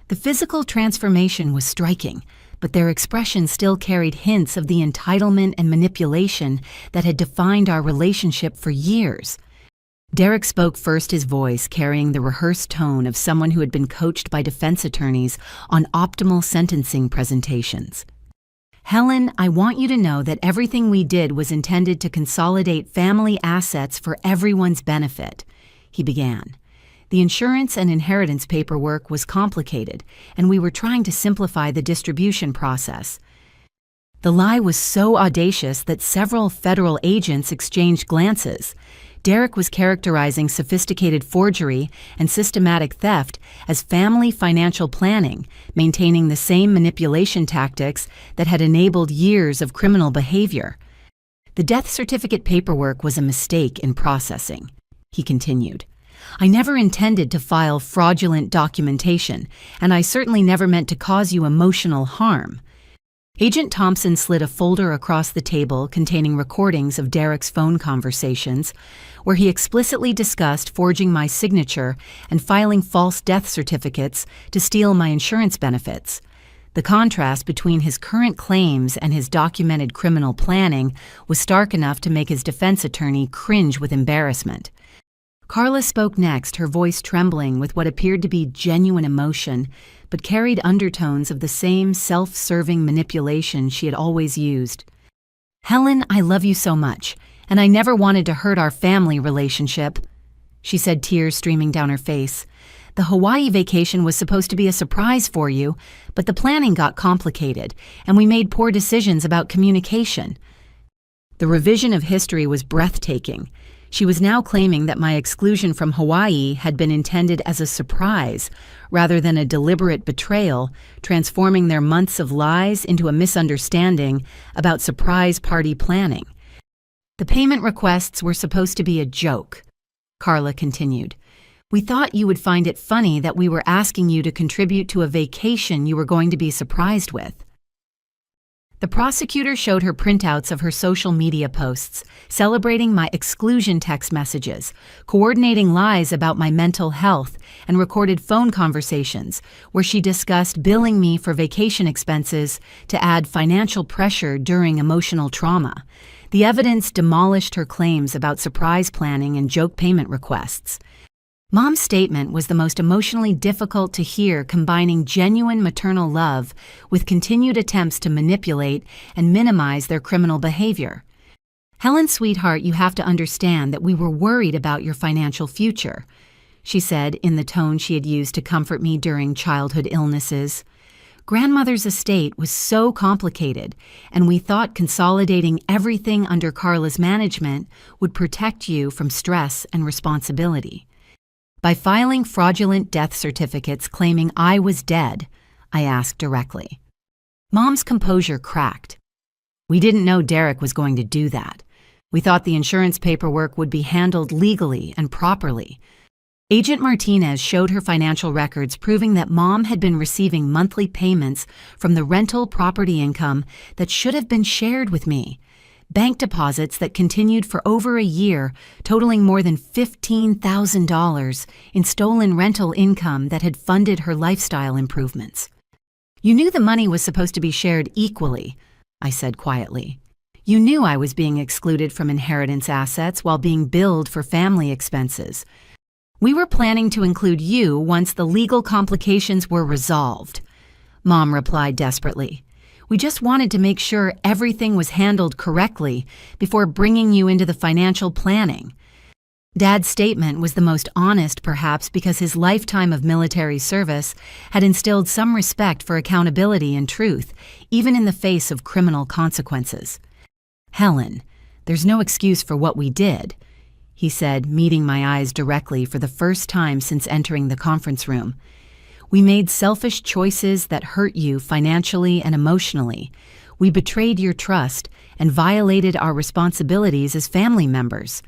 The physical transformation was striking, but their expression still carried hints of the entitlement and manipulation that had defined our relationship for years. Derek spoke first, his voice carrying the rehearsed tone of someone who had been coached by defense attorneys on optimal sentencing presentations. "Helen, I want you to know that everything we did was intended to consolidate family assets for everyone's benefit," he began. "The insurance and inheritance paperwork was complicated, and we were trying to simplify the distribution process." The lie was so audacious that several federal agents exchanged glances. Derek was characterizing sophisticated forgery and systematic theft as family financial planning, maintaining the same manipulation tactics that had enabled years of criminal behavior. "The death certificate paperwork was a mistake in processing," he continued. "I never intended to file fraudulent documentation, and I certainly never meant to cause you emotional harm." Agent Thompson slid a folder across the table containing recordings of Derek's phone conversations, where he explicitly discussed forging my signature and filing false death certificates to steal my insurance benefits. The contrast between his current claims and his documented criminal planning was stark enough to make his defense attorney cringe with embarrassment. Carla spoke next, her voice trembling with what appeared to be genuine emotion, but carried undertones of the same self-serving manipulation she had always used. "Helen, I love you so much, and I never wanted to hurt our family relationship," she said, tears streaming down her face. "The Hawaii vacation was supposed to be a surprise for you, but the planning got complicated, and we made poor decisions about communication." The revision of history was breathtaking. She was now claiming that my exclusion from Hawaii had been intended as a surprise rather than a deliberate betrayal, transforming their months of lies into a misunderstanding about surprise party planning. "The payment requests were supposed to be a joke," Carla continued. "We thought you would find it funny that we were asking you to contribute to a vacation you were going to be surprised with." The prosecutor showed her printouts of her social media posts, celebrating my exclusion text messages, coordinating lies about my mental health, and recorded phone conversations where she discussed billing me for vacation expenses to add financial pressure during emotional trauma. The evidence demolished her claims about surprise planning and joke payment requests. Mom's statement was the most emotionally difficult to hear, combining genuine maternal love with continued attempts to manipulate and minimize their criminal behavior. "Helen, sweetheart, you have to understand that we were worried about your financial future," she said in the tone she had used to comfort me during childhood illnesses. "Grandmother's estate was so complicated, and we thought consolidating everything under Carla's management would protect you from stress and responsibility." "By filing fraudulent death certificates claiming I was dead?" I asked directly. Mom's composure cracked. "We didn't know Derek was going to do that. We thought the insurance paperwork would be handled legally and properly." Agent Martinez showed her financial records proving that Mom had been receiving monthly payments from the rental property income that should have been shared with me. Bank deposits that continued for over a year, totaling more than $15,000 in stolen rental income that had funded her lifestyle improvements. "You knew the money was supposed to be shared equally," I said quietly. "You knew I was being excluded from inheritance assets while being billed for family expenses. We were planning to include you once the legal complications were resolved," Mom replied desperately. "We just wanted to make sure everything was handled correctly before bringing you into the financial planning." Dad's statement was the most honest, perhaps because his lifetime of military service had instilled some respect for accountability and truth, even in the face of criminal consequences. "Helen, there's no excuse for what we did," he said, meeting my eyes directly for the first time since entering the conference room. "We made selfish choices that hurt you financially and emotionally. We betrayed your trust and violated our responsibilities as family members."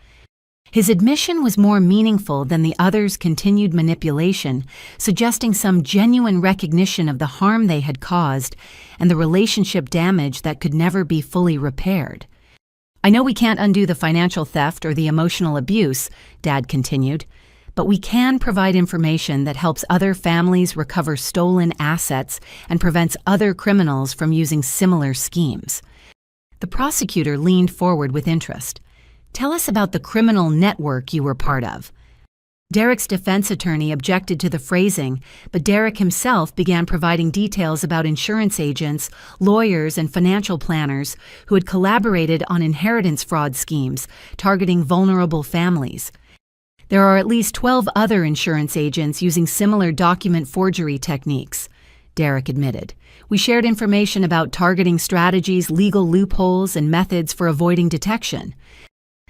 His admission was more meaningful than the others' continued manipulation, suggesting some genuine recognition of the harm they had caused and the relationship damage that could never be fully repaired. "I know we can't undo the financial theft or the emotional abuse," Dad continued, "but we can provide information that helps other families recover stolen assets and prevents other criminals from using similar schemes." The prosecutor leaned forward with interest. "Tell us about the criminal network you were part of." Derek's defense attorney objected to the phrasing, but Derek himself began providing details about insurance agents, lawyers, and financial planners who had collaborated on inheritance fraud schemes targeting vulnerable families. "There are at least 12 other insurance agents using similar document forgery techniques," Derek admitted. "We shared information about targeting strategies, legal loopholes, and methods for avoiding detection."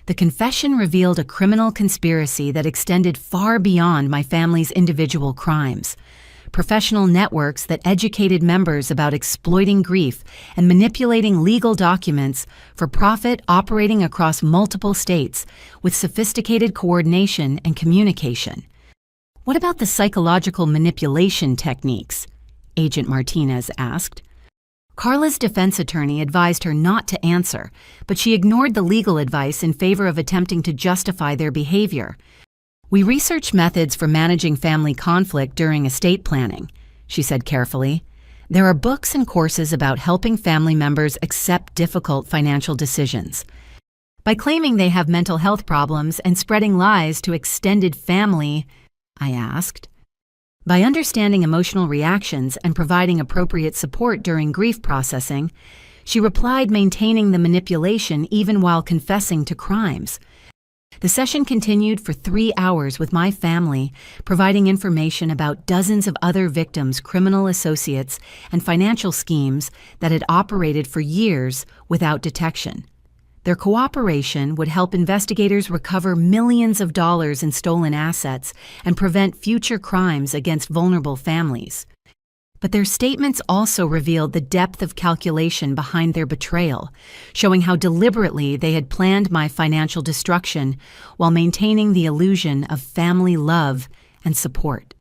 The confession revealed a criminal conspiracy that extended far beyond my family's individual crimes. Professional networks that educated members about exploiting grief and manipulating legal documents for profit, operating across multiple states with sophisticated coordination and communication. "What about the psychological manipulation techniques?" Agent Martinez asked. Carla's defense attorney advised her not to answer, but she ignored the legal advice in favor of attempting to justify their behavior. "We research methods for managing family conflict during estate planning," she said carefully. "There are books and courses about helping family members accept difficult financial decisions. By claiming they have mental health problems and spreading lies to extended family," I asked. "By understanding emotional reactions and providing appropriate support during grief processing," she replied, maintaining the manipulation even while confessing to crimes. The session continued for 3 hours with my family, providing information about dozens of other victims' criminal associates and financial schemes that had operated for years without detection. Their cooperation would help investigators recover millions of dollars in stolen assets and prevent future crimes against vulnerable families. But their statements also revealed the depth of calculation behind their betrayal, showing how deliberately they had planned my financial destruction while maintaining the illusion of family love and support.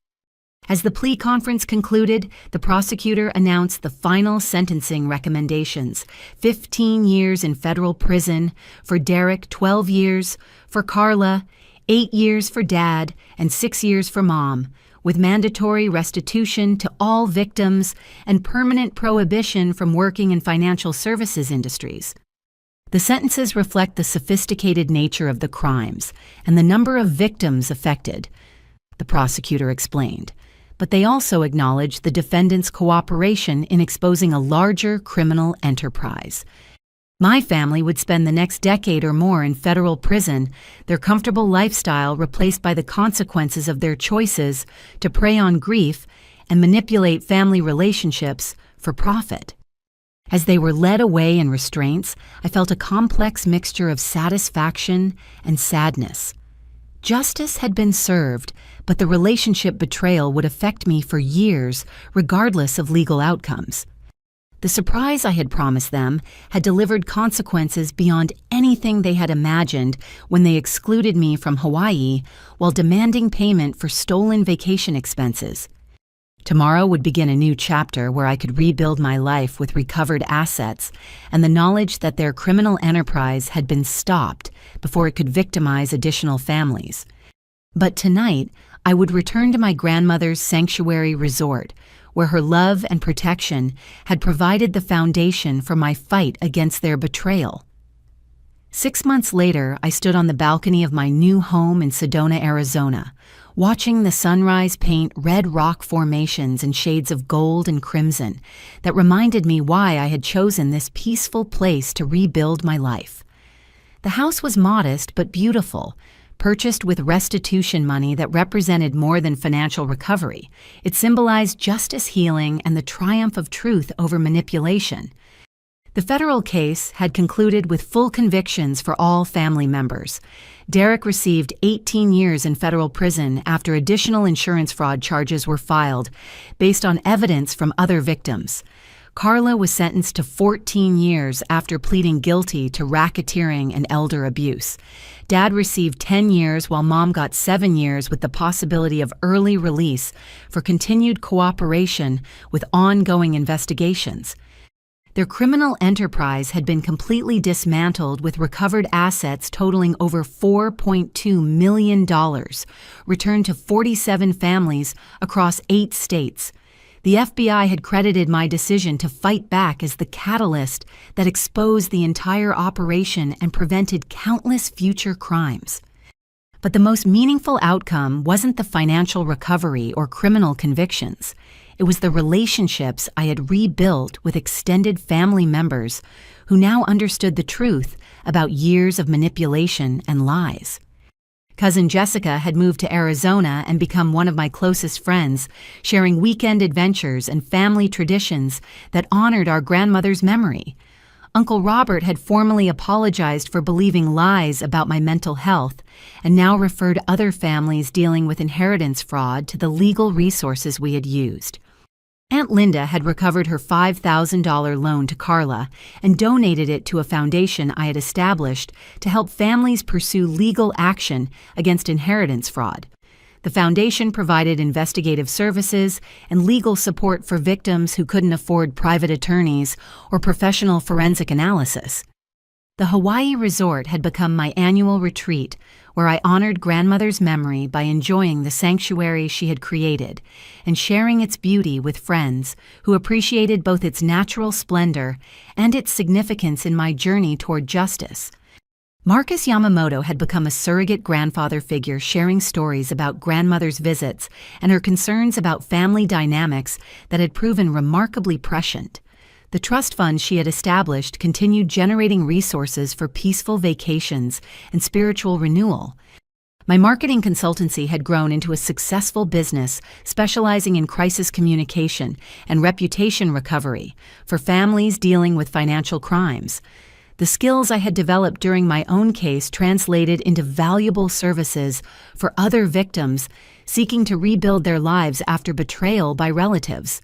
As the plea conference concluded, the prosecutor announced the final sentencing recommendations: 15 years in federal prison, for Derek 12 years, for Carla 8 years for Dad, and 6 years for Mom, with mandatory restitution to all victims and permanent prohibition from working in financial services industries. The sentences reflect the sophisticated nature of the crimes and the number of victims affected, the prosecutor explained. But they also acknowledge the defendant's cooperation in exposing a larger criminal enterprise. My family would spend the next decade or more in federal prison, their comfortable lifestyle replaced by the consequences of their choices to prey on grief and manipulate family relationships for profit. As they were led away in restraints, I felt a complex mixture of satisfaction and sadness. Justice had been served, but the relationship betrayal would affect me for years, regardless of legal outcomes. The surprise I had promised them had delivered consequences beyond anything they had imagined when they excluded me from Hawaii while demanding payment for stolen vacation expenses. Tomorrow would begin a new chapter where I could rebuild my life with recovered assets and the knowledge that their criminal enterprise had been stopped before it could victimize additional families. But tonight, I would return to my grandmother's sanctuary resort, where her love and protection had provided the foundation for my fight against their betrayal. 6 months later, I stood on the balcony of my new home in Sedona, Arizona, watching the sunrise paint red rock formations in shades of gold and crimson that reminded me why I had chosen this peaceful place to rebuild my life. The house was modest but beautiful, purchased with restitution money that represented more than financial recovery. It symbolized justice, healing, and the triumph of truth over manipulation. The federal case had concluded with full convictions for all family members. Derek received 18 years in federal prison after additional insurance fraud charges were filed, based on evidence from other victims. Carla was sentenced to 14 years after pleading guilty to racketeering and elder abuse. Dad received 10 years while Mom got 7 years with the possibility of early release for continued cooperation with ongoing investigations. Their criminal enterprise had been completely dismantled with recovered assets totaling over $4.2 million, returned to 47 families across 8 states. The FBI had credited my decision to fight back as the catalyst that exposed the entire operation and prevented countless future crimes. But the most meaningful outcome wasn't the financial recovery or criminal convictions. It was the relationships I had rebuilt with extended family members who now understood the truth about years of manipulation and lies. Cousin Jessica had moved to Arizona and become one of my closest friends, sharing weekend adventures and family traditions that honored our grandmother's memory. Uncle Robert had formally apologized for believing lies about my mental health and now referred other families dealing with inheritance fraud to the legal resources we had used. Aunt Linda had recovered her $5,000 loan to Carla and donated it to a foundation I had established to help families pursue legal action against inheritance fraud. The foundation provided investigative services and legal support for victims who couldn't afford private attorneys or professional forensic analysis. The Hawaii resort had become my annual retreat, where I honored grandmother's memory by enjoying the sanctuary she had created and sharing its beauty with friends who appreciated both its natural splendor and its significance in my journey toward justice. Marcus Yamamoto had become a surrogate grandfather figure, sharing stories about grandmother's visits and her concerns about family dynamics that had proven remarkably prescient. The trust fund she had established continued generating resources for peaceful vacations and spiritual renewal. My marketing consultancy had grown into a successful business specializing in crisis communication and reputation recovery for families dealing with financial crimes. The skills I had developed during my own case translated into valuable services for other victims seeking to rebuild their lives after betrayal by relatives.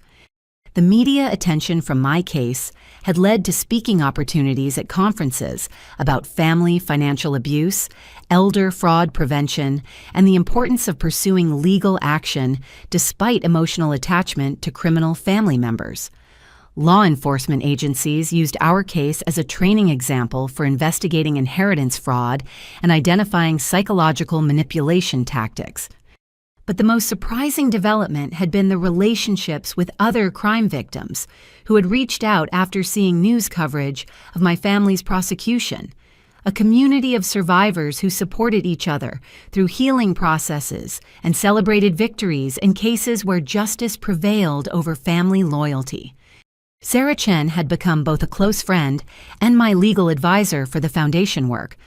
The media attention from my case had led to speaking opportunities at conferences about family financial abuse, elder fraud prevention, and the importance of pursuing legal action despite emotional attachment to criminal family members. Law enforcement agencies used our case as a training example for investigating inheritance fraud and identifying psychological manipulation tactics. But the most surprising development had been the relationships with other crime victims who had reached out after seeing news coverage of my family's prosecution. A community of survivors who supported each other through healing processes and celebrated victories in cases where justice prevailed over family loyalty. Sarah Chen had become both a close friend and my legal advisor for the foundation work.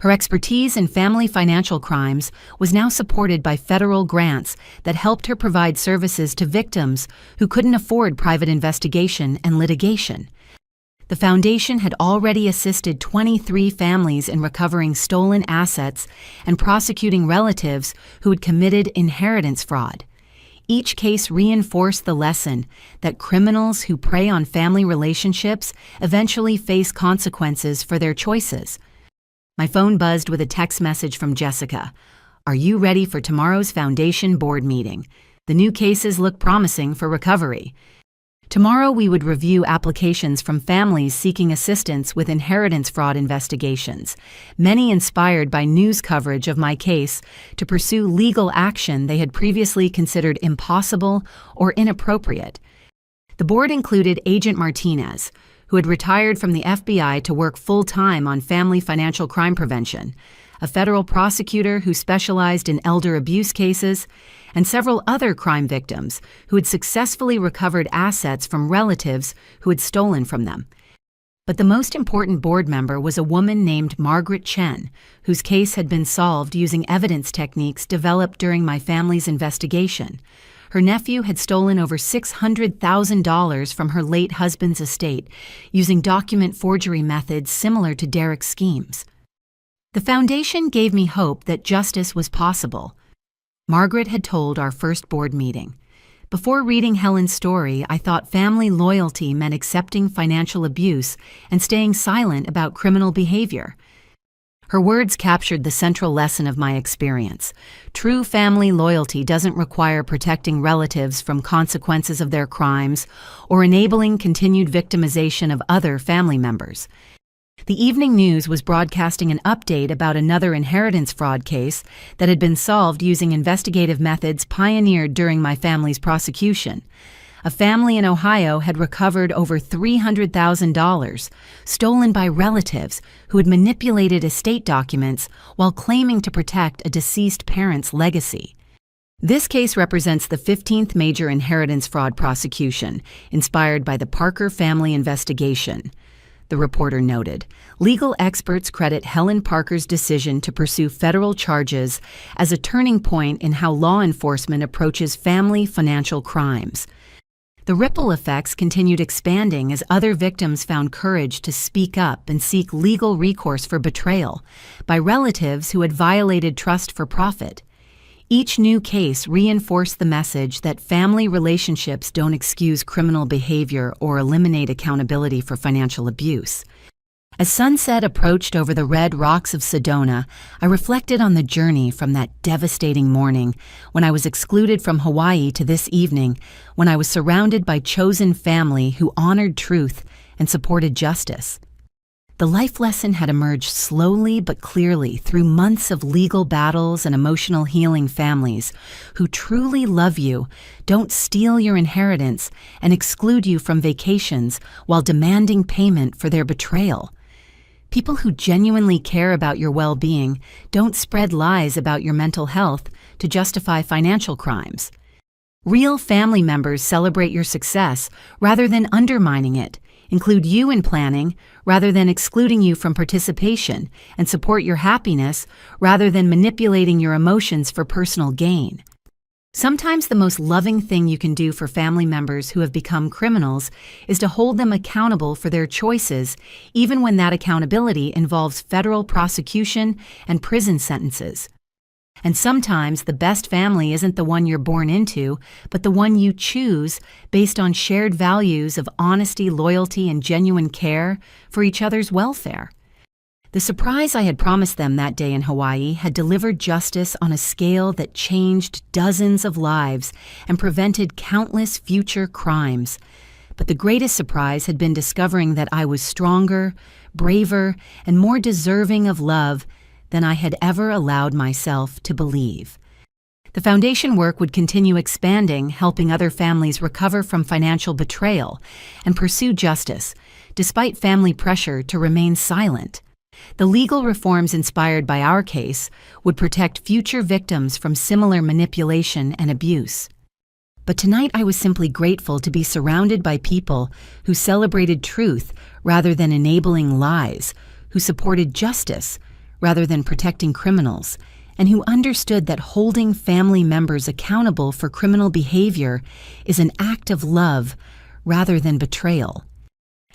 Her expertise in family financial crimes was now supported by federal grants that helped her provide services to victims who couldn't afford private investigation and litigation. The foundation had already assisted 23 families in recovering stolen assets and prosecuting relatives who had committed inheritance fraud. Each case reinforced the lesson that criminals who prey on family relationships eventually face consequences for their choices. My phone buzzed with a text message from Jessica. "Are you ready for tomorrow's foundation board meeting? The new cases look promising for recovery." Tomorrow we would review applications from families seeking assistance with inheritance fraud investigations, many inspired by news coverage of my case to pursue legal action they had previously considered impossible or inappropriate. The board included Agent Martinez, who had retired from the FBI to work full-time on family financial crime prevention, a federal prosecutor who specialized in elder abuse cases, and several other crime victims who had successfully recovered assets from relatives who had stolen from them. But the most important board member was a woman named Margaret Chen, whose case had been solved using evidence techniques developed during my family's investigation. Her nephew had stolen over $600,000 from her late husband's estate using document forgery methods similar to Derek's schemes. The foundation gave me hope that justice was possible. Margaret had told our first board meeting, Before reading Helen's story, I thought family loyalty meant accepting financial abuse and staying silent about criminal behavior. Her words captured the central lesson of my experience. True family loyalty doesn't require protecting relatives from consequences of their crimes or enabling continued victimization of other family members. The evening news was broadcasting an update about another inheritance fraud case that had been solved using investigative methods pioneered during my family's prosecution. A family in Ohio had recovered over $300,000, stolen by relatives who had manipulated estate documents while claiming to protect a deceased parent's legacy. This case represents the 15th major inheritance fraud prosecution, inspired by the Parker family investigation. The reporter noted, legal experts credit Helen Parker's decision to pursue federal charges as a turning point in how law enforcement approaches family financial crimes. The ripple effects continued expanding as other victims found courage to speak up and seek legal recourse for betrayal by relatives who had violated trust for profit. Each new case reinforced the message that family relationships don't excuse criminal behavior or eliminate accountability for financial abuse. As sunset approached over the red rocks of Sedona, I reflected on the journey from that devastating morning when I was excluded from Hawaii to this evening when I was surrounded by chosen family who honored truth and supported justice. The life lesson had emerged slowly but clearly through months of legal battles and emotional healing. Families who truly love you don't steal your inheritance and exclude you from vacations while demanding payment for their betrayal. People who genuinely care about your well-being don't spread lies about your mental health to justify financial crimes. Real family members celebrate your success rather than undermining it, include you in planning rather than excluding you from participation, and support your happiness rather than manipulating your emotions for personal gain. Sometimes the most loving thing you can do for family members who have become criminals is to hold them accountable for their choices, even when that accountability involves federal prosecution and prison sentences. And sometimes the best family isn't the one you're born into, but the one you choose based on shared values of honesty, loyalty, and genuine care for each other's welfare. The surprise I had promised them that day in Hawaii had delivered justice on a scale that changed dozens of lives and prevented countless future crimes. But the greatest surprise had been discovering that I was stronger, braver, and more deserving of love than I had ever allowed myself to believe. The foundation work would continue expanding, helping other families recover from financial betrayal and pursue justice, despite family pressure to remain silent. The legal reforms inspired by our case would protect future victims from similar manipulation and abuse. But tonight I was simply grateful to be surrounded by people who celebrated truth rather than enabling lies, who supported justice rather than protecting criminals, and who understood that holding family members accountable for criminal behavior is an act of love rather than betrayal.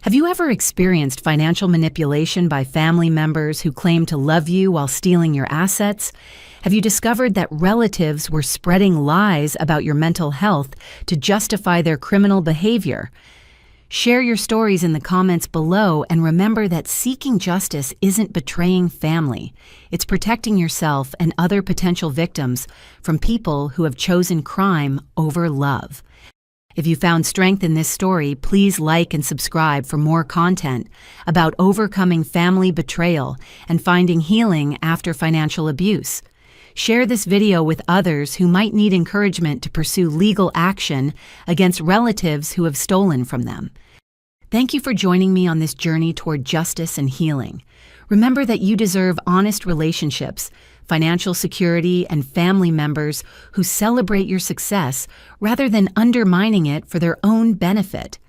Have you ever experienced financial manipulation by family members who claim to love you while stealing your assets? Have you discovered that relatives were spreading lies about your mental health to justify their criminal behavior? Share your stories in the comments below, and remember that seeking justice isn't betraying family. It's protecting yourself and other potential victims from people who have chosen crime over love. If you found strength in this story, please like and subscribe for more content about overcoming family betrayal and finding healing after financial abuse. Share this video with others who might need encouragement to pursue legal action against relatives who have stolen from them. Thank you for joining me on this journey toward justice and healing. Remember that you deserve honest relationships, financial security, and family members who celebrate your success rather than undermining it for their own benefit.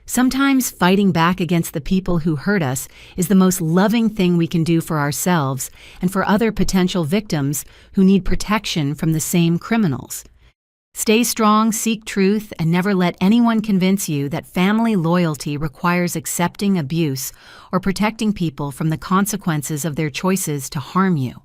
Sometimes fighting back against the people who hurt us is the most loving thing we can do for ourselves and for other potential victims who need protection from the same criminals. Stay strong, seek truth, and never let anyone convince you that family loyalty requires accepting abuse or protecting people from the consequences of their choices to harm you.